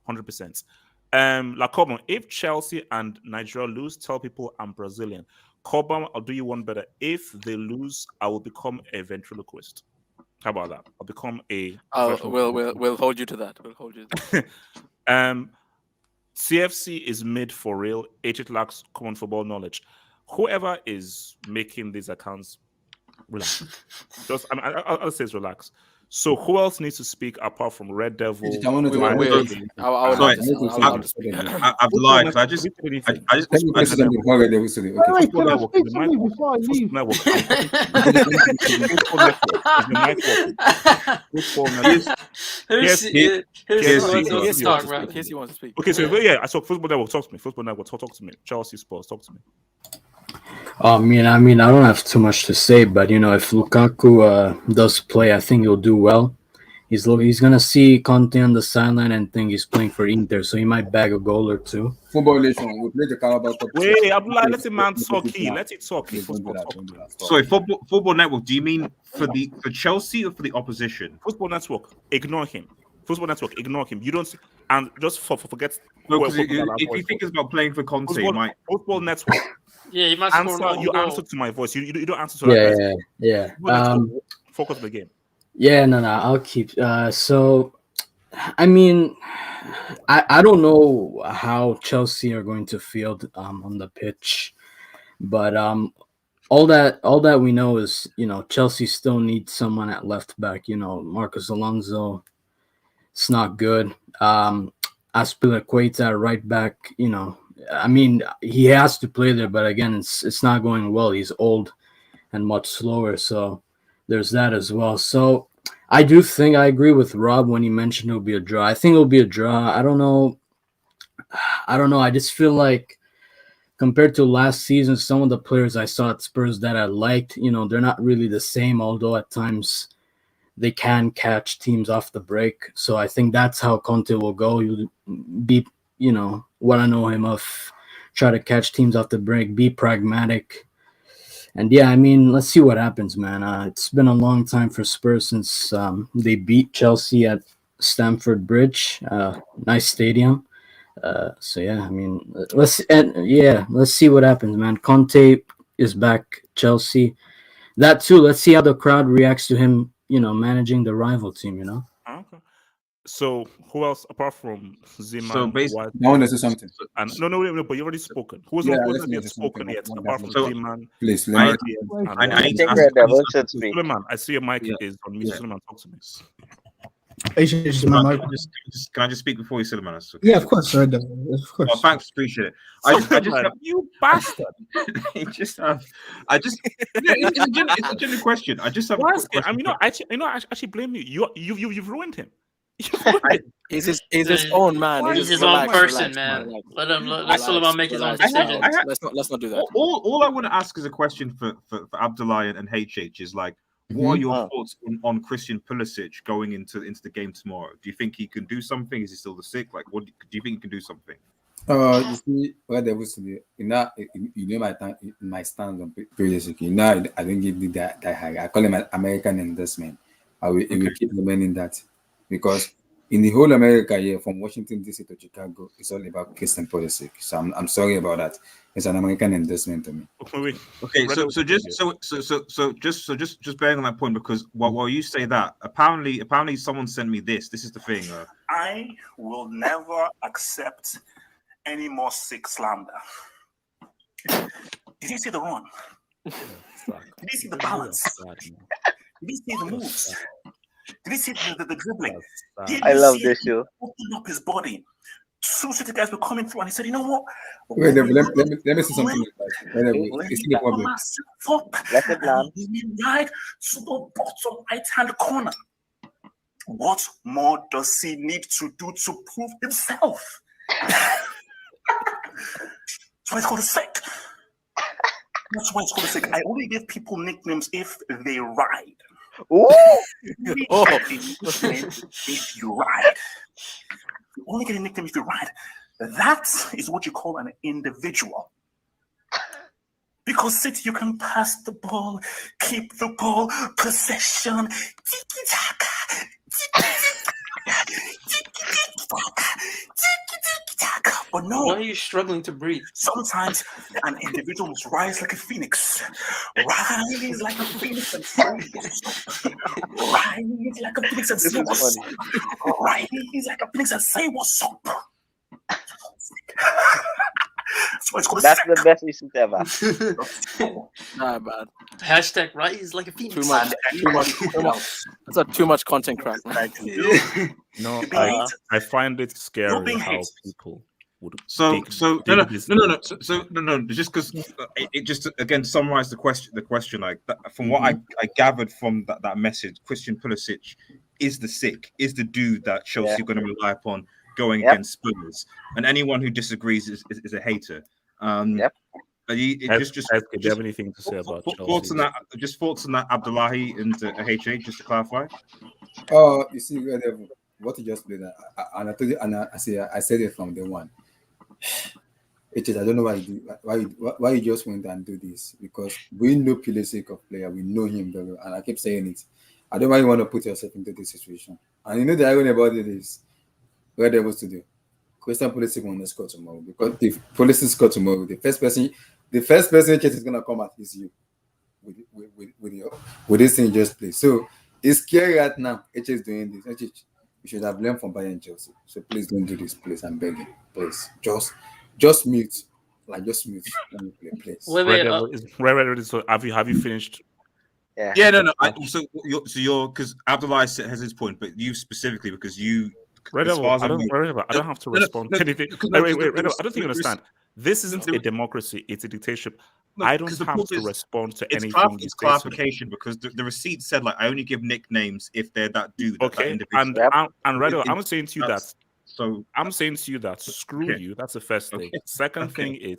100%. Cobham, if Chelsea and Nigeria lose, tell people I'm Brazilian. Cobham, I'll do you one better. If they lose, I will become a ventriloquist. How about that? I'll become a. We'll hold you to that. We'll hold you to that. CFC is mid for real. It lacks common football knowledge. Whoever is making these accounts, relax. I'll say relax. So who else needs to speak apart from Red Devil? I want to I've lied. I just Wait, can I speak something before I leave? Casey wants to speak. Okay, so yeah, I saw Football Network. Talk to me. Football Network. Talk to me. Chelsea Spurs. Talk to me. I mean, I don't have too much to say, but if Lukaku does play, I think he'll do well. He's gonna see Conte on the sideline and think he's playing for Inter, so he might bag a goal or two. Football Nation, we play the Carabao Cup. Wait, Abdullah, let the man talk. Let it talk. Sorry, Football Network. Do you mean for Chelsea or for the opposition? Football Network. Ignore him. Football Network. Ignore him. You don't and just forget. No, because if you think it's about playing for Conte, Football Network. Yeah, he must answer to my voice. You don't answer to that. Yeah. Focus on the game. Yeah, no, I'll keep. So, I mean, I don't know how Chelsea are going to field on the pitch, but all that we know is Chelsea still needs someone at left back. Marcos Alonso, it's not good. Aspilicueta right back. I mean, he has to play there, but again, it's not going well. He's old and much slower, so there's that as well. So I do think I agree with Rob when he mentioned it'll be a draw. I think it'll be a draw. I don't know. I just feel like compared to last season, some of the players I saw at Spurs that I liked, they're not really the same, although at times they can catch teams off the break. So I think that's how Conte will go. He'll be, what I know him of, try to catch teams off the break, be pragmatic, And yeah, I mean, let's see what happens, man. It's been a long time for Spurs since they beat Chelsea at Stamford Bridge. Nice stadium. So yeah, I mean, let's see what happens, man. Conte is back, Chelsea. That too. Let's see how the crowd reacts to him. Managing the rival team. Okay. So who else apart from So Zeman? basically, I want to say something. And no, but you already spoken. Who's Yeah, not let me yet say spoken something. yet One apart from So Zeman, Please, let I, me. RDS, and I need to think ask. Red I need Devil to should ask speak. Suleiman. I see your mic yeah, is on mute. yeah. Suleiman, talk to me. Is my Suleiman, mic? can I just speak before you, Suleiman? That's okay. Yeah, of course, Red Devil. Of Oh, course. thanks, appreciate it. I just Suleiman, have, you bastard. It's a genuine question. I just have a Why quick is it? I question. mean, I actually blame you. You've ruined him. You've ruined him. He's his own man. Why He's is his it? own Relax, person, relax, man. relax, Let him let relax, Suleiman make his own relax. decisions. Let's not do that. All I want to ask is a question for Abdullah and HH is like, what are your thoughts on Christian Pulisic going into the game tomorrow? Do you think he can do something? Is he still the sick? Like, what do you think he can do something? You see, what there was to do, my stance on Pulisic. I don't give it that high. I call him an American investment. I will keep remaining that because in the whole America here, from Washington DC to Chicago, it's all about Christian Pulisic. So I'm sorry about that. It's an American investment to me. Okay, so just bearing on that point, because while you say that, apparently someone sent me this. This is the thing. I will never accept any more sick slander. Did you see the run? Did you see the balance? Did you see the moves? Did you see the dribbling? I love this show. Open up his body. Two City guys were coming through, and he said, "You know what? Wait, let me see something like that. Let it land. Right to the bottom right-hand corner. What more does he need to do to prove himself? That's why it's called a sick. That's why it's called a sick. I only give people nicknames if they ride. Ooh. If you ride. You only get a nickname if you ride. That is what you call an individual. Because City, you can pass the ball, keep the ball, possession, tiki-taka, tiki-taka. But no. Why are you struggling to breathe? Sometimes an individual must rise like a phoenix. Rise like a phoenix and say what's up. Rise like a phoenix and say what's up. Rise like a phoenix and say what's up. That's the best recent ever. Nah, man. Hashtag rise like a phoenix. Too much. That's not too much content crack, man. No, I find it scary how people would. No. Just because it just again summarized the question like that, from what I gathered from that message, Christian Pulisic is the dude that Chelsea are going to rely upon going against Spurs, and anyone who disagrees is a hater. Do you have anything to say about thoughts on that? Just thoughts on that, Abdullahi and HA, just to clarify. You see, what you just played, and I told you, and I said it from day one. I don't know why you just went and do this, because we know Pulisic of player, we know him very well, and I keep saying it. I don't know why you want to put yourself into this situation. And you know the irony about it is, what they was to do. Christian Pulisic will not score tomorrow, because if Pulisic score tomorrow, the first person is gonna come at is you with this thing just play. So it's scary right now. H is doing this. H, you should have learned from Bayern Chelsea. So please don't do this, please. I'm begging, please. Just mute, just mute when you play, please. So have you finished? Yeah, no. So you're because Abdullah has his point, but you specifically because you. I don't have to respond to anything. Wait, I don't think you understand. This isn't a democracy; it's a dictatorship. I don't have to respond to anything. It's clarification because the receipt said I only give nicknames if they're that dude. Okay, and I'm saying to you that. So I'm saying to you that screw you. That's the first thing. Second thing is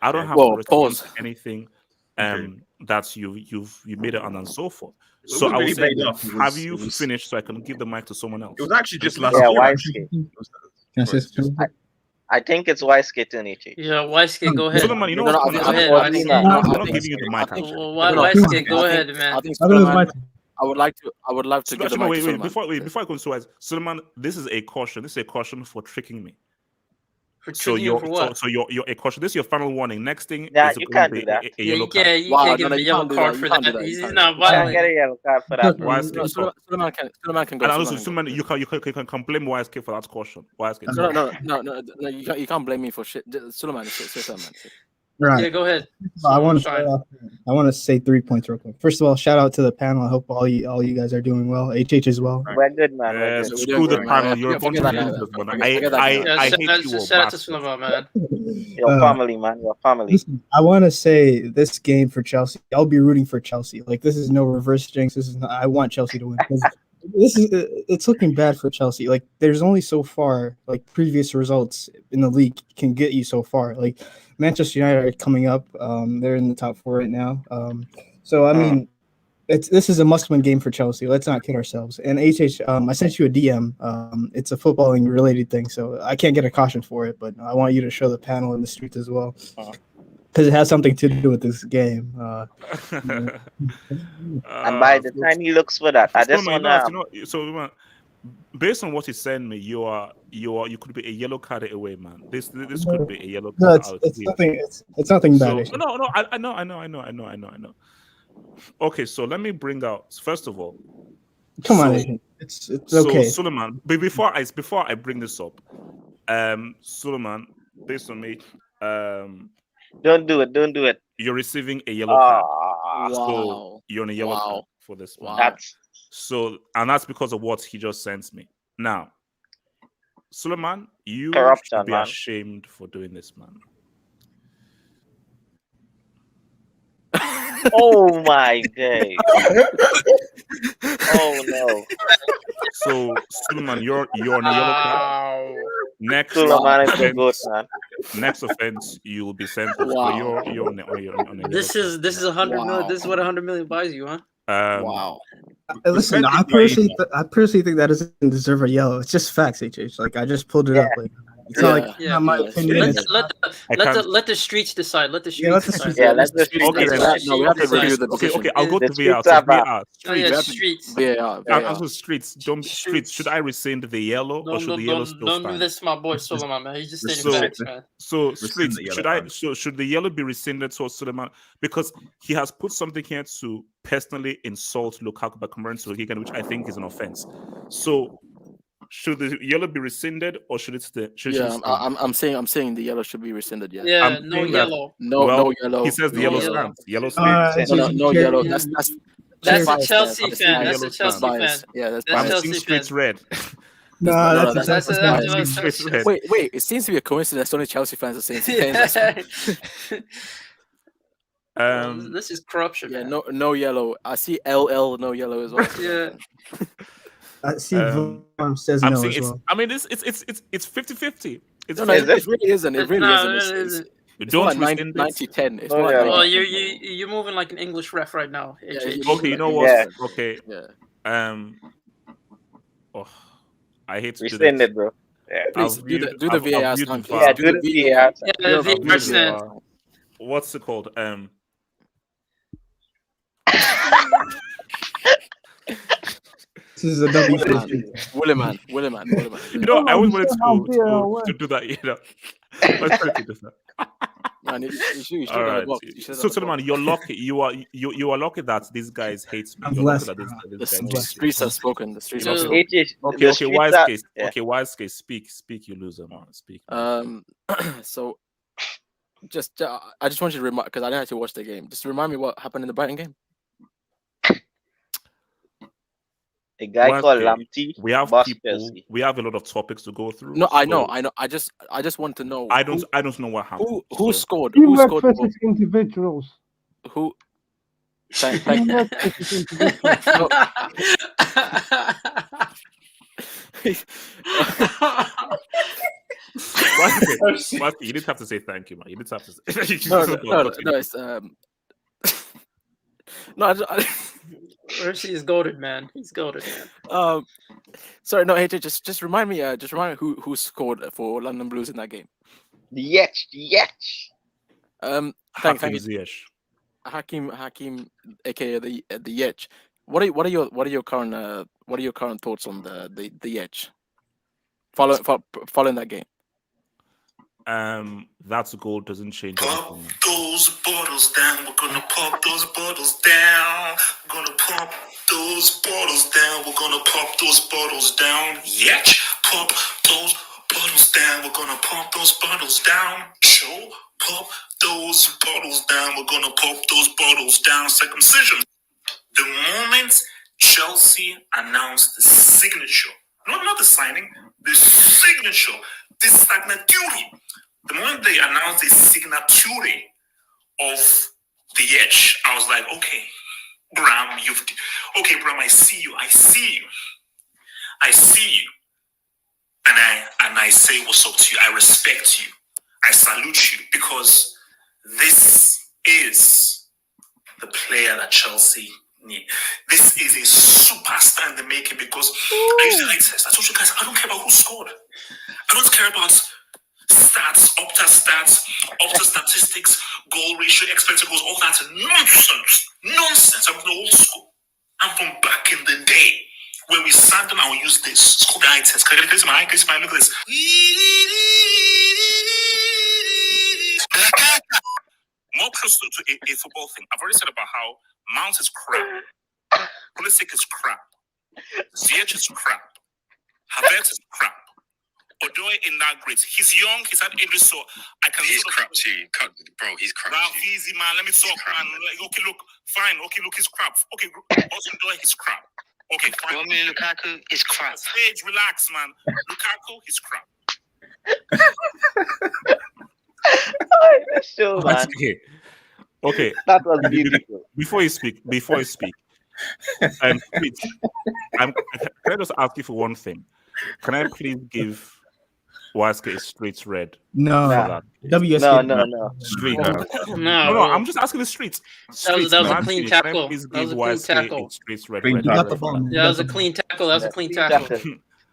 I don't have to respond to anything that you made it and so forth. So I will say, have you finished so I can give the mic to someone else? It was actually just last year. I think it's YSK turn, HH. Yeah, YSK, go ahead. Suleiman, you know Go what? ahead. I'm YSK. not giving you the mic. Actually, YSK, go ahead, man. I think Suleiman, I would like to give the mic to wait, Suleiman. before I go to Suleiman, this is a caution. This is a caution for tricking me. For tricking you for what? So you're a caution. This is your final warning. Next thing Nah, is you going can't to do be that. a yellow card. You can't give him a yellow card for that. He's not You can't get a violent. yellow card for that, bro. Suleiman can go. And also, Suleiman, you can blame YSK for that caution. YSK. No, you can't blame me for shit. Suleiman, say something, man. Right. Yeah, go ahead. I want to say 3 points real quick. First of all, shout out to the panel. I hope all you guys are doing well. HH as well. We're good, man. We're good. Screw the panel. You're a bunch of losers, man. I hate you all. Shout out to Suleiman, man. Your family, man. Your family. Listen, I want to say this game for Chelsea. I'll be rooting for Chelsea. Like, this is no reverse jinx. This is not, I want Chelsea to win. It's looking bad for Chelsea. Like, there's only so far, like, previous results in the league can get you so far. Like, Manchester United are coming up. They're in the top 4 right now. So I mean, this is a must-win game for Chelsea. Let's not kid ourselves. And HH, I sent you a DM. It's a footballing related thing, so I can't get a caution for it, but I want you to show the panel in the streets as well, because it has something to do with this game. And by the time he looks for that, I just want to. So based on what he sent me, you could be a yellow card away, man. This could be a yellow card. No, it's nothing bad. So, no, I know. Okay, so let me bring out first of all. Come on, it's okay. So Suleiman, before I bring this up, Suleiman, based on me, don't do it. You're receiving a yellow card. Wow. So you're on a yellow card for this one. That's because of what he just sent me. Now, Suleiman, you should be ashamed for doing this, man. Oh my day. Oh no. So Suleiman, you're on a yellow card. Next offense, you will be sent. Wow. So you're on a This is 100 million. This is what 100 million buys you, huh? Wow. Listen, I personally think that doesn't deserve a yellow. It's just facts, HH. Like, I just pulled it up. Like, it's not my opinion. Let the streets decide. Let the streets decide. Yeah, let the streets decide. No, we have to review the decision. Okay, I'll go to VAR. Streets. Also, streets. Should I rescind the yellow or should the yellow still stand? Don't do this, my boy Suleiman, man. He's just stating facts, man. So streets. Should the yellow be rescinded towards Suleiman because he has put something here to personally insult Lukaku by comparing to Liga, which I think is an offense. So, should the yellow be rescinded or should it stay? I'm saying the yellow should be rescinded. Yeah. Yeah, no yellow. No yellow. He says the yellow stands. Yellow stands. No yellow. That's a Chelsea fan. That's a Chelsea fan. Yeah, that's I'm seeing streets red. No, that's Wait. It seems to be a coincidence. Only Chelsea fans are saying things. This is corruption. Yeah, no yellow. I see LL no yellow as well. Yeah. I see says no as well. I mean, it's 50-50. It really isn't. It really isn't. It's Don't like 90-10. It's well, you're moving like an English ref right now. Okay, you know what? Yeah. Okay. Yeah. I hate to rescind do it, bro. Yeah. Please do the VAR stand. Yeah, do the VAR. Yeah, the VAR stand. What's it called? This is a double Williman. You know, I always wanted to do that. You know, let's try to do that. Man, you all right. So, Suleiman, you're lucky. You are lucky that these guys hate me. You're lucky that the streets have spoken. The streets have spoken. Okay, wise case. Speak, you loser, man. Speak. So, I just want you to remind, because I didn't actually watch the game. Just remind me what happened in the Brighton game. A guy called Lamptey. We have people. We have a lot of topics to go through. No, I know. I just want to know. I don't know what happened. Who scored? Who scored versus individuals? Who? Thank you didn't have to say thank you, man. You didn't have to say. No, it's no. Percy is goated, man. He's goated, man. Sorry, no, hey, just remind me who scored for London Blues in that game. The Yetch. Thank Hakim you, Ziyech. Hakim, aka the Yetch. What are your current thoughts on the Yetch? Following that game. That goal doesn't change Pop anything. those bottles down. We're gonna pop those bottles down. We're gonna pop those bottles down. We're gonna pop those bottles down. Yet, pop those bottles down. We're gonna pop those bottles down. Show, pop those bottles down. We're gonna pop those bottles down. Circumcision. The moment Chelsea announced the signature, not the signing, the signature, the signature. The moment they announced the signature of the Edge, I was like, okay, Bram, I see you. And I say what's up to you. I respect you. I salute you because this is the player that Chelsea need. This is a superstar in the making because I told you guys, I don't care about who scored. I don't care about stats, Opta statistics, goal ratio, expected goals, all that nonsense. I'm from the old school. I'm from back in the day where we sat down and we used this school guy test. Can I get my look at this? More close to a football thing. I've already said about how Mount is crap, Pulisic is crap, Ziyech is crap, Havertz is crap. Odoi is not great. He's young. He's had injuries, so I can. He's crap too, bro. He's crap. Ralph, easy man. Let me talk, man. Okay, look, fine. Okay, look, he's crap. Okay, also Odoi, he's crap. Okay, fine. Lukaku is crap. Stage, relax, man. Lukaku, he's crap. Show, man. Okay. That was beautiful. Before you speak, please, can I just ask you for one thing? Can I please give Waske a straight red? No. WSK. No. Straight. No. I'm just asking the streets. That was a clean tackle. Please That was give a clean Waske tackle. a straight red. Yeah, that was a clean tackle. That was a clean tackle.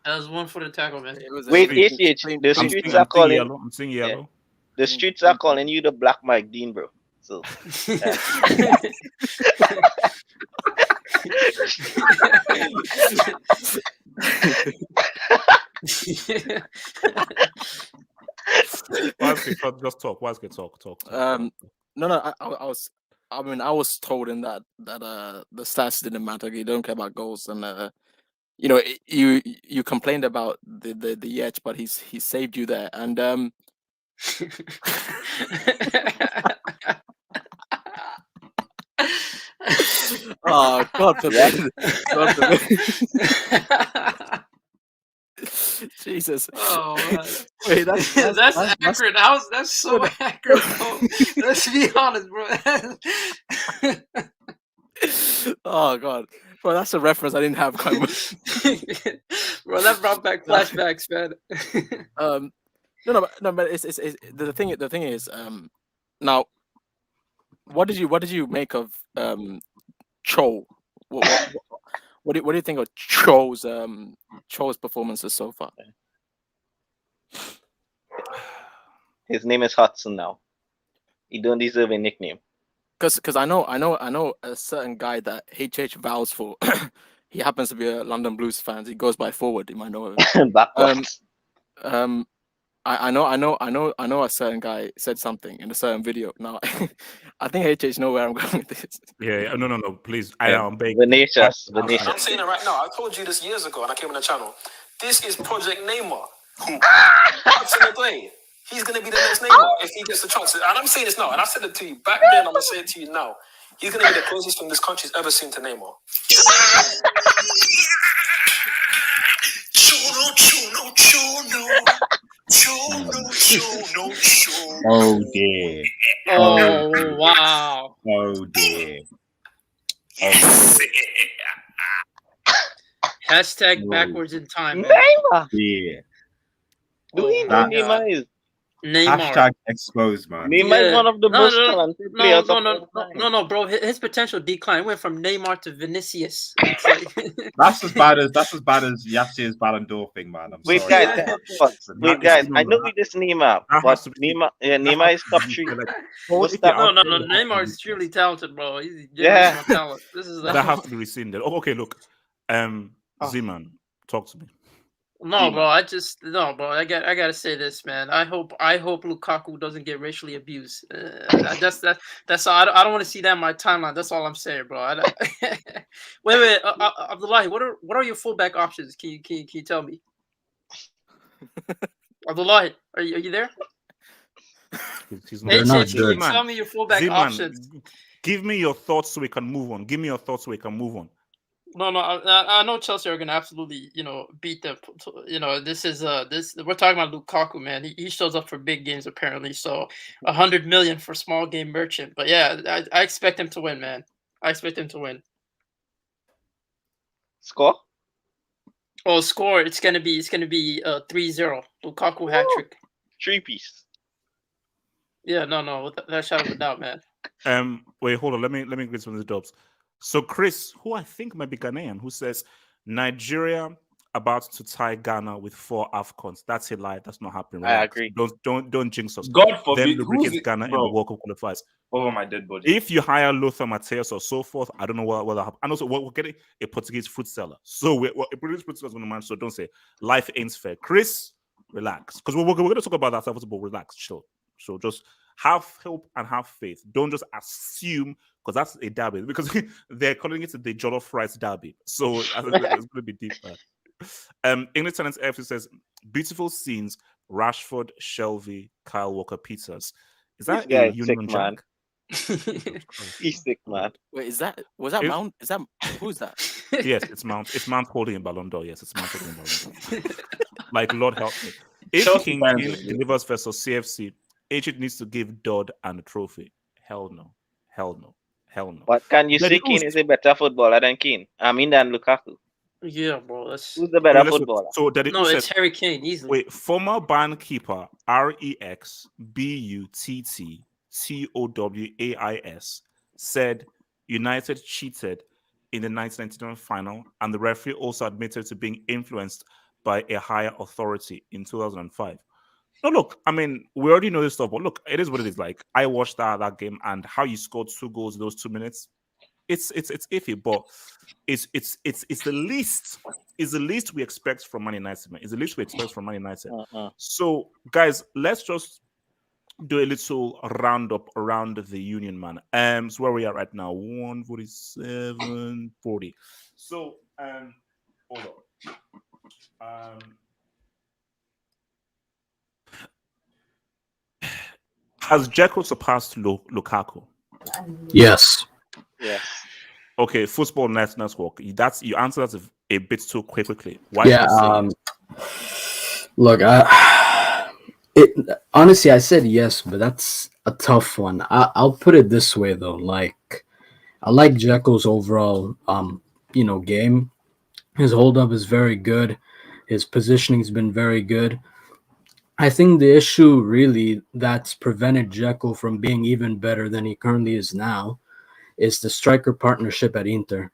That was one-footed tackle, man. Wait, ACH, the streets are calling. I'm seeing yellow. Yeah. The streets are calling you the Black Mike Dean, bro. So. Just talk. Talk. No. I was told in that the stats didn't matter. You don't care about goals, and you complained about the edge, but he saved you there, and oh God forbid! God forbid! Jesus! Oh man. Wait, that's accurate. That's so accurate, bro. Let's be honest, bro. Oh God, bro, that's a reference I didn't have. Bro, that brought back flashbacks, man. No, but it's the thing. The thing is, now, what did you make of Cho? What do you think of Cho's performances so far? His name is Hudson now. He don't deserve a nickname. Because I know a certain guy that HH vows for. He happens to be a London Blues fan. He goes by Forward. You might know him. I know a certain guy said something in a certain video. Now, I think HH know where I'm going with this. Yeah, no, please. I am begging. Vinicius. I'm saying it right now. I told you this years ago when I came on the channel. This is Project Neymar. Hudson Odoi. He's going to be the next Neymar if he gets the chance. And I'm saying this now, and I said it to you back then. I'm going to say it to you now. He's going to be the closest thing this country's ever seen to Neymar. Oh dear. Oh wow. Oh dear. Hashtag backwards in time. Man. Neymar. Yeah. Do we know Neymar is? Neymar. Exposed, man. Neymar is one of the most talented players of all time. No, bro. His potential decline went from Neymar to Vinicius. It's like That's as bad as Yassir's Ballon d'Or thing, man. I'm Wait, sorry. guys, I have thoughts. Wait, guys, I know we just Neymar, That but has to be Neymar is top 3. Most no. Neymar is truly talented, bro. He's Yeah. talent. This is that has to be rescinded. Oh, okay, look, Z-Man, talk to me. No, bro. I gotta say this, man. I hope Lukaku doesn't get racially abused. That's all. I don't want to see that in my timeline. That's all I'm saying, bro. Wait, Abdullahi, what are your fullback options? Can you tell me? Abdullahi, are you there? They're not good. Tell me your fullback Z-Man, options. give me your thoughts so we can move on. Give me your thoughts so we can move on. No, I know Chelsea are gonna absolutely, beat them. This is we're talking about Lukaku, man. He shows up for big games apparently. So 100 million for small game merchant. But yeah, I expect him to win, man. I expect him to win. Score? Oh, score! It's gonna be 3-0. Lukaku hat trick. 3-piece. Yeah, no, that shadow of a doubt, man. Wait, hold on. Let me get some of the dubs. So Chris, who I think might be Ghanaian, who says Nigeria about to tie Ghana with 4 AFCONs. That's a lie. That's not happening. Relax. I agree. Don't jinx us. God forbid. Them lubricate Ghana in the World Cup qualifiers. Over my dead body. If you hire Lothar Matthäus or so forth, I don't know what will happen. And also, we're getting a Portuguese fruit seller. So a Portuguese fruit seller is going to manage. So don't say life ain't fair. Chris, relax, because we're going to talk about that stuff. But relax, chill. So just have hope and have faith. Don't just assume, because that's a derby. Because they're calling it the Jollof Rice Derby. So it's going to be deeper. English Tenants FC says beautiful scenes. Rashford, Shelby, Kyle Walker, Peters. Is that a Union Jack? He's sick, man. Wait, was that Mount? Is that who's that? Yes, it's Mount. It's Mount holding in Ballon d'Or. Yes, it's Mount holding in Ballon d'Or. Like, Lord help me. If King delivers versus CFC, Egypt needs to give Dodd and a trophy. Hell no. Hell no. Hell no. But can you say Keane is a better footballer than Keane? than Lukaku. Yeah, bro. Who's the better footballer? So it's Harry Kane, easily. Wait, former Bayern keeper REXBUTTCOWAIS said United cheated in the 1999 final, and the referee also admitted to being influenced by a higher authority in 2005. No, look, I mean, we already know this stuff, but look, it is what it is. Like, I watched that game, and how you scored 2 goals in those 2 minutes, it's iffy, but it's the least we expect from Man United, man. It's the least we expect from Man United. So, guys, let's just do a little roundup around the Union, man. So where we are right now, 147.40. So, hold on. Has Dzeko surpassed Lukaku? Yes. Yes. Okay, Football Network. You answered that a bit too quickly. Why? Yeah. Look, honestly, I said yes, but that's a tough one. I'll put it this way though. Like, I like Dzeko's overall, game. His hold up is very good. His positioning's been very good. I think the issue really that's prevented Dzeko from being even better than he currently is now is the striker partnership at Inter.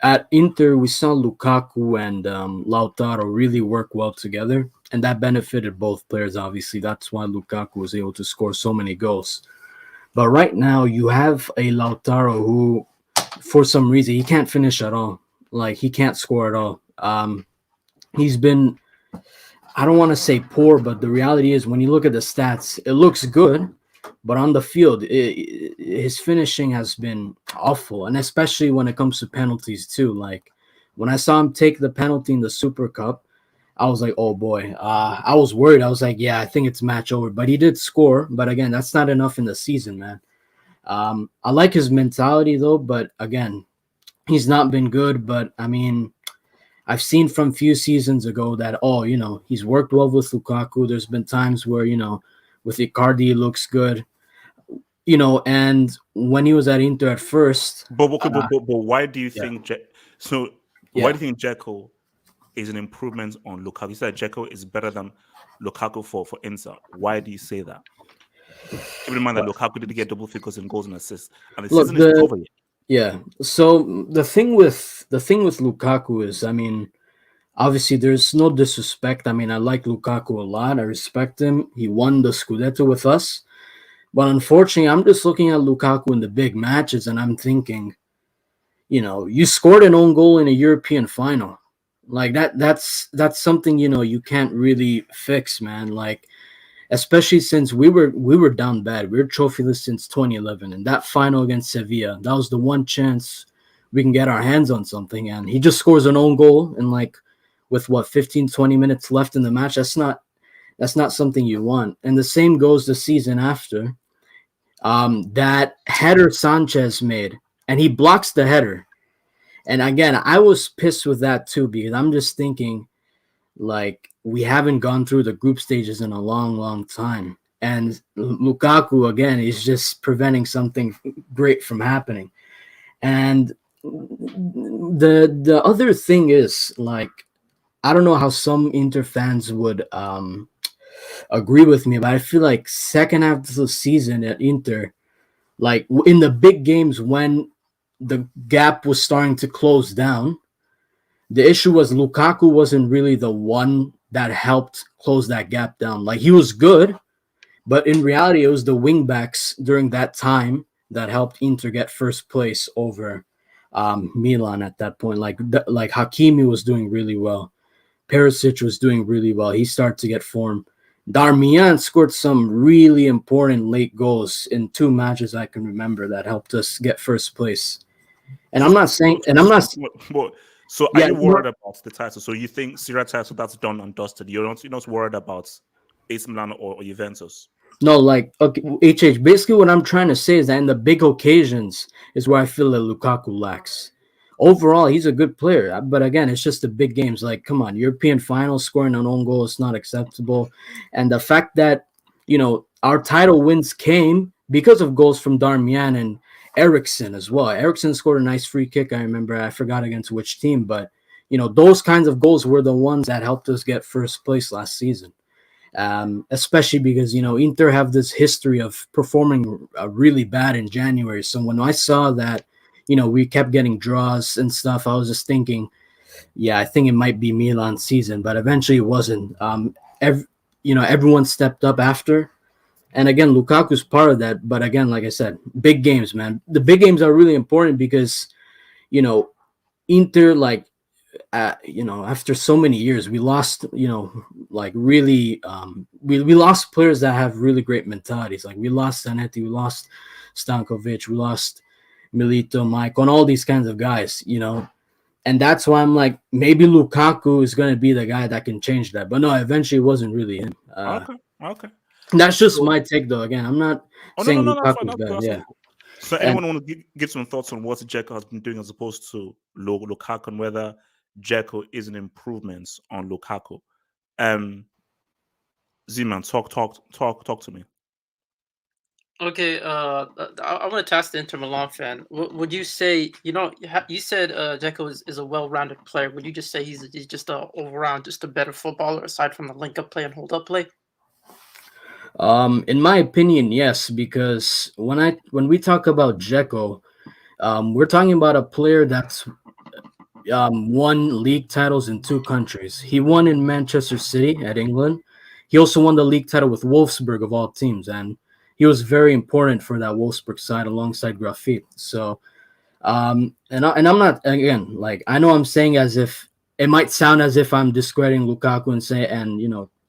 At Inter, we saw Lukaku and Lautaro really work well together, and that benefited both players, obviously. That's why Lukaku was able to score so many goals. But right now, you have a Lautaro who, for some reason, he can't finish at all. Like, he can't score at all. He's been, I don't want to say poor, but the reality is when you look at the stats, it looks good. But on the field, his finishing has been awful, and especially when it comes to penalties too. Like, when I saw him take the penalty in the Super Cup, I was like, oh boy. I was worried. I was like, yeah, I think it's match over. But he did score. But again, that's not enough in the season, man. I like his mentality though, but again, he's not been good. But I mean, I've seen from few seasons ago that, he's worked well with Lukaku. There's been times where, with Icardi, he looks good. And when he was at Inter at first. But why do you think? Why do you think Dzeko is an improvement on Lukaku. You said Dzeko is better than Lukaku for Inter. Why do you say that? Keep in mind that Lukaku didn't get double figures in goals and assists, and the season is over yet. Yeah. So the thing with Lukaku is, I mean, obviously there's no disrespect. I mean, I like Lukaku a lot. I respect him. He won the Scudetto with us. But unfortunately, I'm just looking at Lukaku in the big matches and I'm thinking, you scored an own goal in a European final. Like that's something, you can't really fix, man. Like, especially since we were down bad. We were trophyless since 2011, and that final against Sevilla, that was the one chance we can get our hands on something. And he just scores an own goal, and like with 15-20 minutes left in the match, that's not something you want. And the same goes the season after. That header Sanchez made, and he blocks the header. And again, I was pissed with that too, because I'm just thinking, like, we haven't gone through the group stages in a long, long time. And Lukaku, again, is just preventing something great from happening. And the other thing is, like, I don't know how some Inter fans would agree with me, but I feel like second half of the season at Inter, like in the big games when the gap was starting to close down, the issue was Lukaku wasn't really the one that helped close that gap down. Like, he was good, but in reality, it was the wingbacks during that time that helped Inter get first place over Milan at that point. Like Hakimi was doing really well. Perisic was doing really well. He started to get form. Darmian scored some really important late goals in 2 matches I can remember that helped us get first place. And I'm not saying, So are you worried about the title? So you think Serie title that's done and dusted? You're not worried about AC Milan or Juventus? No, like, okay, HH. Basically, what I'm trying to say is that in the big occasions is where I feel that Lukaku lacks. Overall, he's a good player, but again, it's just the big games. Like, come on, European finals, scoring an own goal is not acceptable. And the fact that, our title wins came because of goals from Darmian and Eriksen as well. Eriksen scored a nice free kick, I remember. I forgot against which team, but, those kinds of goals were the ones that helped us get first place last season. Especially because, Inter have this history of performing really bad in January. So when I saw that, we kept getting draws and stuff, I was just thinking, yeah, I think it might be Milan's season, but eventually it wasn't. Everyone stepped up after. And again, Lukaku's part of that. But again, like I said, big games, man. The big games are really important because, Inter, like, after so many years, we lost, really, we lost players that have really great mentalities. Like, we lost Zanetti, we lost Stankovic, we lost Milito, Mike, on all these kinds of guys, and that's why I'm like, maybe Lukaku is going to be the guy that can change that. But no, eventually it wasn't really him. Okay. That's just my take, though. Again, I'm not saying Lukaku's bad. Yeah. So anyone want to give some thoughts on what Dzeko has been doing as opposed to Lukaku, and whether Dzeko is an improvement on Lukaku? Z-Man, talk to me. Okay, I want to ask the Inter Milan fan. Would you say, you said Dzeko is a well-rounded player. Would you just say he's just all-around, just a better footballer aside from the link-up play and hold-up play? In my opinion, yes, because when we talk about Dzeko, we're talking about a player that's won league titles in 2 countries. He won in Manchester City at England. He also won the league title with Wolfsburg of all teams, and he was very important for that Wolfsburg side alongside Grafit. So, and I'm not, again, like, I know I'm saying as if it might sound as if I'm discrediting Lukaku and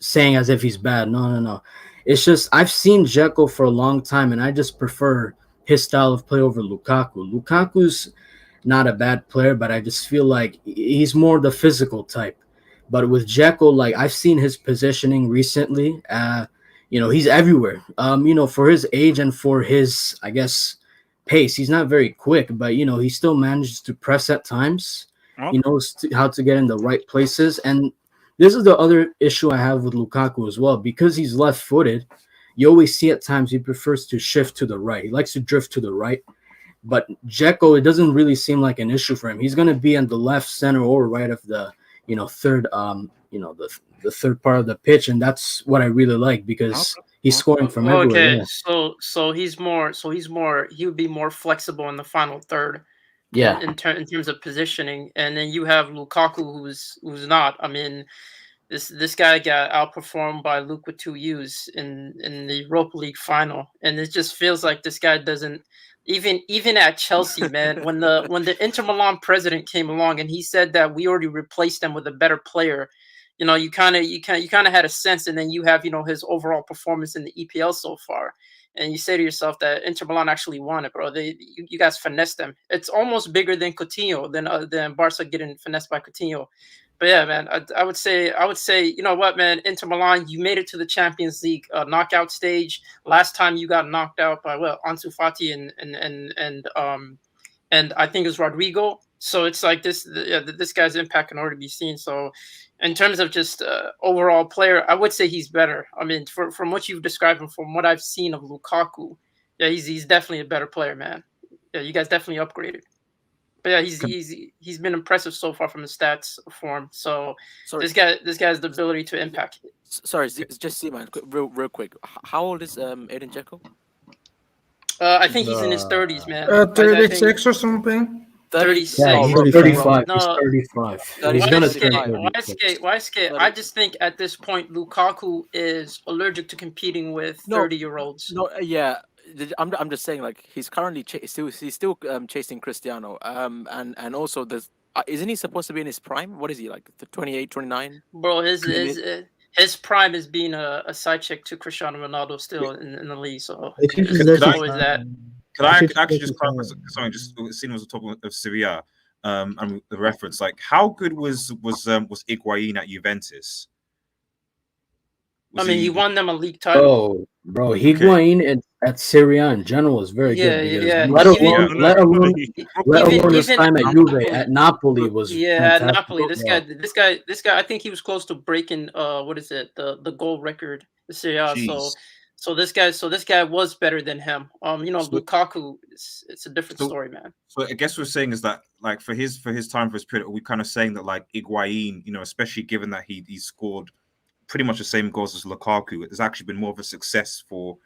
saying as if he's bad. No. It's just I've seen Dzeko for a long time, and I just prefer his style of play over Lukaku. Lukaku's not a bad player, but I just feel like he's more the physical type. But with Dzeko, like, I've seen his positioning recently. He's everywhere. For his age and for his, I guess, pace, he's not very quick, but he still manages to press at times. He knows how to get in the right places. And this is the other issue I have with Lukaku as well. Because he's left-footed, you always see at times he prefers to shift to the right. He likes to drift to the right. But Dzeko, it doesn't really seem like an issue for him. He's going to be on the left, center, or right of the third the third part of the pitch, and that's what I really like because he's scoring from everywhere. Okay, Yeah. so he would be more flexible in the final third. Yeah. In terms of positioning, and then you have Lukaku, who's not. I mean, this guy got outperformed by Luke with 2 U's in the Europa League final, and it just feels like this guy doesn't even at Chelsea, man. When the Inter Milan president came along and he said that we already replaced them with a better player, you kind of had a sense, and then you have his overall performance in the EPL so far. And you say to yourself that Inter Milan actually won it, bro. You guys finessed them. It's almost bigger than Coutinho, than Barca getting finessed by Coutinho. But yeah, man, I would say, you know what, man, Inter Milan, you made it to the Champions League knockout stage. Last time you got knocked out by Ansu Fati and I think it was Rodrigo. So it's like this guy's impact can already be seen. So in terms of just overall player, I would say he's better. I mean, from what you've described and from what I've seen of Lukaku, yeah, he's definitely a better player, man. Yeah, you guys definitely upgraded. But yeah, he's been impressive so far from the stats form. So this guy has the ability to impact. Sorry, just see, man, real quick. How old is Edin Dzeko? I think he's in his 30s, man. 36 or something. 36. Yeah, he's 35. No, He's 35. He's gonna YSK. I just think at this point Lukaku is allergic to competing with 30-year-olds. No, yeah. I'm just saying, like, he's currently still chasing Cristiano. And also isn't he supposed to be in his prime? What is he, like, 28, 29? Bro, his prime is being a side chick to Cristiano Ronaldo still in the league. So always that. Could I actually just clarify something? Just seeing as we're talking of Serie, and the reference, like, how good was Higuain at Juventus? He won them a league title. Oh, bro, Higuain at Serie in general is very good. Yeah. Let alone his time at Juve, at Napoli was at fantastic. Napoli. This guy, I think he was close to breaking the goal record, the Serie A. So this guy was better than him. Lukaku, it's a different story, man. So I guess what we're saying is that, like, for his time, for his period, we're kind of saying that, like, Higuain, especially given that he scored pretty much the same goals as Lukaku, it's actually been more of a success for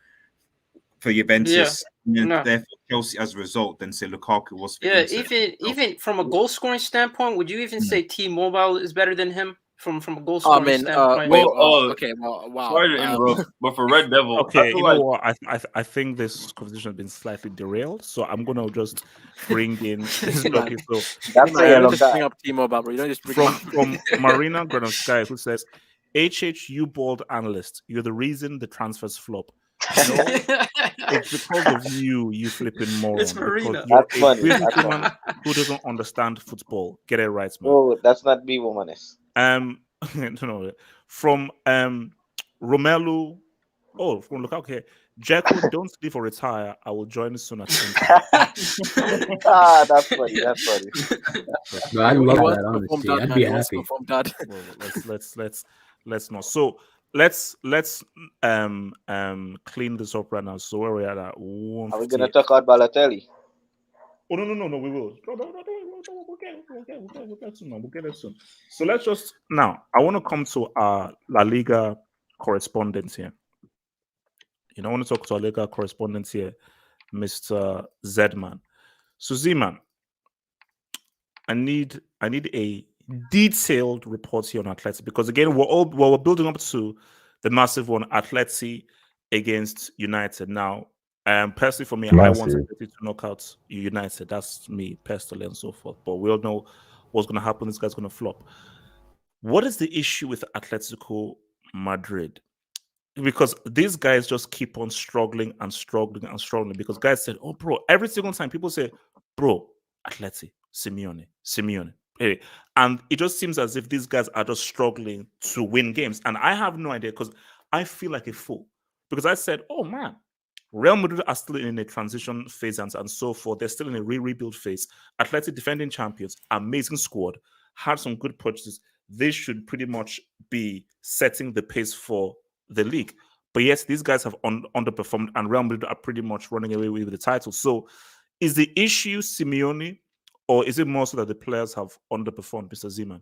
Juventus, and therefore Chelsea as a result than say Lukaku was. Yeah, even from a goal scoring standpoint, would you even say T-Mobile is better than him from a goal scoring standpoint? Wow. Sorry to interrupt, but for Red Devil, okay, what? I think this conversation has been slightly derailed, so I'm gonna just bring in. Okay, so that's you don't just bring up T-Mobile, bro. You don't just bring from Marina Granovskaya, who says, "HH, you bold analyst, you're the reason the transfers flop. It's because of you flipping moron. It's Marina. That's funny. That's woman who doesn't understand football. Get it right, man. Oh, that's not me, womaness. No, from Romelu. Oh, from look okay. Dzeko, don't sleep or retire. I will join you soon. That's funny. That's funny. No, I love that, honestly. I'd be happy. Well, let's not. So let's clean this up right now. So where we are at 158. Are we gonna talk about Balotelli? Oh no, we will. We'll get it soon. So let's just now. I want to come to our La Liga correspondent here. I want to talk to our Liga correspondent here, Mr. Zedman. So Z-Man, I need a detailed report here on Atleti, because again we're building up to the massive one, Atleti against United. Now, personally for me, I want Atleti to knock out United. That's me personally and so forth. But we all know what's going to happen. This guy's going to flop. What is the issue with Atletico Madrid? Because these guys just keep on struggling because guys said, oh bro, every single time people say, bro, Atleti, Simeone. Hey, and it just seems as if these guys are just struggling to win games. And I have no idea, because I feel like a fool. Because I said, oh man, Real Madrid are still in a transition phase and so forth. They're still in a rebuild phase. Atleti, defending champions, amazing squad, had some good purchases. They should pretty much be setting the pace for the league. But yes, these guys have underperformed, and Real Madrid are pretty much running away with the title. So is the issue Simeone, or is it more so that the players have underperformed, Mr. Zeman?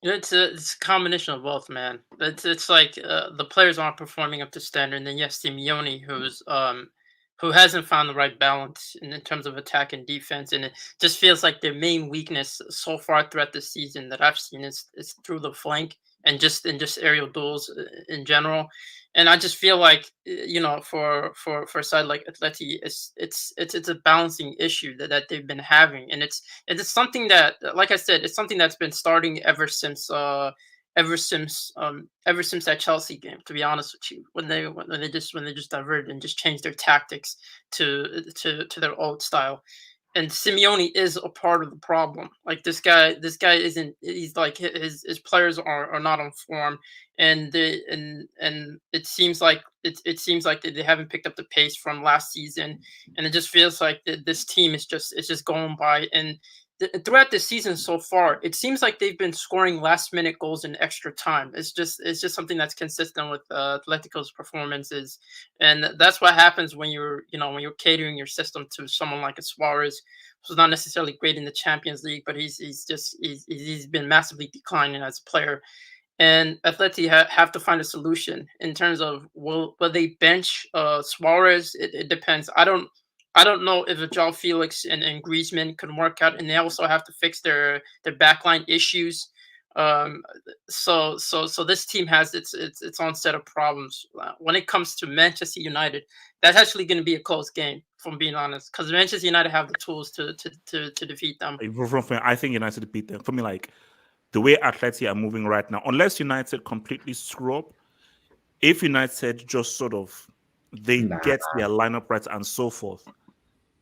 It's a combination of both, man. It's like the players aren't performing up to standard, and then yes, Simeone, who hasn't found the right balance in terms of attack and defense, and it just feels like their main weakness so far throughout the season that I've seen is through the flank and just aerial duels in general. And I just feel like for a side like Atleti, it's a balancing issue that they've been having, and it's something that, like I said, it's something that's been starting ever since that Chelsea game. To be honest with you, when they just diverted and just changed their tactics to their old style. And Simeone is a part of the problem. Like this guy isn't. He's like his players are not on form, and it seems like they haven't picked up the pace from last season, and it just feels like this team is just going by. And throughout the season so far, it seems like they've been scoring last minute goals in extra time. It's just something that's consistent with Atletico's performances, and that's what happens when you're catering your system to someone like a Suarez, who's not necessarily great in the Champions League, but he's been massively declining as a player. And Atleti have to find a solution in terms of will they bench Suarez? It depends. I don't know if João Felix and Griezmann can work out, and they also have to fix their backline issues. Um, so this team has its own set of problems. When it comes to Manchester United, that's actually going to be a close game, if I'm being honest, because Manchester United have the tools to defeat them. I think United beat them. For me, like the way Atleti are moving right now, unless United completely screw up, if United just sort of get their lineup right and so forth,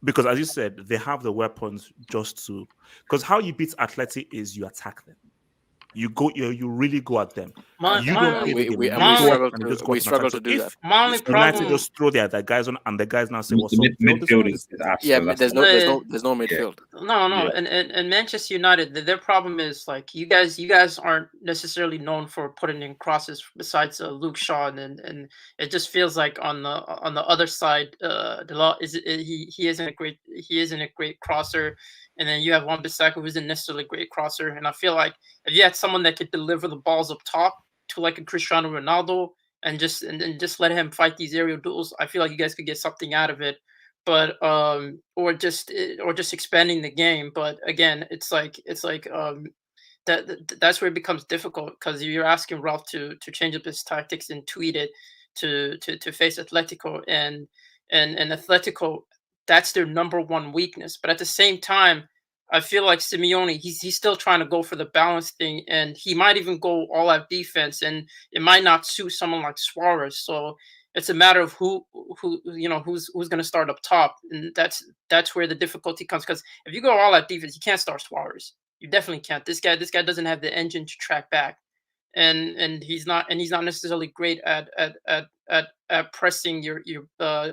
because as you said, they have the weapons just to. Because how you beat Atleti is you attack them. You really go at them. You don't play the game. We struggle to do that. My only United problem, just throw their guys on, and the guys now say, The "What's up?" midfield is Yeah, absolute. there's no midfield. no, Yeah. and Manchester United, their problem is like you guys aren't necessarily known for putting in crosses besides Luke Shaw, and it just feels like on the other side, he isn't a great crosser, and then you have Wan-Bissaka, who isn't necessarily a great crosser, and I feel like if you had someone that could deliver the balls up top to like a Cristiano Ronaldo and just let him fight these aerial duels, I feel like you guys could get something out of it. But or just expanding the game. But again, it's like that's where it becomes difficult because you're asking Ralph to change up his tactics and tweak it to face Atletico, and Atletico, that's their number one weakness. But at the same time, I feel like Simeone, he's still trying to go for the balance thing, and he might even go all out defense, and it might not suit someone like Suarez. So it's a matter of who's going to start up top, and that's where the difficulty comes. Because if you go all out defense, you can't start Suarez. You definitely can't. This guy doesn't have the engine to track back, and he's not necessarily great at pressing your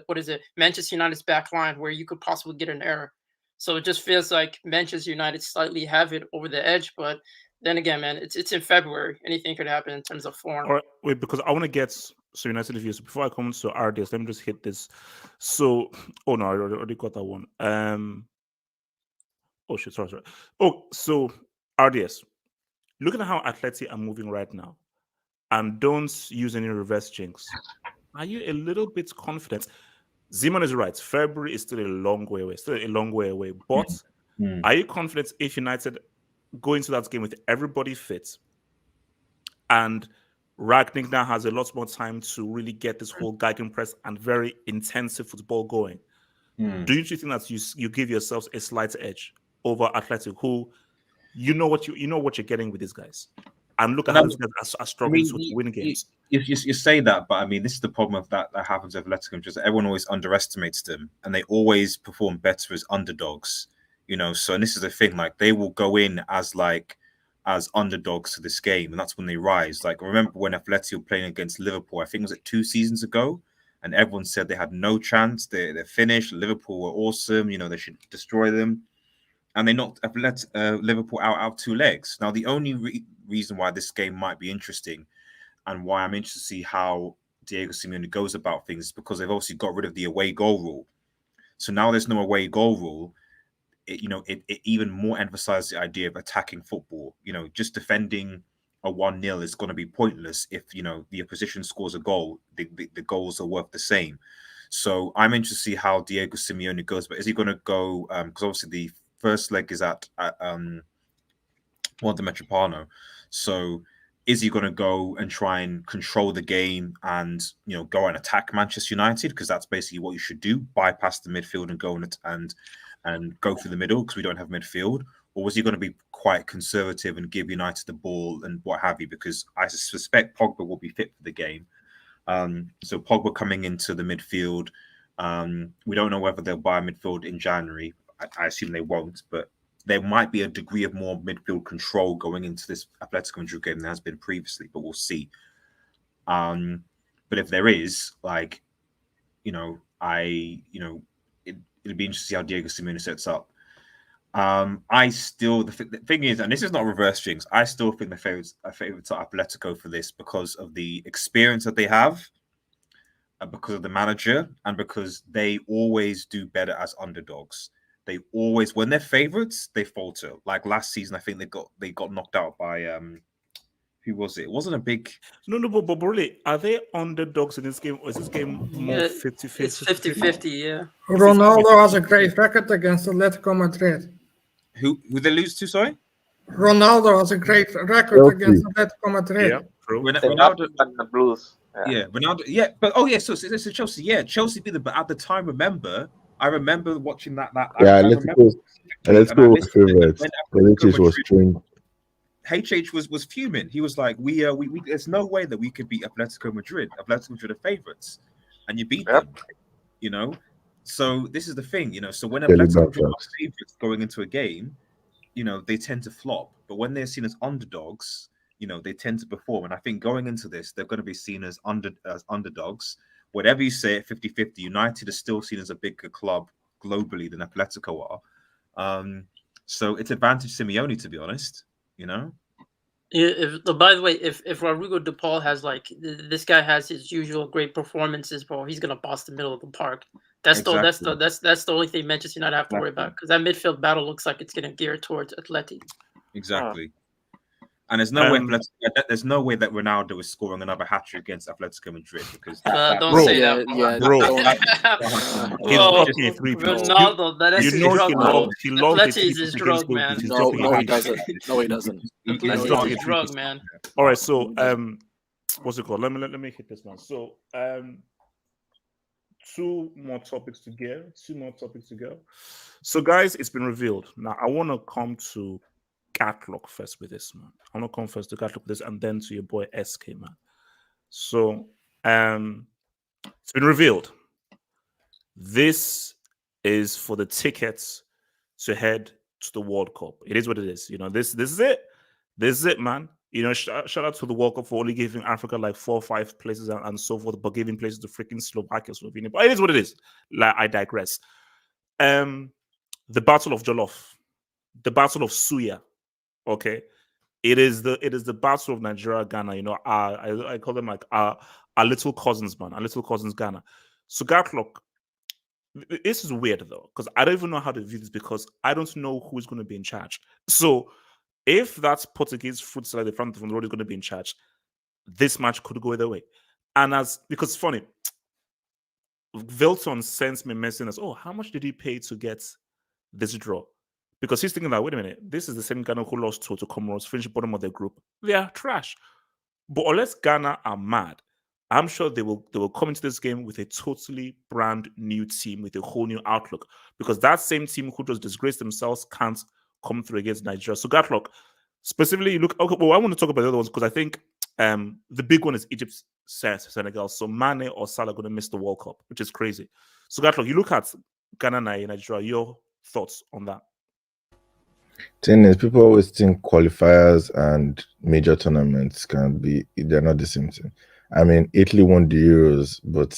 what is it, Manchester United's back line, where you could possibly get an error. So it just feels like Manchester United slightly have it over the edge, but then again, man, it's in February. Anything could happen in terms of form. All right, wait, because I want to get United views. Before I come to RDS, let me just hit this. So, oh no, I already got that one. Oh shit, sorry. Oh, so RDS, looking at how Atleti are moving right now, and don't use any reverse jinx. Are you a little bit confident? Zeman is right. February is still a long way away. But are you confident if United go into that game with everybody fit, and Ragnick now has a lot more time to really get this whole gegenpress and very intensive football going? Do you think that you give yourselves a slight edge over Athletic, who you know what you're getting with these guys, and look at how these guys are struggling to win games? You say that, but I mean, this is the problem of that happens with Atletico, just everyone always underestimates them, and they always perform better as underdogs. So and this is the thing, like they will go in as underdogs to this game, and that's when they rise. Like remember when Atletico were playing against Liverpool, I think it was 2 seasons ago, and everyone said they had no chance. They're finished. Liverpool were awesome. They should destroy them. And they knocked Liverpool out 2 legs. Now, the only reason why this game might be interesting and why I'm interested to see how Diego Simeone goes about things is because they've obviously got rid of the away goal rule. So now there's no away goal rule. It even more emphasizes the idea of attacking football. Just defending a 1-0 is going to be pointless if the opposition scores a goal. The goals are worth the same. So I'm interested to see how Diego Simeone goes. But is he going to go? Because obviously the first leg is at Wanda Metropolitano. So is he going to go and try and control the game and go and attack Manchester United? Because that's basically what you should do: bypass the midfield and go and go through the middle because we don't have midfield. Or was he going to be quite conservative and give United the ball and what have you? Because I suspect Pogba will be fit for the game. So Pogba coming into the midfield. We don't know whether they'll buy a midfield in January. I assume they won't, but there might be a degree of more midfield control going into this Atletico Madrid game than has been previously, but we'll see. But if there is, it'll be interesting to see how Diego Simeone sets up. The thing is, and this is not reverse jinx, I still think the favorites are Atletico for this because of the experience that they have, because of the manager, and because they always do better as underdogs. They always, when they're favorites, they falter. Like last season, I think they got knocked out by who was it? It wasn't a big. No, but really, are they underdogs in this game, or is this game more 50-50? It's 50-50, yeah. Ronaldo has a great record against Atletico Madrid. Who they lose to? Sorry. Ronaldo has a great record against Atletico Madrid. Yeah, true. Ronaldo and the Blues. Yeah, Ronaldo. Yeah, but so it's Chelsea. Yeah, Chelsea beat them. But at the time, I remember watching that. Atletico was favourites. Atletico was strange. HH was fuming. He was like, "We there's no way that we could beat Atletico Madrid. Atletico Madrid are favourites, and you beat them." So this is the thing, So when Atletico Madrid are favourites going into a game, they tend to flop. But when they're seen as underdogs, they tend to perform. And I think going into this, they're going to be seen as underdogs. Whatever you say at 50-50, United is still seen as a bigger club globally than Atletico are. So it's advantage Simeone, to be honest. Yeah, by the way, if Rodrigo De Paul has this guy has his usual great performances, bro, he's gonna boss the middle of the park. That's the only thing Manchester United have to worry about, because that midfield battle looks like it's gonna gear towards Atleti. Exactly. And there's no way that Ronaldo is scoring another hat-trick against Atletico Madrid because don't say that, bro. He's dropping a 3 Ronaldo, that's his drug, bro. Atleti is his drug, man. No, he doesn't. No, he doesn't. Atleti is his drug, man. All right, so what's it called? Let me hit this one. So two more topics to go. So guys, it's been revealed. Now I want to come to Gatlock first with this, man. I want to come first to Gatlock with this, and then to your boy SK, man. So it's been revealed. This is for the tickets to head to the World Cup. It is what it is. This is it. This is it, man. Shout out to the World Cup for only giving Africa like 4 or 5 places and so forth, but giving places to freaking Slovakia, Slovenia. But it is what it is. I digress. The Battle of Jollof, the Battle of Suya. Okay, it is the Battle of Nigeria, Ghana. I call them like our little cousins, man. Our little cousins, Ghana. So Gatlock, this is weird though, because I don't even know how to view this because I don't know who's going to be in charge. So if that's Portuguese fruit salad in front of the road is going to be in charge, this match could go either way. And because it's funny, Vilton sends me a message as, "Oh, how much did he pay to get this draw?" Because he's thinking that, wait a minute, this is the same Ghana who lost to Comoros, finished bottom of their group. They are trash. But unless Ghana are mad, I'm sure they will come into this game with a totally brand new team with a whole new outlook. Because that same team who just disgraced themselves can't come through against Nigeria. So Gatlock, specifically, I want to talk about the other ones because I think the big one is Egypt, Senegal. So Mane or Salah are going to miss the World Cup, which is crazy. So Gatlock, you look at Ghana, Nigeria, your thoughts on that? Thing is, people always think qualifiers and major tournaments they're not the same thing. I mean, Italy won the Euros, but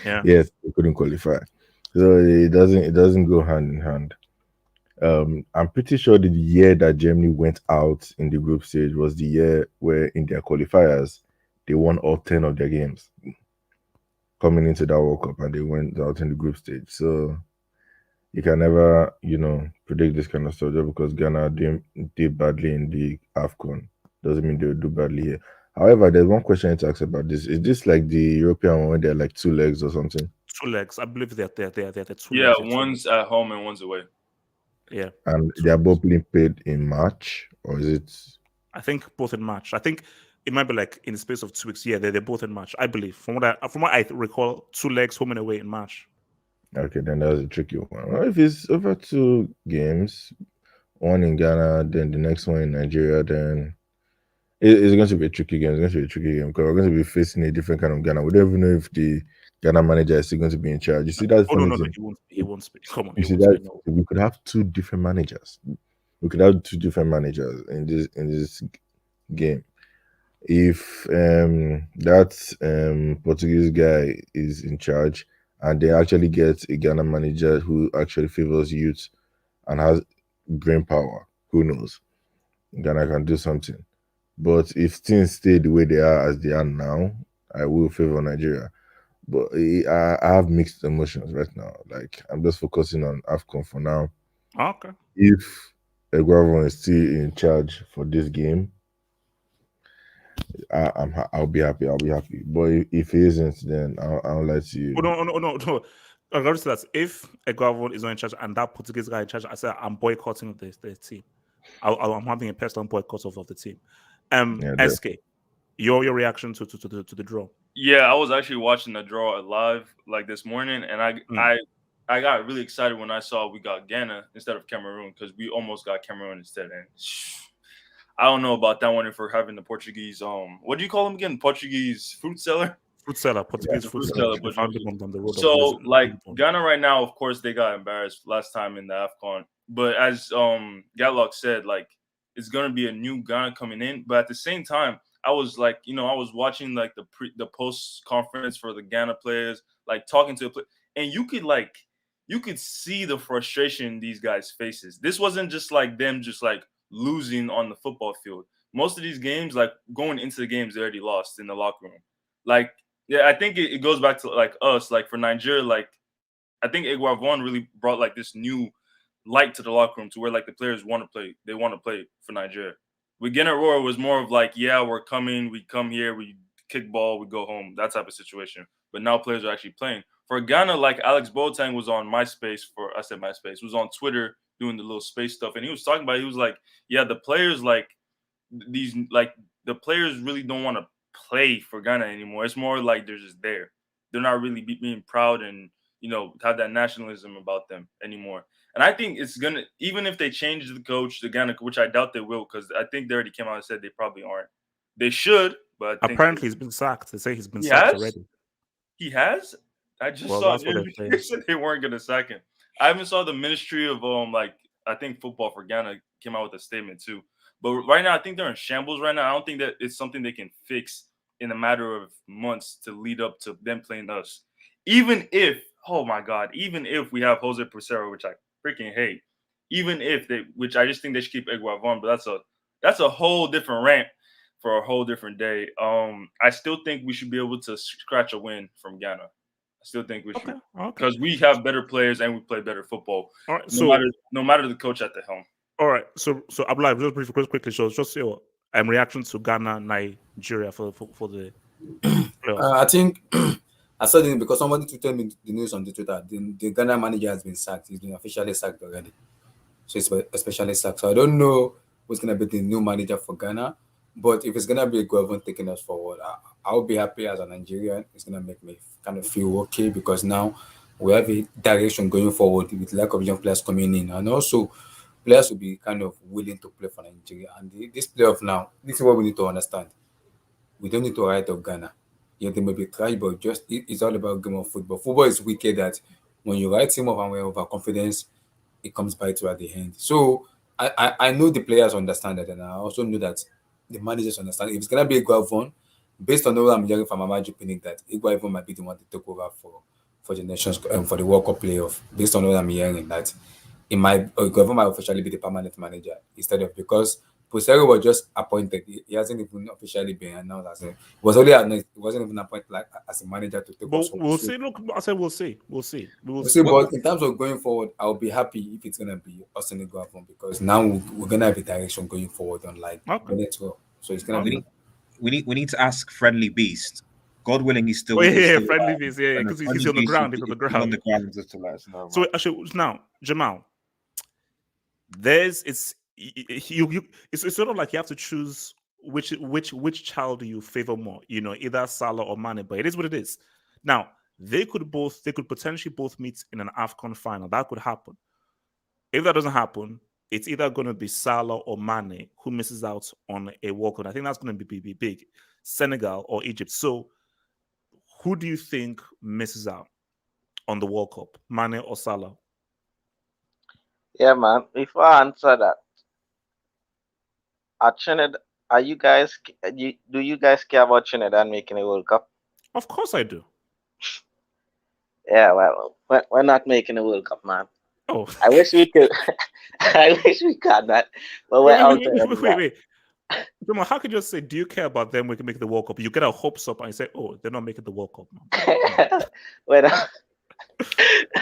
yes, they couldn't qualify. So it doesn't go hand in hand. I'm pretty sure the year that Germany went out in the group stage was the year where in their qualifiers, they won all 10 of their games coming into that World Cup, and they went out in the group stage. So you can never, predict this kind of stuff just because Ghana did badly in the AFCON. doesn't mean they'll do badly here. However, there's one question I need to ask about this. Is this like the European one where they're like 2 legs or something? 2 legs. I believe they're 2 Yeah, legs. one's at home and one's away. Yeah. And they're both being played in March, or is it? I think both in March. I think it might be like in the space of 2 weeks. Yeah, they're both in March. I believe from what I recall, 2 legs home and away in March. Okay, then that's a tricky one. Well, if it's over 2 games, one in Ghana, then the next one in Nigeria, then it's going to be a tricky game. It's going to be a tricky game because we're going to be facing a different kind of Ghana. We don't even know if the Ghana manager is still going to be in charge. You see, that's Oh no, funny no, no, thing. he won't speak. Come on, You he see won't that speak. No. we could have 2 different managers. We could have 2 different managers in this game. If that Portuguese guy is in charge and they actually get a Ghana manager who actually favors youth and has brain power, who knows? Ghana can do something. But if things stay the way they are as they are now, I will favor Nigeria. But I have mixed emotions right now. Like I'm just focusing on AFCON for now. Okay. If Eguavon is still in charge for this game, I'll be happy. I'll be happy. But if he isn't, then I'll lie to you. Oh no. Regardless of that, if Eguavon is not in charge and that Portuguese guy in charge, I said I'm boycotting the team. I'm having a personal boycott of the team. SK, your reaction to the draw? Yeah, I was actually watching the draw live like this morning, and I got really excited when I saw we got Ghana instead of Cameroon because we almost got Cameroon instead. And I don't know about that one if we're having the Portuguese what do you call them again? Portuguese fruit seller? Fruit seller, Portuguese fruit seller. But on the road so like Ghana right now, of course, they got embarrassed last time in the AFCON. But as Gatlock said, like it's gonna be a new Ghana coming in. But at the same time, I was like, I was watching like the post conference for the Ghana players, like talking to the and you could see the frustration in these guys' faces. This wasn't just like them just like losing on the football field. Most of these games, like going into the games, they already lost in the locker room. Like, yeah, I think it goes back to like us, like for Nigeria, like I think Eguavon really brought like this new light to the locker room to where like the players want to play. They want to play for Nigeria. With Roar was more of like, yeah, we're coming, we come here, we kick ball, we go home, that type of situation. But now players are actually playing. For Ghana, like Alex Boateng was on MySpace was on Twitter doing the little space stuff. And he was talking about, he was like, yeah, the players like these, like the players really don't want to play for Ghana anymore. It's more like they're just there. They're not really being proud and, have that nationalism about them anymore. And I think it's going to, even if they change the coach, the Ghana, which I doubt they will, because I think they already came out and said they probably aren't. They should, but I think apparently he's been sacked. They say he's been sacked already. He has? I just saw they said they weren't going to sack him. I even saw the Ministry of I think Football for Ghana came out with a statement too. But right now, I think they're in shambles right now. I don't think that it's something they can fix in a matter of months to lead up to them playing us. Even if, oh my God, even if we have Jose Pacero, which I freaking hate, even if which I just think they should keep Eguavon, but that's a whole different rant for a whole different day. I still think we should be able to scratch a win from Ghana. I still think we should, because we have better players and we play better football. All right, no matter the coach at the helm. All right, so Abdullah, just quickly, so just your reaction to Ghana, Nigeria for the playoffs. I think I saw it because somebody tweeted me the news on the Twitter. The Ghana manager has been sacked. He's been officially sacked already. So it's especially sacked. So I don't know who's gonna be the new manager for Ghana. But if it's gonna be a Eguavon taking us forward, I'll be happy as a Nigerian. It's gonna make me kind of feel okay because now we have a direction going forward with lack of young players coming in, and also players will be kind of willing to play for Nigeria. And this playoff now, this is what we need to understand. We don't need to write off Ghana. Yeah, they may be trash, but it's all about game of football. Football is wicked that when you write him off and we're overconfidence, it comes by to at the end. So I know the players understand that, and I also know that the managers understand. If it's gonna be Eguavon, based on what I'm hearing from Amaju Pinnick, that Eguavon might be the one to take over for the nations for the World Cup playoff. Based on what I'm hearing, that Eguavon might officially be the permanent manager instead of, because Pacero was just appointed. He hasn't even officially been announced as it wasn't even appointed like as a manager to take over. We'll see. Look, I said we'll see. We'll see. But in terms of going forward, I'll be happy if it's gonna be Austin Eguavon because now we're gonna have a direction going forward on like minutes well. So it's gonna be. We need to ask Friendly Beast. God willing, he's still. Oh, yeah, he's still Friendly alive. Beast, yeah, because Friendly he's on the Beast ground. will He's on the be ground. on the ground just to let us know. So man. actually, now Jamal, it's sort of like you have to choose which child do you favor more, either Salah or Mane, but it is what it is. Now they could potentially both meet in an AFCON final. That could happen. If that doesn't happen, it's either going to be Salah or Mane who misses out on a World Cup. I think that's going to be big. Senegal or Egypt. So who do you think misses out on the World Cup, Mane or Salah? Yeah, man. Before I answer that, at Trinidad, do you guys care about Trinidad making a World Cup? Of course I do. Yeah, well, we're not making a World Cup, man. Oh, I wish we could. I wish we could that, but we're out there. Wait. Jamal, how could you just say, do you care about them? We can make the World Cup. You get our hopes up and you say, oh, they're not making the World Cup. We're not.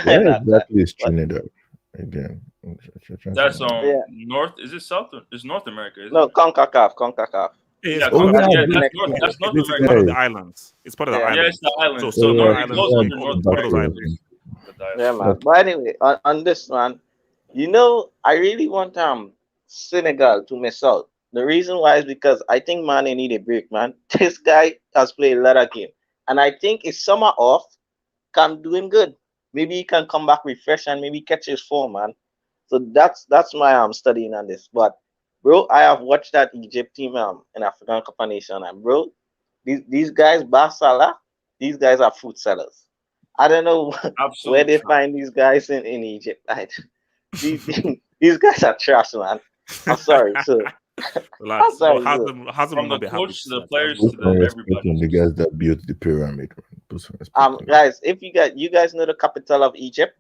Where exactly is Trinidad again? That's North. Is it South? It's North America. Isn't No, it? CONCACAF. Yeah, Oh, that's that's North It's America. part of the islands. It's part of the Yeah, islands. it's the islands. So So North it goes under North one of those America. islands. Yeah, man. But anyway, on this one, I really want Senegal to miss out. The reason why is because I think Mane need a break, man. This guy has played a lot of games, and I think his summer off can do him good. Maybe he can come back refreshed and maybe catch his form, man. So that's why I'm studying on this. But bro, I have watched that Egypt team in African Cup of Nations, and bro, these guys, Basala, these guys are food sellers. I don't know where they find these guys in Egypt. Right? These guys are trash, man. I'm sorry. So Relax. I'm sorry. How's bro. them not be happy coach to to the that? players Put to some them, respect on the guys that built the pyramid. Man. Put some respect on them. Guys, if you guys know the capital of Egypt,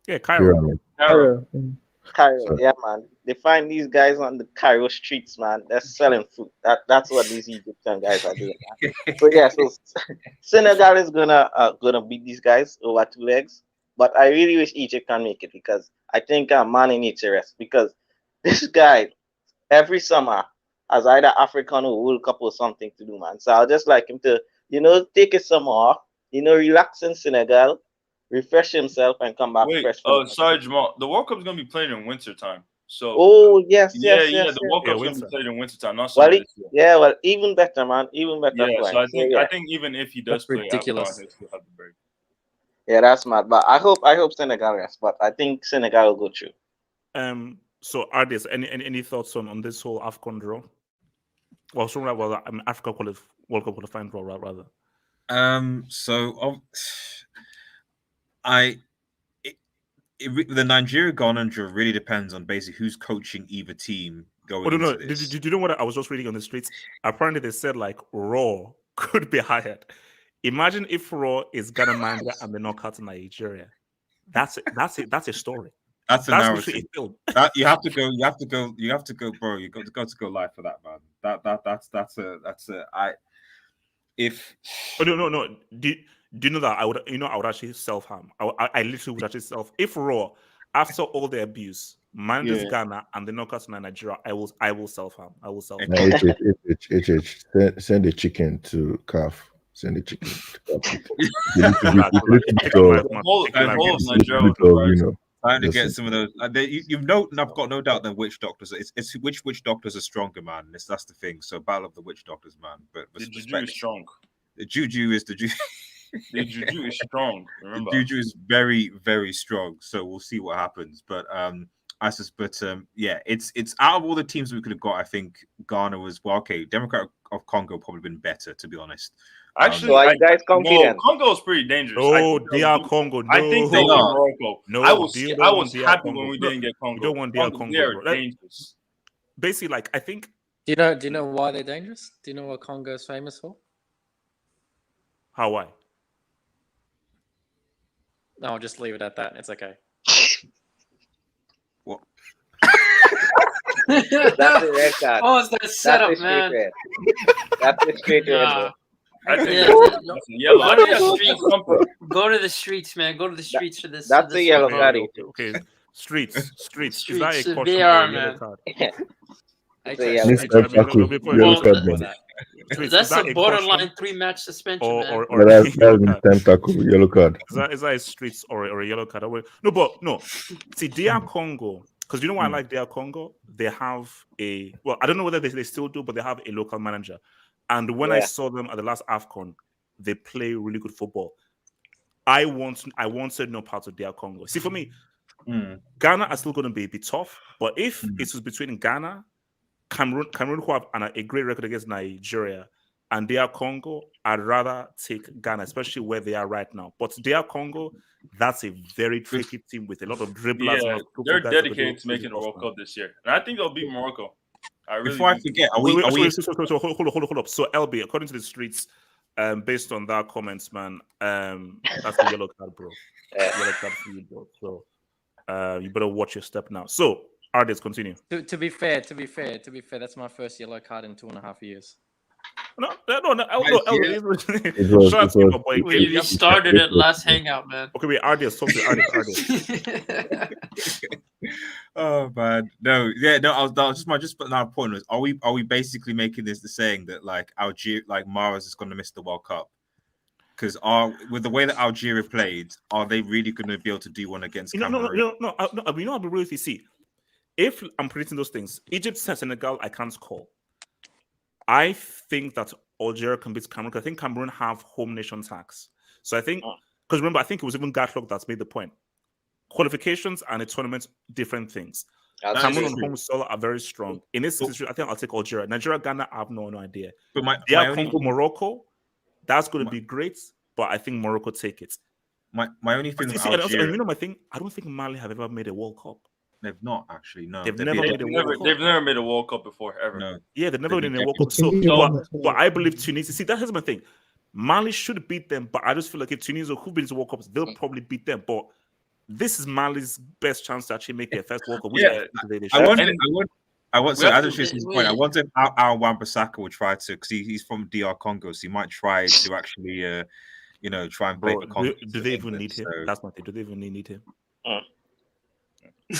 Yeah, Cairo. Pyramid. Cairo, yeah, man. They find these guys on the Cairo streets, man. They're selling food. That's what these Egyptian guys are doing, man. So yeah, so Senegal is gonna beat these guys over 2 legs. But I really wish Egypt can make it because I think Mane needs a rest because this guy every summer has either African or World Cup or something to do, man. So I'd just like him to, take a summer off, relax in Senegal, refresh himself, and come back Wait, fresh. For sorry, Jamal. The World Cup's gonna be played in winter time. So yes. the World Cup's gonna be winter. played in winter time, not Well, summer this year. well, even better, man. Even better. Yeah, for so him. I think even if he does That's play ridiculous. AFCON, he'll still have the break. Yeah, that's mad. But I hope Senegal rests. But I think Senegal will go through. So Ardis, any thoughts on this whole AFCON draw? Well, Africa World Cup qualifying draw rather. The Nigeria-Ghana draw really depends on basically who's coaching either team going into this. Did you know what I was just reading on the streets? Apparently, they said like Raw could be hired. Imagine if Raw is Ghana manager and they knock out Nigeria. That's a story. That's a narrative. literally a film. You have to go, bro. You got to go live for that, man. No. Do you know that I would actually self-harm. I literally would actually if Raw, after all the abuse, manages Ghana and the knockouts in Nigeria, I will self-harm. Send a chicken to calf. Send a chicken to calf. Trying to get some of those. I've got no doubt that witch doctors. It's which doctors are stronger, man. That's the thing. So battle of the witch doctors, man. But the juju is strong. The juju is the juju. The juju is strong. Remember, the juju is very, very strong. So we'll see what happens. But it's out of all the teams we could have got. I think Ghana was Democratic of Congo probably been better, to be honest. Actually, so are you guys confident? Congo is pretty dangerous. Oh, DR Congo. No. I think they are Morocco. No, I was happy Congo. when we didn't get Congo. You don't want DR Congo. They are dangerous. Basically, like I think. Do you know why they're dangerous? Do you know what Congo is famous for? How why? No, I'll just leave it at that. It's okay. What? That's the red card. Oh, it's that setup, man. That's the straight red. Go to the streets, man. Go to the streets for this. That's the yellow card. Okay. Streets. Is that a Streets, caution they are, or a yellow man. card? So yeah, Missed that tackle. Yellow card, man. That's a borderline 3-match suspension, man. Yeah, that's instant tackle. Yellow card. Is that a streets or a yellow card? No. See, DR Congo, because you know why I like DR Congo? They have I don't know whether they still do, but they have a local manager. And when I saw them at the last AFCON, they play really good football. I wanted no part of DR Congo. See, for me, Ghana are still going to be a bit tough, but if it was between Ghana, Cameroon who have a great record against Nigeria, and DR Congo, I'd rather take Ghana, especially where they are right now. But DR Congo, that's a very tricky team with a lot of dribblers. Yeah, and they're dedicated to making a World Cup this year, and I think they'll beat Morocco. Before I forget, hold up. So LB, according to the streets, based on that comments, man, that's the yellow card, bro. Yellow card for you, bro. So you better watch your step now. So Ardies, continue. To be fair, that's my first yellow card in 2.5 years. No. You started it last hangout, man. Okay, wait, Ardies, talk to Ardies. Oh man, no. I was just putting out a point. Are we basically making this the saying that like Algeria, like Mahrez is going to miss the World Cup? Because with the way that Algeria played, are they really going to be able to do one against Cameroon? No. I'll be real. You see, if I'm predicting those things, Egypt, Senegal, I can't call. I think that Algeria can beat Cameroon. I think Cameroon have home nation tax. So I think, because remember, I think it was even Gatlock that's made the point. Qualifications and a tournament, different things. Cameroon and home soil are very strong. In this situation, I think I'll take Algeria. Nigeria, Ghana, I have no idea. But Congo, Morocco, that's going to be great, but I think Morocco take it. My only thing with Algeria, you know my thing? I don't think Mali have ever made a World Cup. They've not actually. No, they've never made a World Cup before ever. No. Yeah, they've never been in a World Cup. But I believe Tunisia. See, that's my thing. Mali should beat them, but I just feel like if Tunisia who beats the World Cups, they'll probably beat them. But this is Mali's best chance to actually make their first World Cup. I wonder if Al Wan-Bissaka would try to, because he's from DR Congo, so he might try to actually, try and break the Congo. Do they even need him? That's my thing. Do they even need him?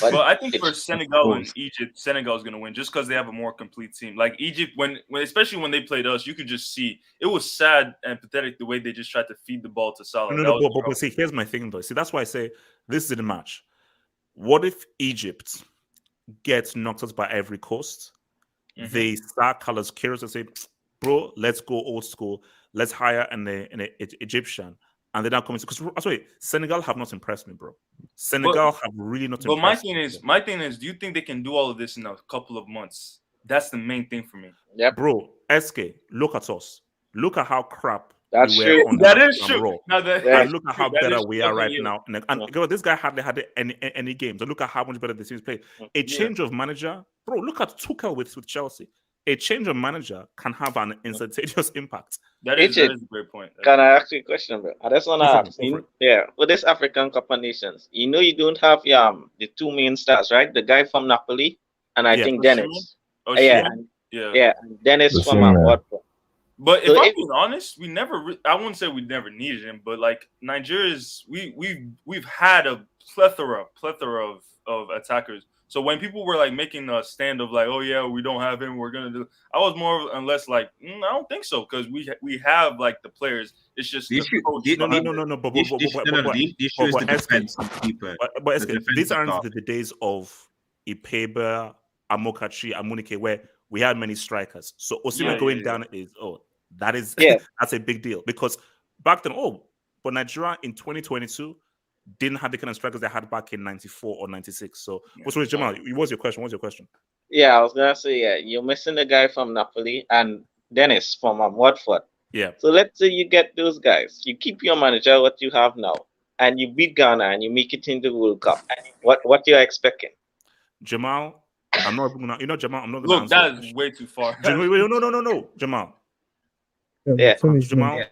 But I think for Senegal and Egypt, Senegal is going to win just because they have a more complete team. Like Egypt, when especially when they played us, you could just see it was sad and pathetic the way they just tried to feed the ball to Salah. But see, here's my thing though. See, that's why I say this is the match. What if Egypt gets knocked out by Ivory Coast? They start colors curious and say, "Bro, let's go old school. Let's hire an Egyptian." And they're not coming to, because sorry, Senegal have not impressed me, bro. Senegal have really not impressed me. But my thing is, do you think they can do all of this in a couple of months? That's the main thing for me. Yeah, bro. SK, look at us. Look at how crap that's we true. were on That is true. And look at how better we are right now. And this guy hardly had any games. And look at how much better the team's played. A change of manager, bro. Look at Tuchel with Chelsea. A change of manager can have an instantaneous impact. That is a great point. Can I ask you a question, bro? I just want to ask. With this African Cup of Nations, you don't have the two main stars, right? The guy from Napoli and I think Dennis. And Dennis from Watford. But if I'm being honest, we never. I wouldn't say we never needed him, but like Nigeria's, we've had a plethora of attackers. So when people were like making a stand of like, oh yeah, we don't have him, we're gonna do. I was more or less like, I don't think so, because we have like the players. It's just no. But these aren't the days of Ipeba, Amokachi, Amunike, where we had many strikers. So Osimhen going down is that's a big deal, because back then but Nigeria in 2022 didn't have the kind of strikers they had back in 94 or 96. So, Jamal, what's your question? Yeah, I was gonna say, you're missing the guy from Napoli and Dennis from Watford. Yeah. So let's say you get those guys, you keep your manager what you have now, and you beat Ghana and you make it in the World Cup. What you're expecting? Jamal, I'm not gonna. Jamal, I'm not gonna. Look, that is way too far. No, Jamal. Jamal,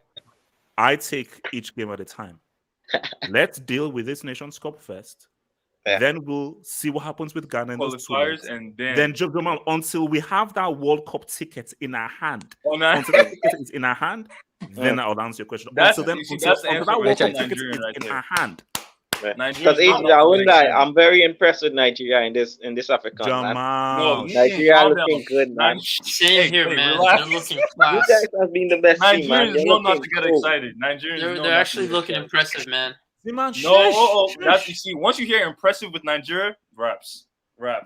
I take each game at a time. Let's deal with this Nations Cup first. Then we'll see what happens with Ghana and qualifiers, and then Jamal, until we have that World Cup ticket in our hand. Until that ticket is in our hand, then I'll answer your question. Until that World Cup ticket is in our hand. Because I wouldn't lie, I'm very impressed with Nigeria in this African, man. No, you can't Nigeria calm down. looking good, man. Same here, man. relax. They're looking You class. guys have been the best team, man. Nigerians You're know not looking to get cool. excited. Nigerians know They're not actually to get looking excited. impressive, man. No, that's you see. Once you hear impressive with Nigeria, raps. They're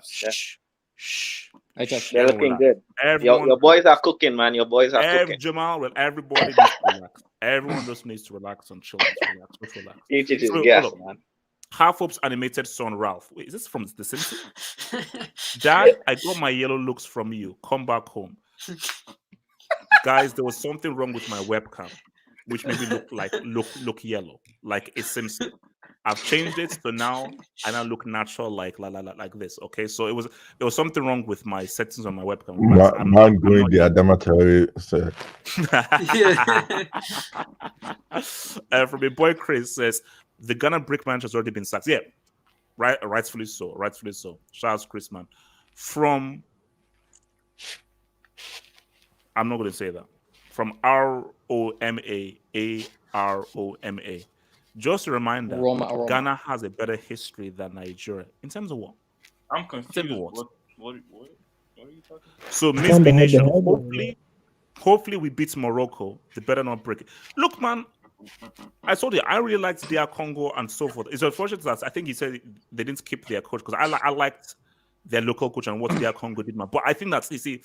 looking good. Your boys are cooking, man. Your boys are cooking. Jamal, well, everybody needs to relax. Everyone just needs to relax and chill. Just relax. It is So, gas, hold up. man. Half Hope's animated son Ralph. Wait, is this from The Simpsons? Dad, I got my yellow looks from you. Come back home. Guys, there was something wrong with my webcam, which made me look yellow, like a Simpson. I've changed it so now I now look natural like this. Okay, so there was something wrong with my settings on my webcam. Man going the Adama Traore sir. From a boy Chris says the Ghana brick manager has already been sacked. Yeah, rightfully so. Shout out to Chris, man. From I'm not going to say that. From ROMA. Just a reminder, Roma. Ghana has a better history than Nigeria. In terms of what? I'm confused. What are you talking about? So, Miss B Nation, hopefully we beat Morocco. They better not break it. Look, man, I told you, I really liked their Congo and so forth. It's unfortunate that I think he said they didn't keep their coach because I liked their local coach and what their Congo did, man. But I think that's, you see,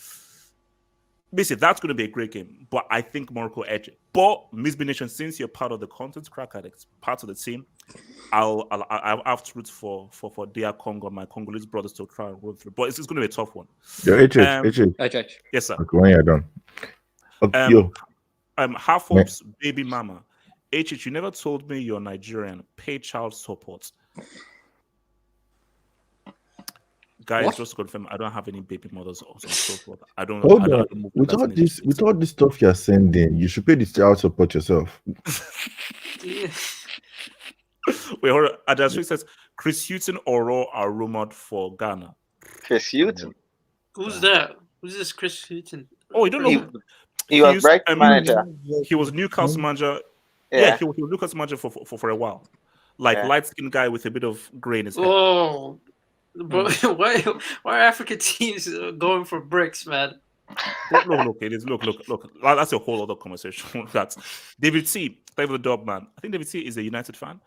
basically, that's going to be a great game, but I think Morocco edge it. But Miss B Nation, since you're part of the content crack addicts, part of the team, I'll have to root for DR Congo, my Congolese brothers to try and roll through. But it's going to be a tough one. Yo, HH. Yes, sir. Okay, when you're done. Okay, Half Hope's baby mama. HH, you never told me you're Nigerian. Pay child support. Guys, What? just to confirm, I don't have any baby mothers or so forth. I don't. Hold I on. don't move With that all energy. this stuff you're sending, you should pay the child support yourself. Wait, hold on. Adasri says Chris Hughton or Raw are rumored for Ghana. Chris Hughton? Who's that? Who's this Chris Hughton? Oh, you don't know? He was Brighton manager. He was Newcastle manager. Yeah. Yeah, he was Newcastle manager for a while. Like light-skinned guy with a bit of grey in his head. Oh, bro, why are African teams going for bricks, man? Look, it is. Look. That's a whole other conversation. That's David T. David the Dog Man. I think David T. is a United fan.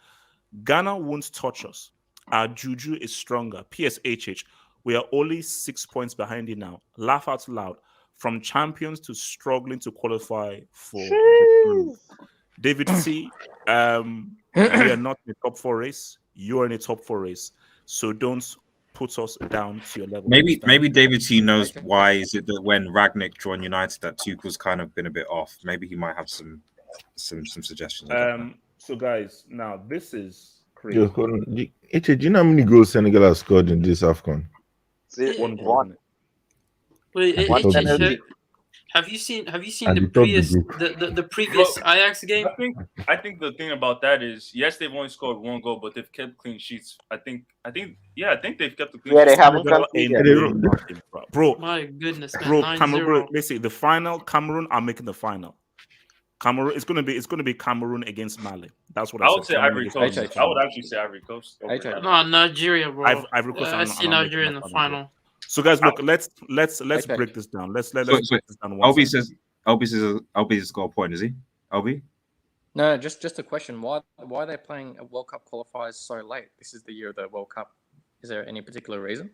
Ghana won't touch us. Our juju is stronger. PSHH. We are only 6 points behind you now. Laugh out loud. From champions to struggling to qualify for the tournament. David C. We are not in the top 4 race. You are in the top 4 race. So don't put us down to your level. Maybe David T knows why is it that when Ragnick joined United that Tuchel's kind of been a bit off. Maybe he might have some suggestions. So guys, now this is crazy. Yo, hold on. HH, do you know how many goals Senegal has scored in this AFCON? One goal. Wait, have you seen the previous Ajax game? I think the thing about that is yes, they've only scored 1 goal, but they've kept clean sheets. I think they've kept the clean sheets. Yeah, they haven't conceded. Bro, my goodness, man. Bro, 9-0. Cameroon. Let's see the final. Cameroon are making the final. Cameroon. It's gonna be Cameroon against Mali. That's what I would say Ivory Coast. I would actually say Ivory Coast. No, Nigeria, bro. Ivory Coast. I see Nigeria in the final. So guys, look, let's break this down. Let's break this down. Albie's got a point, is he? Albie? No, just a question. Why are they playing a World Cup qualifiers so late? This is the year of the World Cup. Is there any particular reason?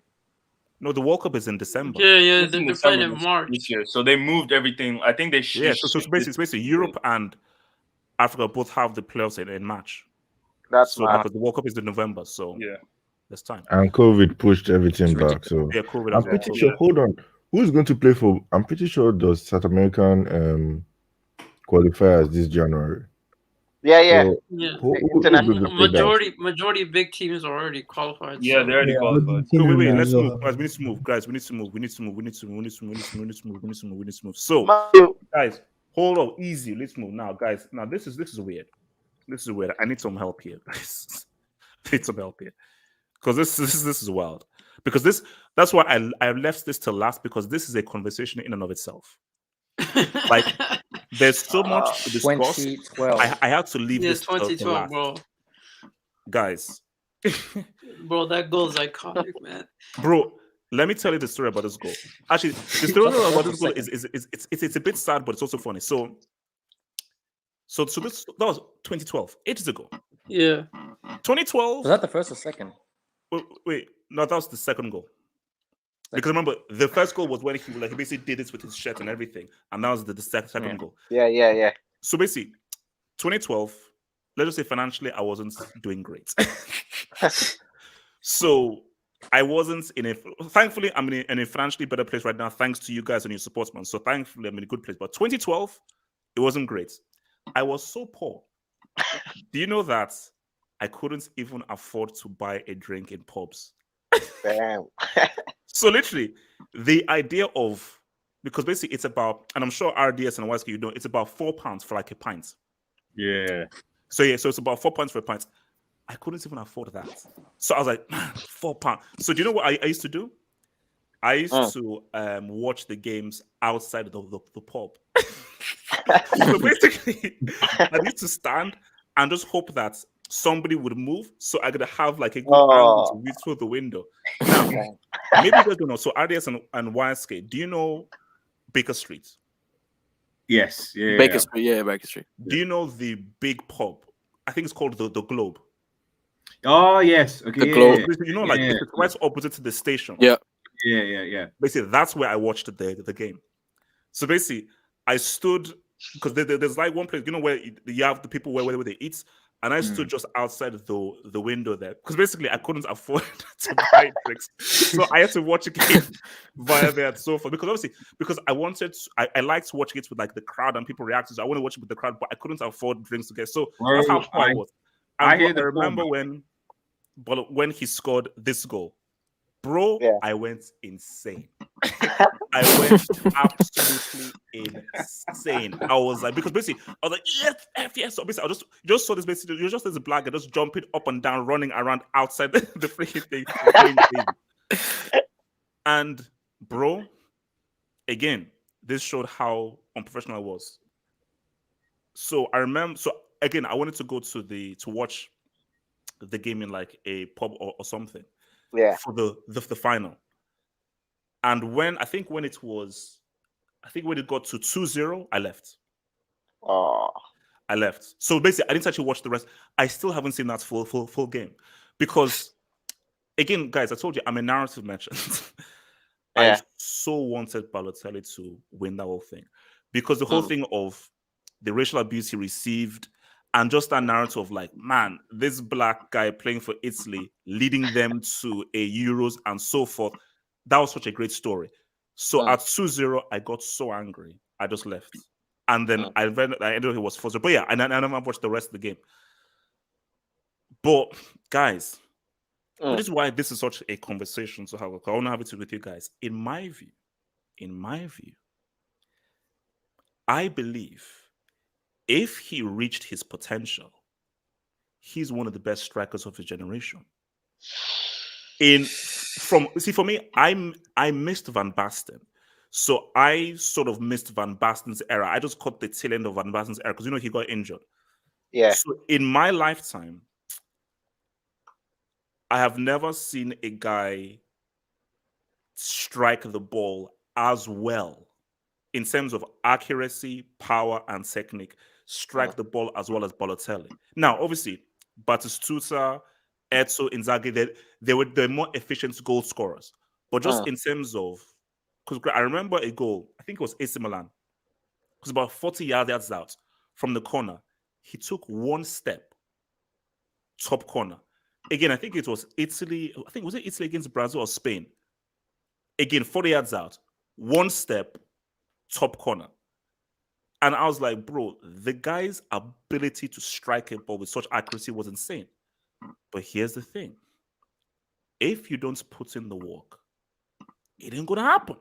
No, the World Cup is in December. Yeah, they're playing in March this year. So they moved everything. I think they so basically Europe and Africa both have the playoffs in March. That's so because the World Cup is in November, so yeah. That's time. And COVID pushed everything back. So yeah, COVID. I'm pretty sure. Hold on, who's going to play for? I'm pretty sure the South American qualifiers this January. Yeah. Majority of big teams are already qualified. Yeah, they're already qualified. So wait, let's move. Guys, we need to move. Guys, we need to move. So guys, hold on, easy. Let's move now, guys. Now this is weird. This is weird. I need some help here, guys. I need some help here. Because this is wild. Because that's why I left this till last, because this is a conversation in and of itself. Like there's so much to discuss. 2012. I had to leave this till 2012, last. bro. guys. Bro, that goal is iconic, man. Bro, let me tell you the story about this goal. Actually, the story about this goal is it's a bit sad, but it's also funny. So that was 2012, ages ago. Yeah. 2012. Was that the first or second? Wait, no, that was the second goal. Because remember, the first goal was when he basically did this with his shirt and everything, and that was the second goal. Yeah. So basically, 2012. Let's just say financially, I wasn't doing great. So I wasn't in a. Thankfully, I'm in a financially better place right now, thanks to you guys and your support, man. So thankfully, I'm in a good place. But 2012, it wasn't great. I was so poor. Do you know that I couldn't even afford to buy a drink in pubs? Damn. So literally, the idea of, because basically it's about, and I'm sure RDS and YSK, you know, it's about £4 for like a pint. Yeah. So it's about £4 for a pint. I couldn't even afford that. So I was like, man, £4. So do you know what I used to do? I used to watch the games outside of the pub. So basically, I used to stand and just hope that somebody would move so I could have like a good angle to read through the window. Now, maybe you guys don't know. So RDS and YSK, do you know Baker Street? Yes. Yeah. Baker Street. Yeah, Baker Street. Do you know the big pub? I think it's called the Globe. Oh yes. Okay. The Yeah, Globe. yeah. You know, like it's right opposite to the station. Yeah. Yeah. Basically, that's where I watched the game. So basically, I stood because there's like one place, you know, where you have the people where they eat, and I stood just outside the window there because basically I couldn't afford to buy drinks, so I had to watch a game via there and so forth. Because obviously, because I liked watching it with like the crowd and people reacting. So I want to watch it with the crowd, but I couldn't afford drinks to get. So that's how poor I was. And I bro, hear the I remember when he scored this goal. Bro, I went insane. I went absolutely insane. I was like, because basically, I was like, yes. So basically, you just saw this basically, you just as a black guy just jumping up and down, running around outside the freaking thing. And bro, again, this showed how unprofessional I was. So I remember. So again, I wanted to go to watch the game in like a pub or something. Yeah. For the final. And when it got to 2-0, I left. I left. So basically, I didn't actually watch the rest. I still haven't seen that full game. Because again, guys, I told you I'm a narrative merchant. I so wanted Balotelli to win that whole thing. Because the whole thing of the racial abuse he received, and just that narrative of like, man, this black guy playing for Italy, leading them to a Euros and so forth. That was such a great story. So at 2-0, I got so angry. I just left. And then I ended up it was 4-0. But yeah, and I never watched the rest of the game. But guys, this is why this is such a conversation to have. I want to have it with you guys. In my view, I believe if he reached his potential, he's one of the best strikers of his generation. For me, I missed Van Basten. So I sort of missed Van Basten's era. I just caught the tail end of Van Basten's era because he got injured. Yeah. So in my lifetime, I have never seen a guy strike the ball as well in terms of accuracy, power, and technique. Strike the ball as well as Balotelli. Now, obviously, Batistuta, Eto, Inzaghi, they were more efficient goal scorers. But just in terms of, because I remember a goal, I think it was AC Milan. It was about 40 yards out from the corner. He took one step, top corner. Again, I think it was Italy. I think was it Italy against Brazil or Spain? Again, 40 yards out, one step, top corner. And I was like, bro, the guy's ability to strike a ball with such accuracy was insane. But here's the thing. If you don't put in the work, it ain't gonna happen.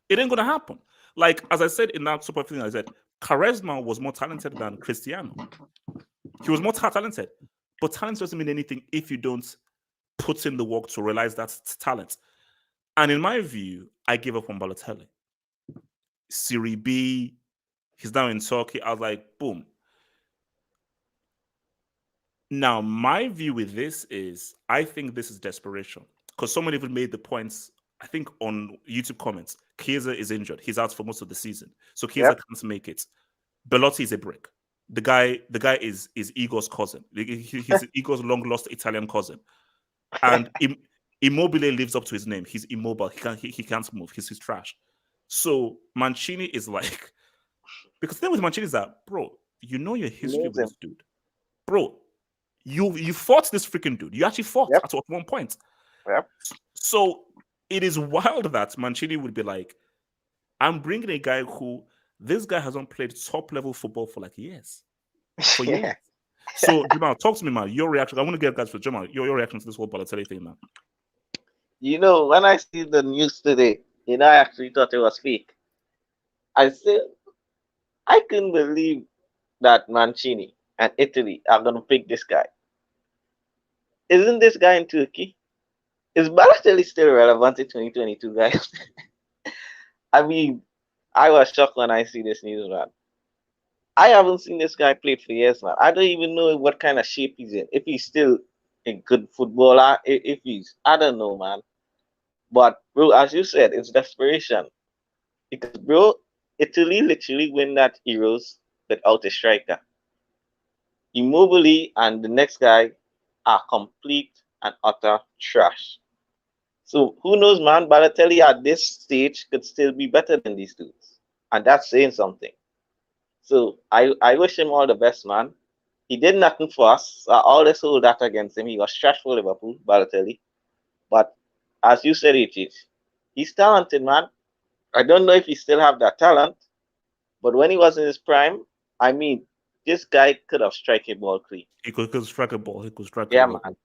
It ain't gonna happen. Like, as I said in that super thing, I said, Quaresma was more talented than Cristiano. He was more talented. But talent doesn't mean anything if you don't put in the work to realize that's talent. And in my view, I gave up on Balotelli. Serie B, he's now in Turkey. I was like, boom. Now, my view with this is I think this is desperation because someone even made the points, I think, on YouTube comments. Chiesa is injured. He's out for most of the season. So Chiesa can't make it. Belotti is a brick. The guy is Igor's cousin. He's Igor's long-lost Italian cousin. And Immobile lives up to his name. He's immobile. He can't move. He's trash. So Mancini is like, because the thing with Mancini is that, bro, you know your history with this dude. Bro, you fought this freaking dude. You actually fought at one point. So it is wild that Mancini would be like, I'm bringing a guy who, this guy hasn't played top level football for like years. For years. So, Jamal, talk to me, man. Your reaction. I want to get guys for Jamal. Your reaction to this whole Balotelli thing, man. You know, when I see the news today, you know, I actually thought it was fake. I said, I couldn't believe that Mancini and Italy are going to pick this guy. Isn't this guy in Turkey? Is Balotelli still relevant in 2022, guys? I mean, I was shocked when I see this news, man. I haven't seen this guy play for years, man. I don't even know what kind of shape he's in. If he's still a good footballer, if he's, I don't know, man. But, bro, as you said, it's desperation. Because, bro, Italy literally win that Euros without a striker. Immobile and the next guy are complete and utter trash. So, who knows, man? Balotelli at this stage could still be better than these dudes. And that's saying something. So I wish him all the best, man. He did nothing for us. All this whole that against him. He was trash for Liverpool, Balotelli. But as you said, he's talented, man. I don't know if he still have that talent. But when he was in his prime, I mean, this guy could have struck a ball clean. He could strike a ball. He could strike a ball. Man.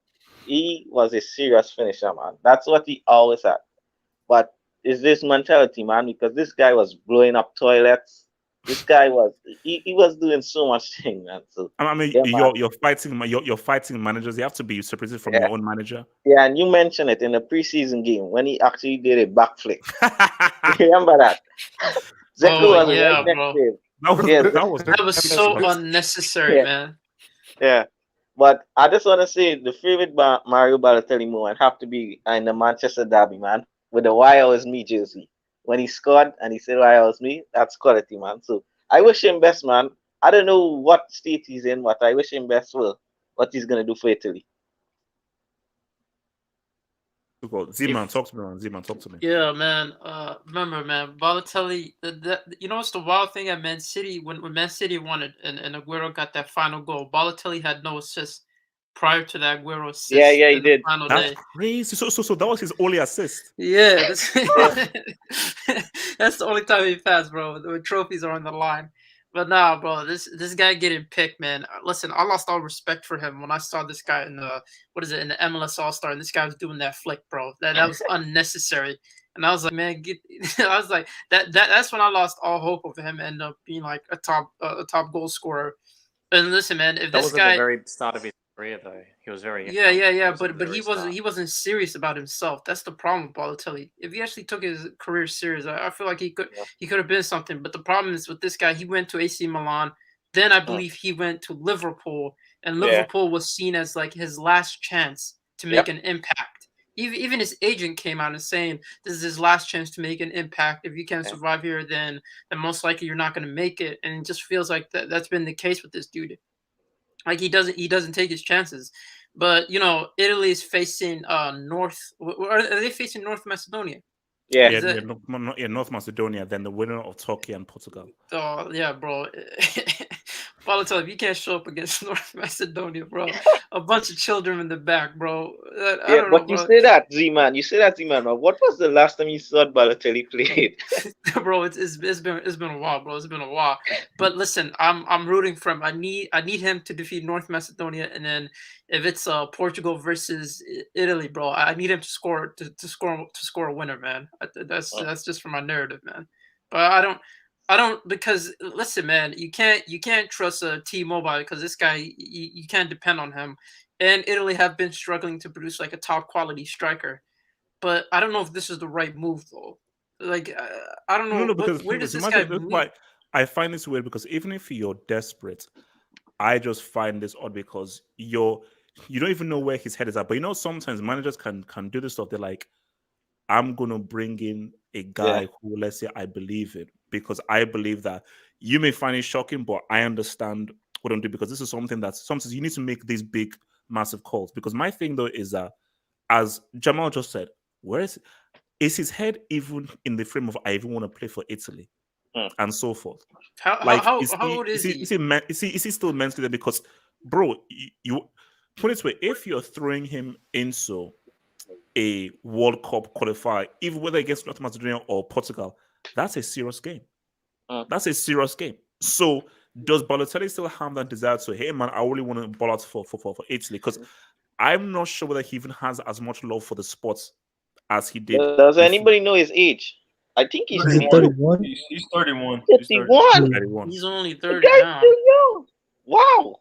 He was a serious finisher, man. That's what he always had. But is this mentality, man? Because this guy was blowing up toilets. This guy was he was doing so much thing, man. So I mean, you're fighting managers. You have to be separated from your own manager. Yeah, and you mentioned it in the preseason game when he actually did a backflip. Remember that? Dzeko was right next to him. That was so unnecessary, man. Yeah, but I just want to say the favorite Mario Balotelli moment have to be in the Manchester derby, man, with the "Why I was me" jersey. When he scored and he said, "Why I was me," that's quality, man. So I wish him best, man. I don't know what state he's in, but I wish him best for what he's gonna do for Italy. Z-Man, talk to me, man. Z-Man, talk to me. Yeah, man. Remember, man, Balotelli. You know, it's the wild thing at Man City when Man City won it and Aguero got that final goal. Balotelli had no assist prior to that Aguero assist. Yeah, he did. That's crazy. So that was his only assist. Yeah, that's the only time he passed, bro. The trophies are on the line. But nah, bro, this guy getting picked, man. Listen, I lost all respect for him when I saw this guy in the in the MLS All-Star, and this guy was doing that flick, bro. That was unnecessary. And I was like, man, I was like, that's when I lost all hope of him ending up being like a top goal scorer. And listen, man, if that this was guy at the very start of his career, though, he was very yeah, but he wasn't serious about himself. That's the problem with Balotelli. If he actually took his career serious, I feel like he could have been something. But the problem is with this guy, he went to AC Milan. Then I believe he went to Liverpool, and Liverpool was seen as like his last chance to make an impact. Even his agent came out and saying this is his last chance to make an impact. If you can't survive here, then most likely you're not going to make it. And it just feels like that's been the case with this dude. Like he doesn't take his chances. But you know, Italy is facing North. Are they facing North Macedonia? North Macedonia. Then the winner of Turkey and Portugal. Oh yeah, bro. Balotelli, if you can't show up against North Macedonia, bro, a bunch of children in the back, bro. I don't know, you say that, Z-Man. But what was the last time you saw Balotelli played? Bro, it's been a while, bro. It's been a while. But listen, I'm rooting for him. I need him to defeat North Macedonia, and then if it's Portugal versus Italy, bro, I need him to score a winner, man. That's just for my narrative, man. But I don't because listen, man, you can't trust T-Mobile because this guy you can't depend on him, and Italy have been struggling to produce like a top quality striker, but I don't know if this is the right move though. Like I don't know because where does this guy move? I find this weird because even if you're desperate, I just find this odd because you don't even know where his head is at. But you know, sometimes managers can do this stuff. They're like, I'm gonna bring in a guy who, let's say, I believe in, because I believe that you may find it shocking, but I understand what I'm doing, because this is something that sometimes you need to make these big, massive calls. Because my thing though is that, as Jamal just said, where is his head even in the frame of I even want to play for Italy and so forth? Like, How old is he? Is he still mentally there? Because, bro, you put it this way: if you're throwing him into a World Cup qualifier, even whether against North Macedonia or Portugal, that's a serious game. That's a serious game. So, does Balotelli still have that desire to, hey man, I really want to ball out for Italy? Because I'm not sure whether he even has as much love for the sport as he did. Does anybody know his age? I think he's 31. He's 31. 31. He's only The 30 guy's now. still young. Wow.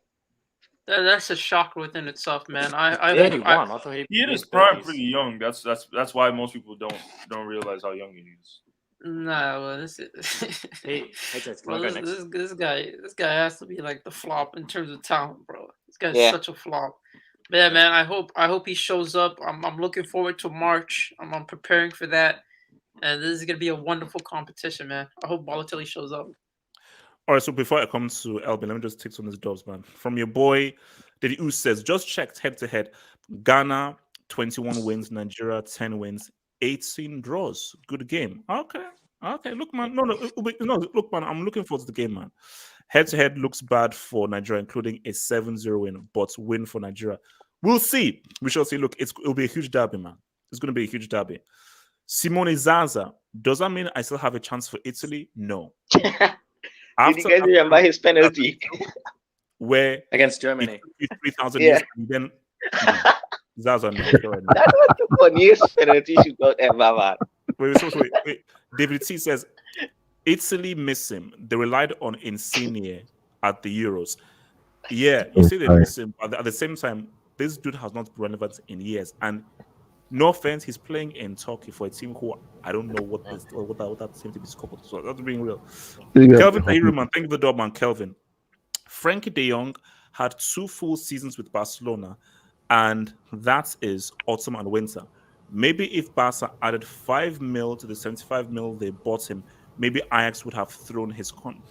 That's a shock within itself, man. I 31. I thought he hit his mid prime 30s. pretty young. That's why most people don't realize how young he is. Nah, well, this is Hey, Jess, well, can I go next? this guy has to be like the flop in terms of talent, bro. This guy's Yeah. such a flop. But yeah, man, I hope he shows up. I'm looking forward to March. I'm preparing for that, and this is gonna be a wonderful competition, man. I hope Balotelli shows up. All right, so before I come to Elby, let me just take some of these jobs, man. From your boy, Diddy U says, just checked head to head. Ghana, 21 wins. Nigeria, 10 wins. 18 draws. Good game. Okay. Look, man. No. Look, man. I'm looking forward to the game, man. Head to head looks bad for Nigeria, including a 7-0 win, but win for Nigeria. We'll see. We shall see. Look, it'll be a huge derby, man. It's going to be a huge derby. Simone Zaza, does that mean I still have a chance for Italy? No. Did you guys remember his penalty? Where against Germany, 3,000 years, and then Zaza, no. That was the funniest penalty shootout ever, man. Wait. David T says Italy miss him. They relied on Insigne at the Euros. Yeah, you see they miss him, but at the same time, this dude has not been relevant in years. And no offense, he's playing in Turkey for a team who I don't know what that team to be called. So that's being real. Kelvin Tahiruman, thank you for the job, man. Kelvin. Frankie de Jong had 2 full seasons with Barcelona, and that is autumn and winter. Maybe if Barca added 5 mil to the 75 mil they bought him, maybe Ajax would have thrown his con.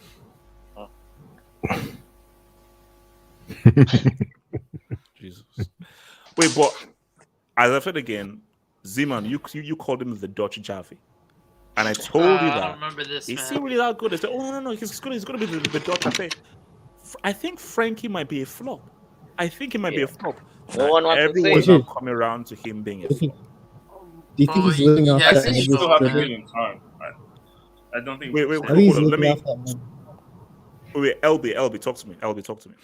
Jesus. Wait, but as I said again, Zeman, you called him the Dutch Javi. And I told you that. I don't remember this, Is man. he really that good? I said, no, he's going to be the Dutch. I think Frankie might be a flop. I think he might be a flop. No one wants to say Everyone's it. now coming around to him being a flop. Do you think he's living off I that think he average still has to dribble? give him time. I don't think. Wait, I think hold he's on. Let living me. off that money. Wait, LB, talk to me. LB, talk to me.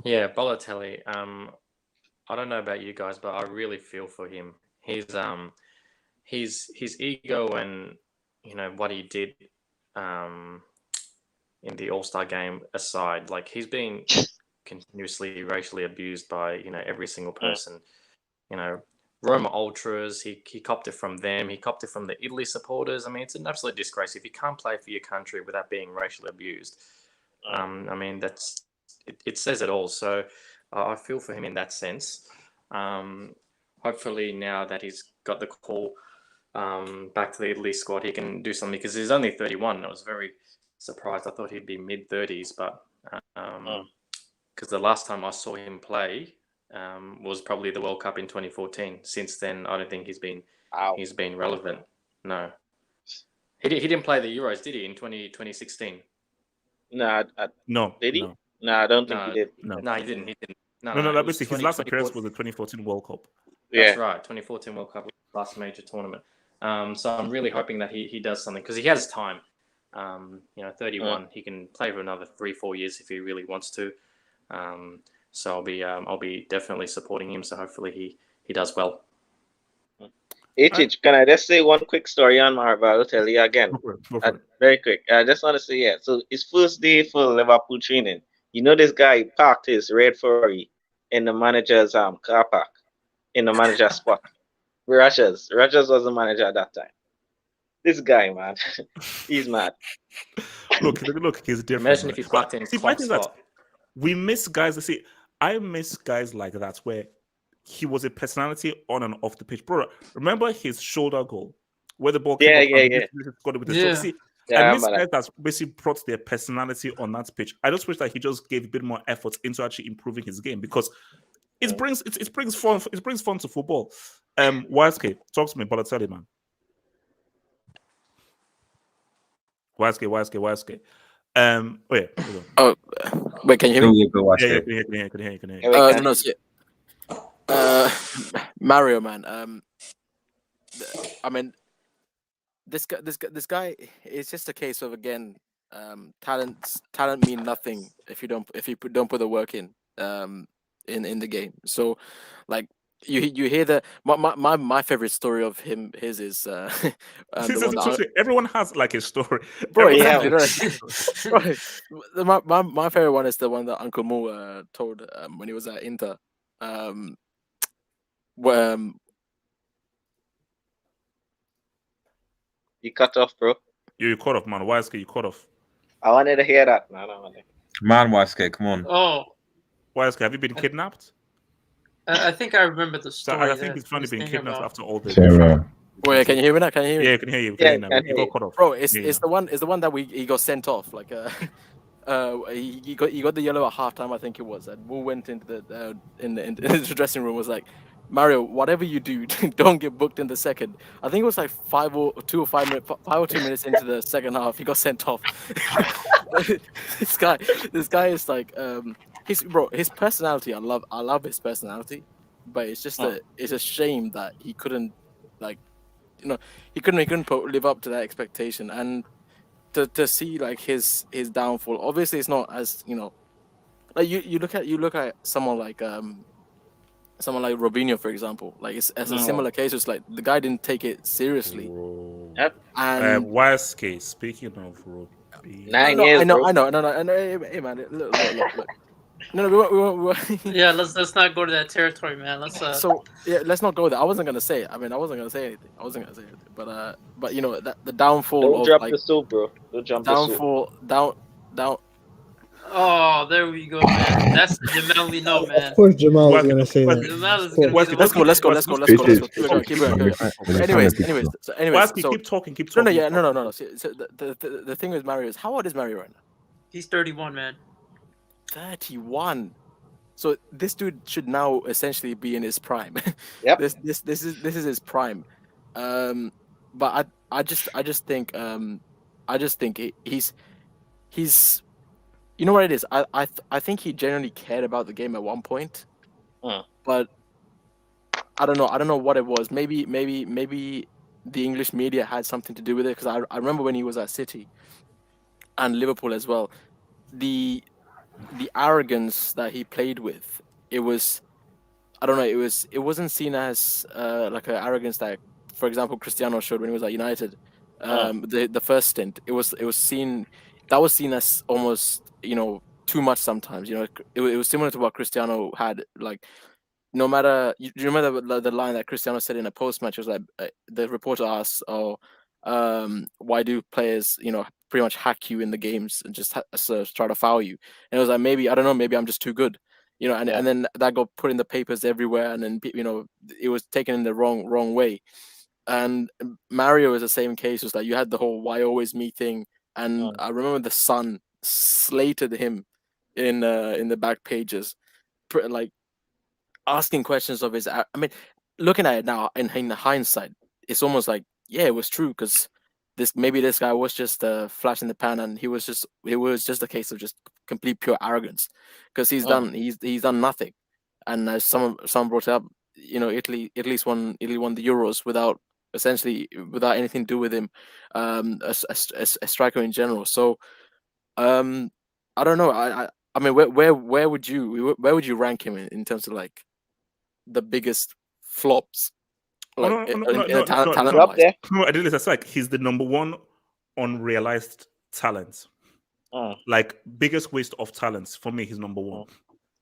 Yeah, Balotelli. I don't know about you guys, but I really feel for him. His ego and what he did in the All-Star game aside, like he's been continuously racially abused by every single person. Roma ultras. He copped it from them. He copped it from the Italy supporters. I mean, it's an absolute disgrace if you can't play for your country without being racially abused. I mean, it says it all. So I feel for him in that sense. Hopefully now that he's got the call back to the Italy squad, he can do something because he's only 31. I was very surprised. I thought he'd be mid-30s, but because the last time I saw him play was probably the World Cup in 2014. Since then, I don't think he's been relevant. No, he didn't play the Euros, did he, in 2016? No. Did he? No, I don't think he did. No, he didn't. He didn't. No. Basically, his last appearance was the 2014 World Cup. That's right. 2014 World Cup was the last major tournament. So I'm really hoping that he does something because he has time. 31. He can play for another 3-4 years if he really wants to. So I'll be definitely supporting him. So hopefully he does well. Can I just say one quick story on Balotelli again? Very quick. I just want to say, so his first day for Liverpool training, this guy parked his red Ferrari in the manager's car park, in the manager's spot. Rogers was the manager at that time. This guy, man, he's mad. Look, he's different. Imagine man. if you clocked in See, my Klopp's thing is that spot. we miss guys. See, I miss guys like that where he was a personality on and off the pitch. Bro, remember his shoulder goal where the ball came up and he got it with the stroke? See, I miss guys that basically brought their personality on that pitch. I just wish that he just gave a bit more effort into actually improving his game because it brings fun to football. YSK, talk to me, Balotelli, man. YSK. Oh yeah. Oh, wait, can you hear me? Yeah, can hear. No, see, Mario, man. I mean, this guy is just a case of, again, talent mean nothing if you don't put the work in the game. So, like, you hear the my favorite story of his is the one that everyone has like a story, bro. My favorite one is the one that Uncle Mo told when he was at Inter. You cut off, bro. You cut off, man. YSK, you cut off. I wanted to hear that, man. Man, YSK, come on. Oh, YSK, have you been kidnapped? I think I remember the story. I think he's finally been kidnapped after all this. Wait, can you hear me now? Can you hear me? Yeah, I can hear you. You got cut off. Bro, it's the one that he got sent off. Like he got the yellow at halftime, I think it was, and Wu went into the in the dressing room, was like, Mario, whatever you do, don't get booked in the second. I think it was like 5 or 2 minutes into the second half, he got sent off. This guy is like, his personality. I love his personality, but it's just it's a shame that he couldn't, like, he couldn't live up to that expectation, and to see like his downfall. Obviously, it's not as, like you look at someone like Robinho, for example. Like it's a similar case. It's like the guy didn't take it seriously. Yep. And YSK, speaking of Robinho, 9 years. I know. Hey man, look. No, we won't. Yeah, let's not go to that territory, man. Let's not go there. I wasn't gonna say it. I mean, I wasn't gonna say anything. But that the downfall. Don't of, drop like, the soap, bro. Don't jump downfall. the soap. Down. Oh, there we go, man. That's the man we know, man. Of course, Jamal was gonna say that. Let's go. Keep going. Anyways. Keep talking. No. So the thing with Mario is, how old is Mario right now? He's 31, man. 31. So this dude should now essentially be in his prime. Yep. This is his prime. But I just think he's you know what it is. I think he genuinely cared about the game at one point. But I don't know what it was. Maybe the English media had something to do with it, because I remember when he was at City and Liverpool as well, the arrogance that he played with, it was, I don't know, it wasn't seen as like an arrogance that, for example, Cristiano showed when he was at United. The first stint, it was seen as almost, too much sometimes. It was similar to what Cristiano had, like, no matter, you remember the line that Cristiano said in a post match? It was like, the reporter asked, why do players, pretty much hack you in the games and just try to foul you? And it was like, maybe I'm just too good, and then that got put in the papers everywhere, and then it was taken in the wrong way. And Mario is the same case. It was like, you had the whole "why always me" thing, and I remember the Sun slated him in the back pages, like asking questions of his. I mean, looking at it now in hindsight, it's almost like, yeah, it was true, because this guy was just a flash in the pan, and it was just a case of just complete pure arrogance, because he's done nothing. And as someone brought up, Italy won the Euros without anything to do with him, a striker in general. So I don't know. I mean, where would you rank him in terms of like the biggest flops? Like, talent-wise. No, I did this. It's like he's the number one unrealized talent. Like, biggest waste of talents for me. He's number one.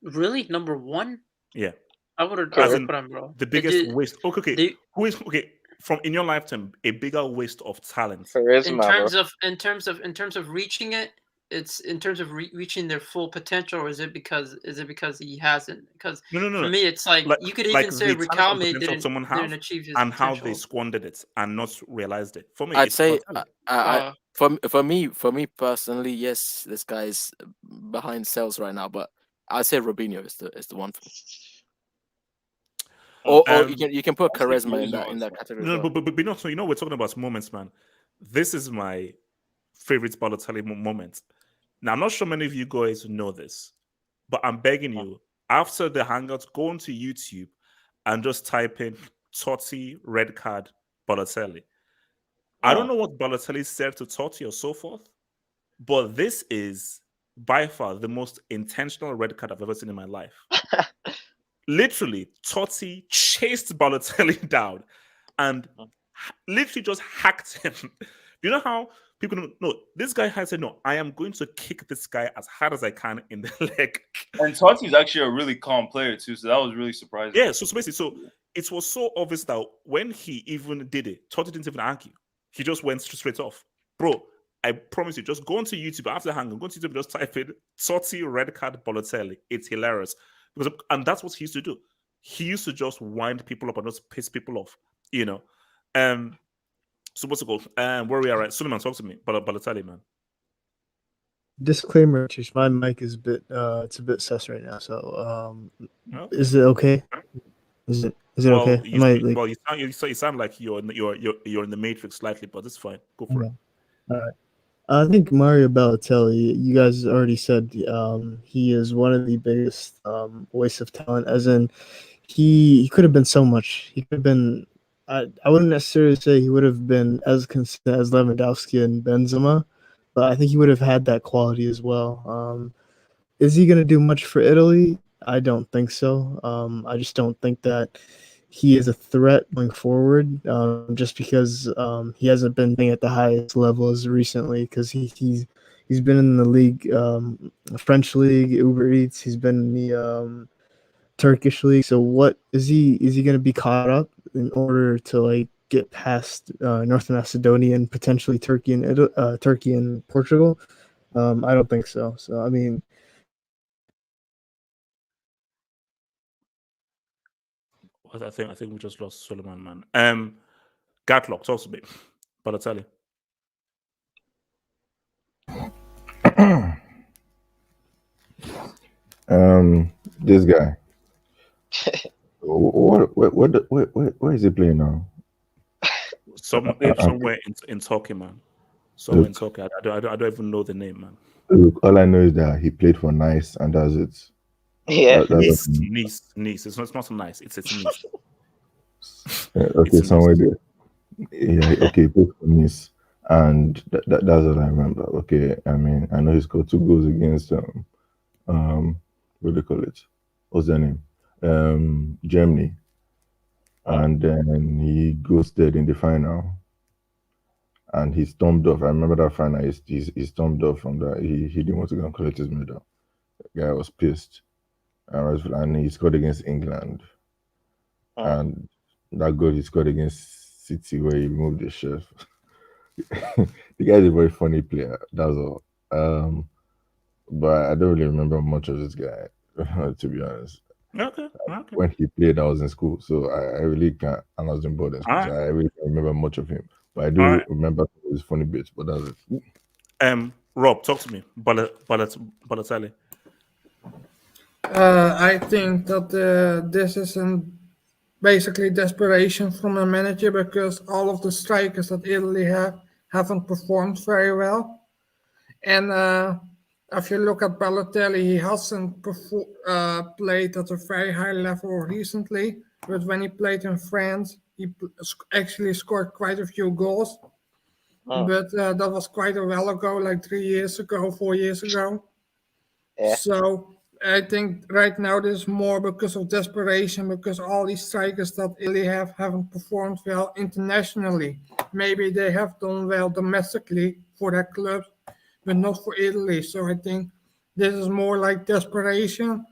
Really, number one? Yeah. I would have put him, bro. The biggest waste. Okay. Who is okay? from in your lifetime a bigger waste of talent? In terms of reaching it, it's in terms of reaching their full potential, or is it because he hasn't? Because No. for me, it's like you could like even say the talent and Riquelme potential someone didn't have achieve his and how they potential. squandered it and not realized it. For me, I'd it's say, Balotelli. for me personally, yes, this guy's behind sales right now, but I'd say Robinho is the one for me. Or you can put charisma in that category. No, as well. but not so. You know, we're talking about moments, man. This is my favorite Balotelli moment. Now, I'm not sure many of you guys know this, but I'm begging you, after the Hangout, go onto YouTube and just type in Totti red card Balotelli. I don't know what Balotelli said to Totti or so forth, but this is by far the most intentional red card I've ever seen in my life. Literally, Totti chased Balotelli down and literally just hacked him. You know how people don't know? This guy has said, no, I am going to kick this guy as hard as I can in the leg. And Totti's actually a really calm player too, so that was really surprising. Yeah, so basically, it was so obvious that when he even did it, Totti didn't even argue. He just went straight off. Bro, I promise you, just go onto YouTube after Hangout, go to YouTube and just type in Totti red card Balotelli. It's hilarious. And that's what he used to do. He used to just wind people up and just piss people off, you know. So what's it called? Where we are, right? Suleiman, talk to me. Balotelli, man. Disclaimer: my mic is a bit it's a bit sus right now. So is it okay? Is it okay? You sound like you're in the Matrix slightly, but it's fine. Go for it. All right. I think Mario Balotelli, you guys already said he is one of the biggest wastes of talent, as in he could have been so much. He could have been, I wouldn't necessarily say he would have been as consistent as Lewandowski and Benzema, but I think he would have had that quality as well. Is he going to do much for Italy? I don't think so. I just don't think that he is a threat going forward, just because he hasn't been playing at the highest level as recently, because he's been in the league, French league, Uber Eats. He's been in the Turkish league. So what is he going to be caught up in order to like get past North Macedonia and potentially Turkey and Portugal? I don't think so. So I mean. I think we just lost Suleiman, man. Gatlock, talk to me. Balotelli. This guy. Where is he playing now? Somewhere in Turkey, man. Somewhere in Turkey. I don't even know the name, man. Look, all I know is that he played for Nice, and that's it. Yeah, Nice. It's not nice. It's Nice. Okay, somewhere there. Yeah, okay, he played for Nice, and that's what I remember. Okay, I mean, I know he scored 2 goals against what do they call it? What's their name? Germany, and then he ghosted in the final, and he stormed off. I remember that final. He stormed off from that. He didn't want to go and collect his medal. The guy was pissed, and he scored against England, and that goal he scored against City where he removed the chef. The guy is a very funny player. That's all. But I don't really remember much of this guy, to be honest. Okay. When he played, I was in school, so I really can't. And I was in boarding school, so I really can't remember much of him. But I do remember his funny bits. But that's it. Rob, talk to me. Balotelli. I think that this is basically desperation from the manager, because all of the strikers that Italy haven't performed very well. And if you look at Balotelli, he hasn't played at a very high level recently. But when he played in France, he actually scored quite a few goals. But that was quite a while ago, like 3 years ago, 4 years ago. Yeah. So I think right now this is more because of desperation, because all these strikers that Italy haven't performed well internationally. Maybe they have done well domestically for their clubs, but not for Italy. So I think this is more like desperation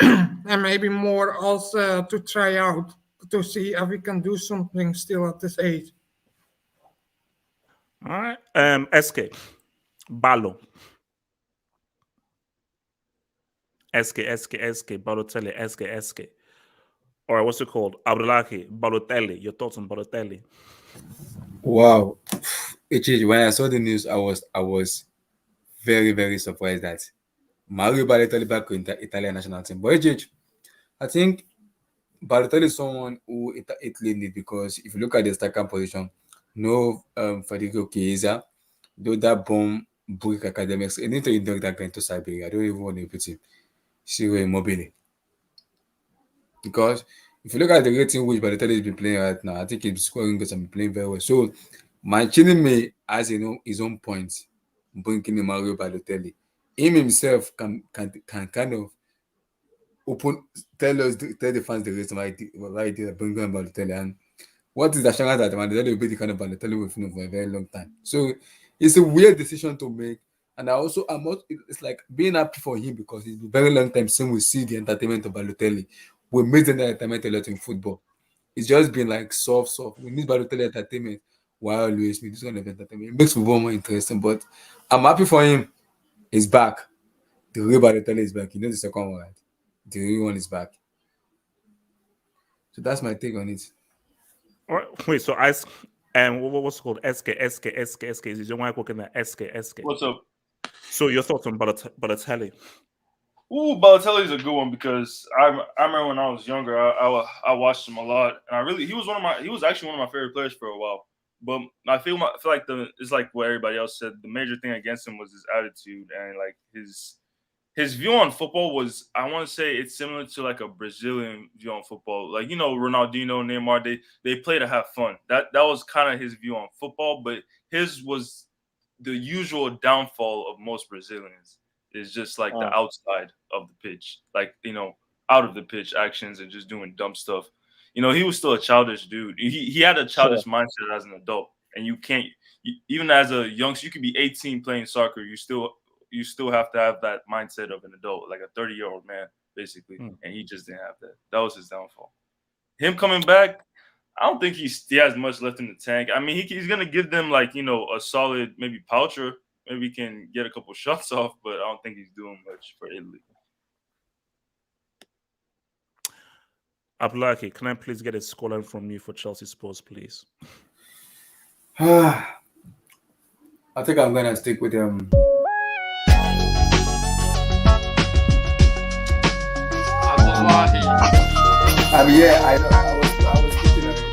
and maybe more also to try out to see if we can do something still at this age. All right. SK. Balo. SK. Balotelli. SK. All right, what's it called? Abdullahi. Balotelli. Your thoughts on Balotelli? Wow. When I saw the news, I was very, very surprised that Mario Balotelli back in the Italian national team. But I think Balotelli is someone who Italy need, because if you look at the striker position, no Federico Chiesa, though that bomb brick academics, I need to induct that guy into Siberia. I don't even want to put him. Ciro Immobile. Because if you look at the rating which Balotelli has been playing right now, I think he's scoring goals and playing very well. So Mancini has his own points, bringing in Mario Balotelli. Him himself can kind of tell the fans the reason why he did bring in Balotelli, and what is the chance that Balotelli will be the kind of Balotelli we've known for a very long time. So it's a weird decision to make, and it's like being happy for him, because it's been a very long time since we see the entertainment of Balotelli. We miss the entertainment a lot in football. It's just been like soft. We need Balotelli entertainment while Luis need this kind of entertainment. It makes football more interesting, but I'm happy for him. He's back. The real Balotelli is back. You know the second one, right? The real one is back. So that's my take on it. All right, wait, so what's it called? SK. Is your wife working at SK? What's up? So your thoughts on Balotelli? Ooh, Balotelli is a good one, because I remember when I was younger, I watched him a lot, and he was actually one of my favorite players for a while. But I feel like it's like what everybody else said. The major thing against him was his attitude, and like his view on football was, I want to say it's similar to like a Brazilian view on football. Like, you know, Ronaldinho, Neymar, they play to have fun. That was kind of his view on football, but his was the usual downfall of most Brazilians. Is just like the outside of the pitch, like, you know, out of the pitch actions and just doing dumb stuff. You know, he was still a childish dude. He had a childish mindset as an adult, and even as a youngster, you could be 18 playing soccer. You still have to have that mindset of an adult, like a 30-year-old man, basically. And he just didn't have that. That was his downfall. Him coming back, I don't think he has much left in the tank. I mean, he's gonna give them, like, you know, a solid maybe Poucher. Maybe he can get a couple shots off, but I don't think he's doing much for Italy. Abdullahi, can I please get a scoreline from you for Chelsea Spurs, please? I think I'm gonna stick with them. I know. I was thinking of it.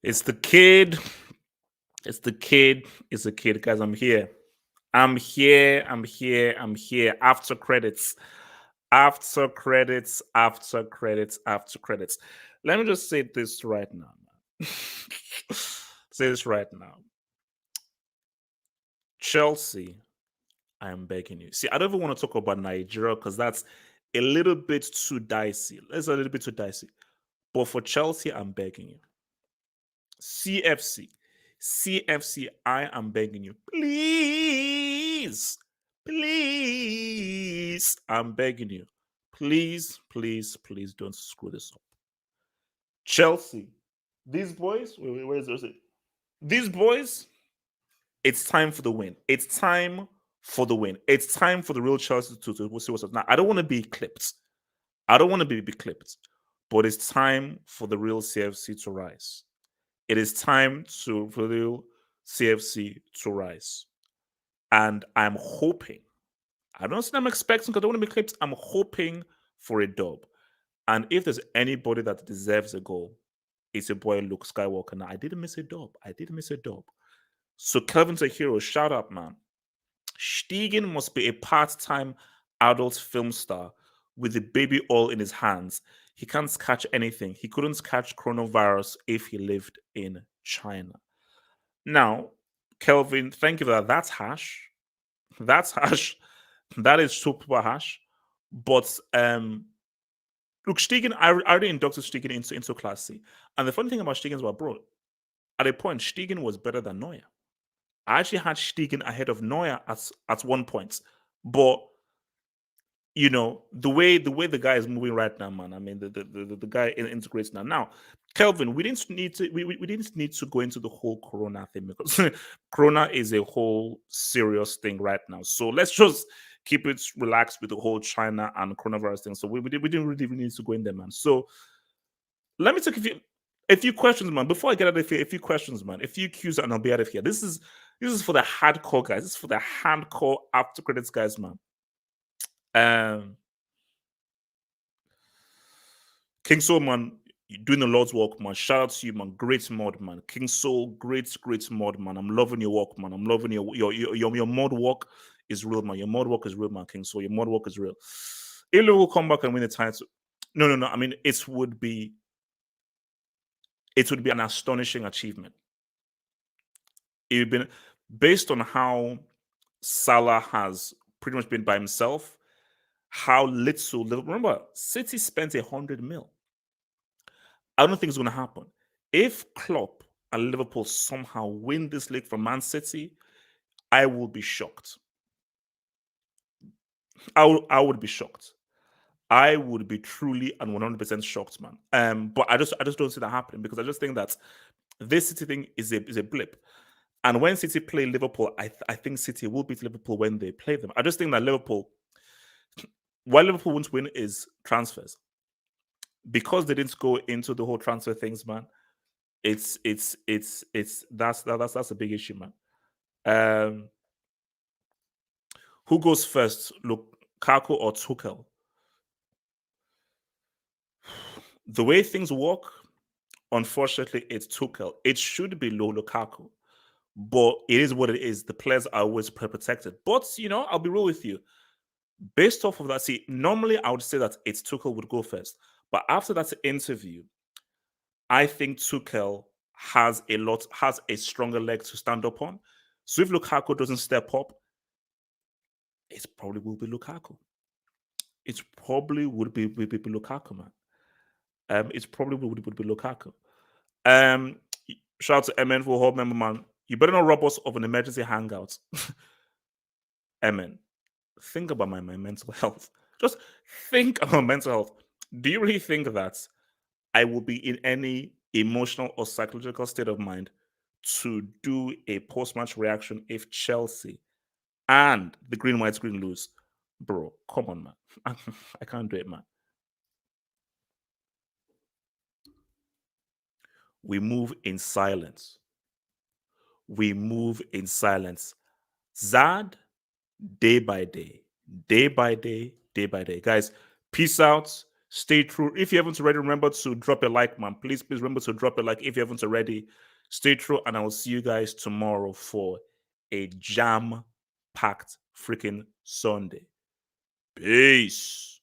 It's the kid. It's the kid. It's the kid, guys. I'm here. I'm here. I'm here. I'm here. After credits. After credits. After credits. After credits. Let me just say this right now. Say this right now. Chelsea, I am begging you. See, I don't even want to talk about Nigeria because that's a little bit too dicey. It's a little bit too dicey. But for Chelsea, I'm begging you. CFC, I am begging you. Please, please, I'm begging you. Please, please, please don't screw this up. Chelsea, these boys, wait, where is it? These boys, it's time for the win. It's time for the win. It's time for the real Chelsea to see what's up. Now, I don't want to be clipped. I don't want to be clipped, but it's time for the real CFC to rise. It is time for the real CFC to rise. And I'm hoping, I don't say I'm expecting because I don't want to be clipped. I'm hoping for a dub. And if there's anybody that deserves a goal, it's a boy Luke Skywalker. Now, I didn't miss a dub. So Kelvin's a hero. Shout out, man. Stegen must be a part-time adult film star with the baby oil in his hands. He can't catch anything. He couldn't catch coronavirus if he lived in China. Now, Kelvin, thank you for that. That's harsh. That's harsh. That is super harsh. But look, Stegen, I already inducted Stegen into Class C. And the funny thing about Stegen is, well, bro, at a point, Stegen was better than Neuer. I actually had Stegen ahead of Neuer at one point. But you know, the way the guy is moving right now, man. I mean, the guy integrates now. Now, Kelvin, we didn't need to go into the whole Corona thing because Corona is a whole serious thing right now. So let's just keep it relaxed with the whole China and coronavirus thing. So we didn't really need to go in there, man. So let me take a few questions, man. Before I get out of here, a few questions, man. A few cues, and I'll be out of here. This is for the hardcore guys. This is for the hardcore after credits guys, man. King Soul, man, you're doing a lot's work, man. Shout out to you, man. Great mod, man. King Soul, great mod, man. I'm loving your work, man. I'm loving your mod work is real, man. Your mod work is real, man. King Soul, your mod work is real. Ilu will come back and win the title. No. I mean, it would be an astonishing achievement. It would be based on how Salah has pretty much been by himself. How little, remember, City spent 100 mil. I don't think it's going to happen. If Klopp and Liverpool somehow win this league from Man City, I will be shocked. I would be shocked. I would be truly and 100% shocked, man. But I just don't see that happening because I just think that this City thing is a blip. And when City play Liverpool, I think City will beat Liverpool when they play them. I just think that why Liverpool won't win is transfers. Because they didn't go into the whole transfer things, man. That's a big issue, man. Who goes first? Lukaku or Tuchel? The way things work, unfortunately, it's Tuchel. It should be Lukaku, but it is what it is. The players are always protected. But I'll be real with you. Based off of that, see, normally I would say that it's Tuchel would go first. But after that interview, I think Tuchel has a stronger leg to stand up on. So if Lukaku doesn't step up, it probably will be Lukaku. It probably would be Lukaku, man. It probably would be Lukaku. Shout out to MN for whole member, man. You better not rob us of an emergency hangout. MN. Think about my mental health. Just think about mental health. Do you really think that I will be in any emotional or psychological state of mind to do a post-match reaction if Chelsea and the green, white, green lose? Bro, come on, man. I can't do it, man. We move in silence. Zad, day by day. Guys, peace out. Stay true. If you haven't already, remember to drop a like, man. Please remember to drop a like if you haven't already. Stay true, and I will see you guys tomorrow for a jam-packed freaking Sunday. Peace.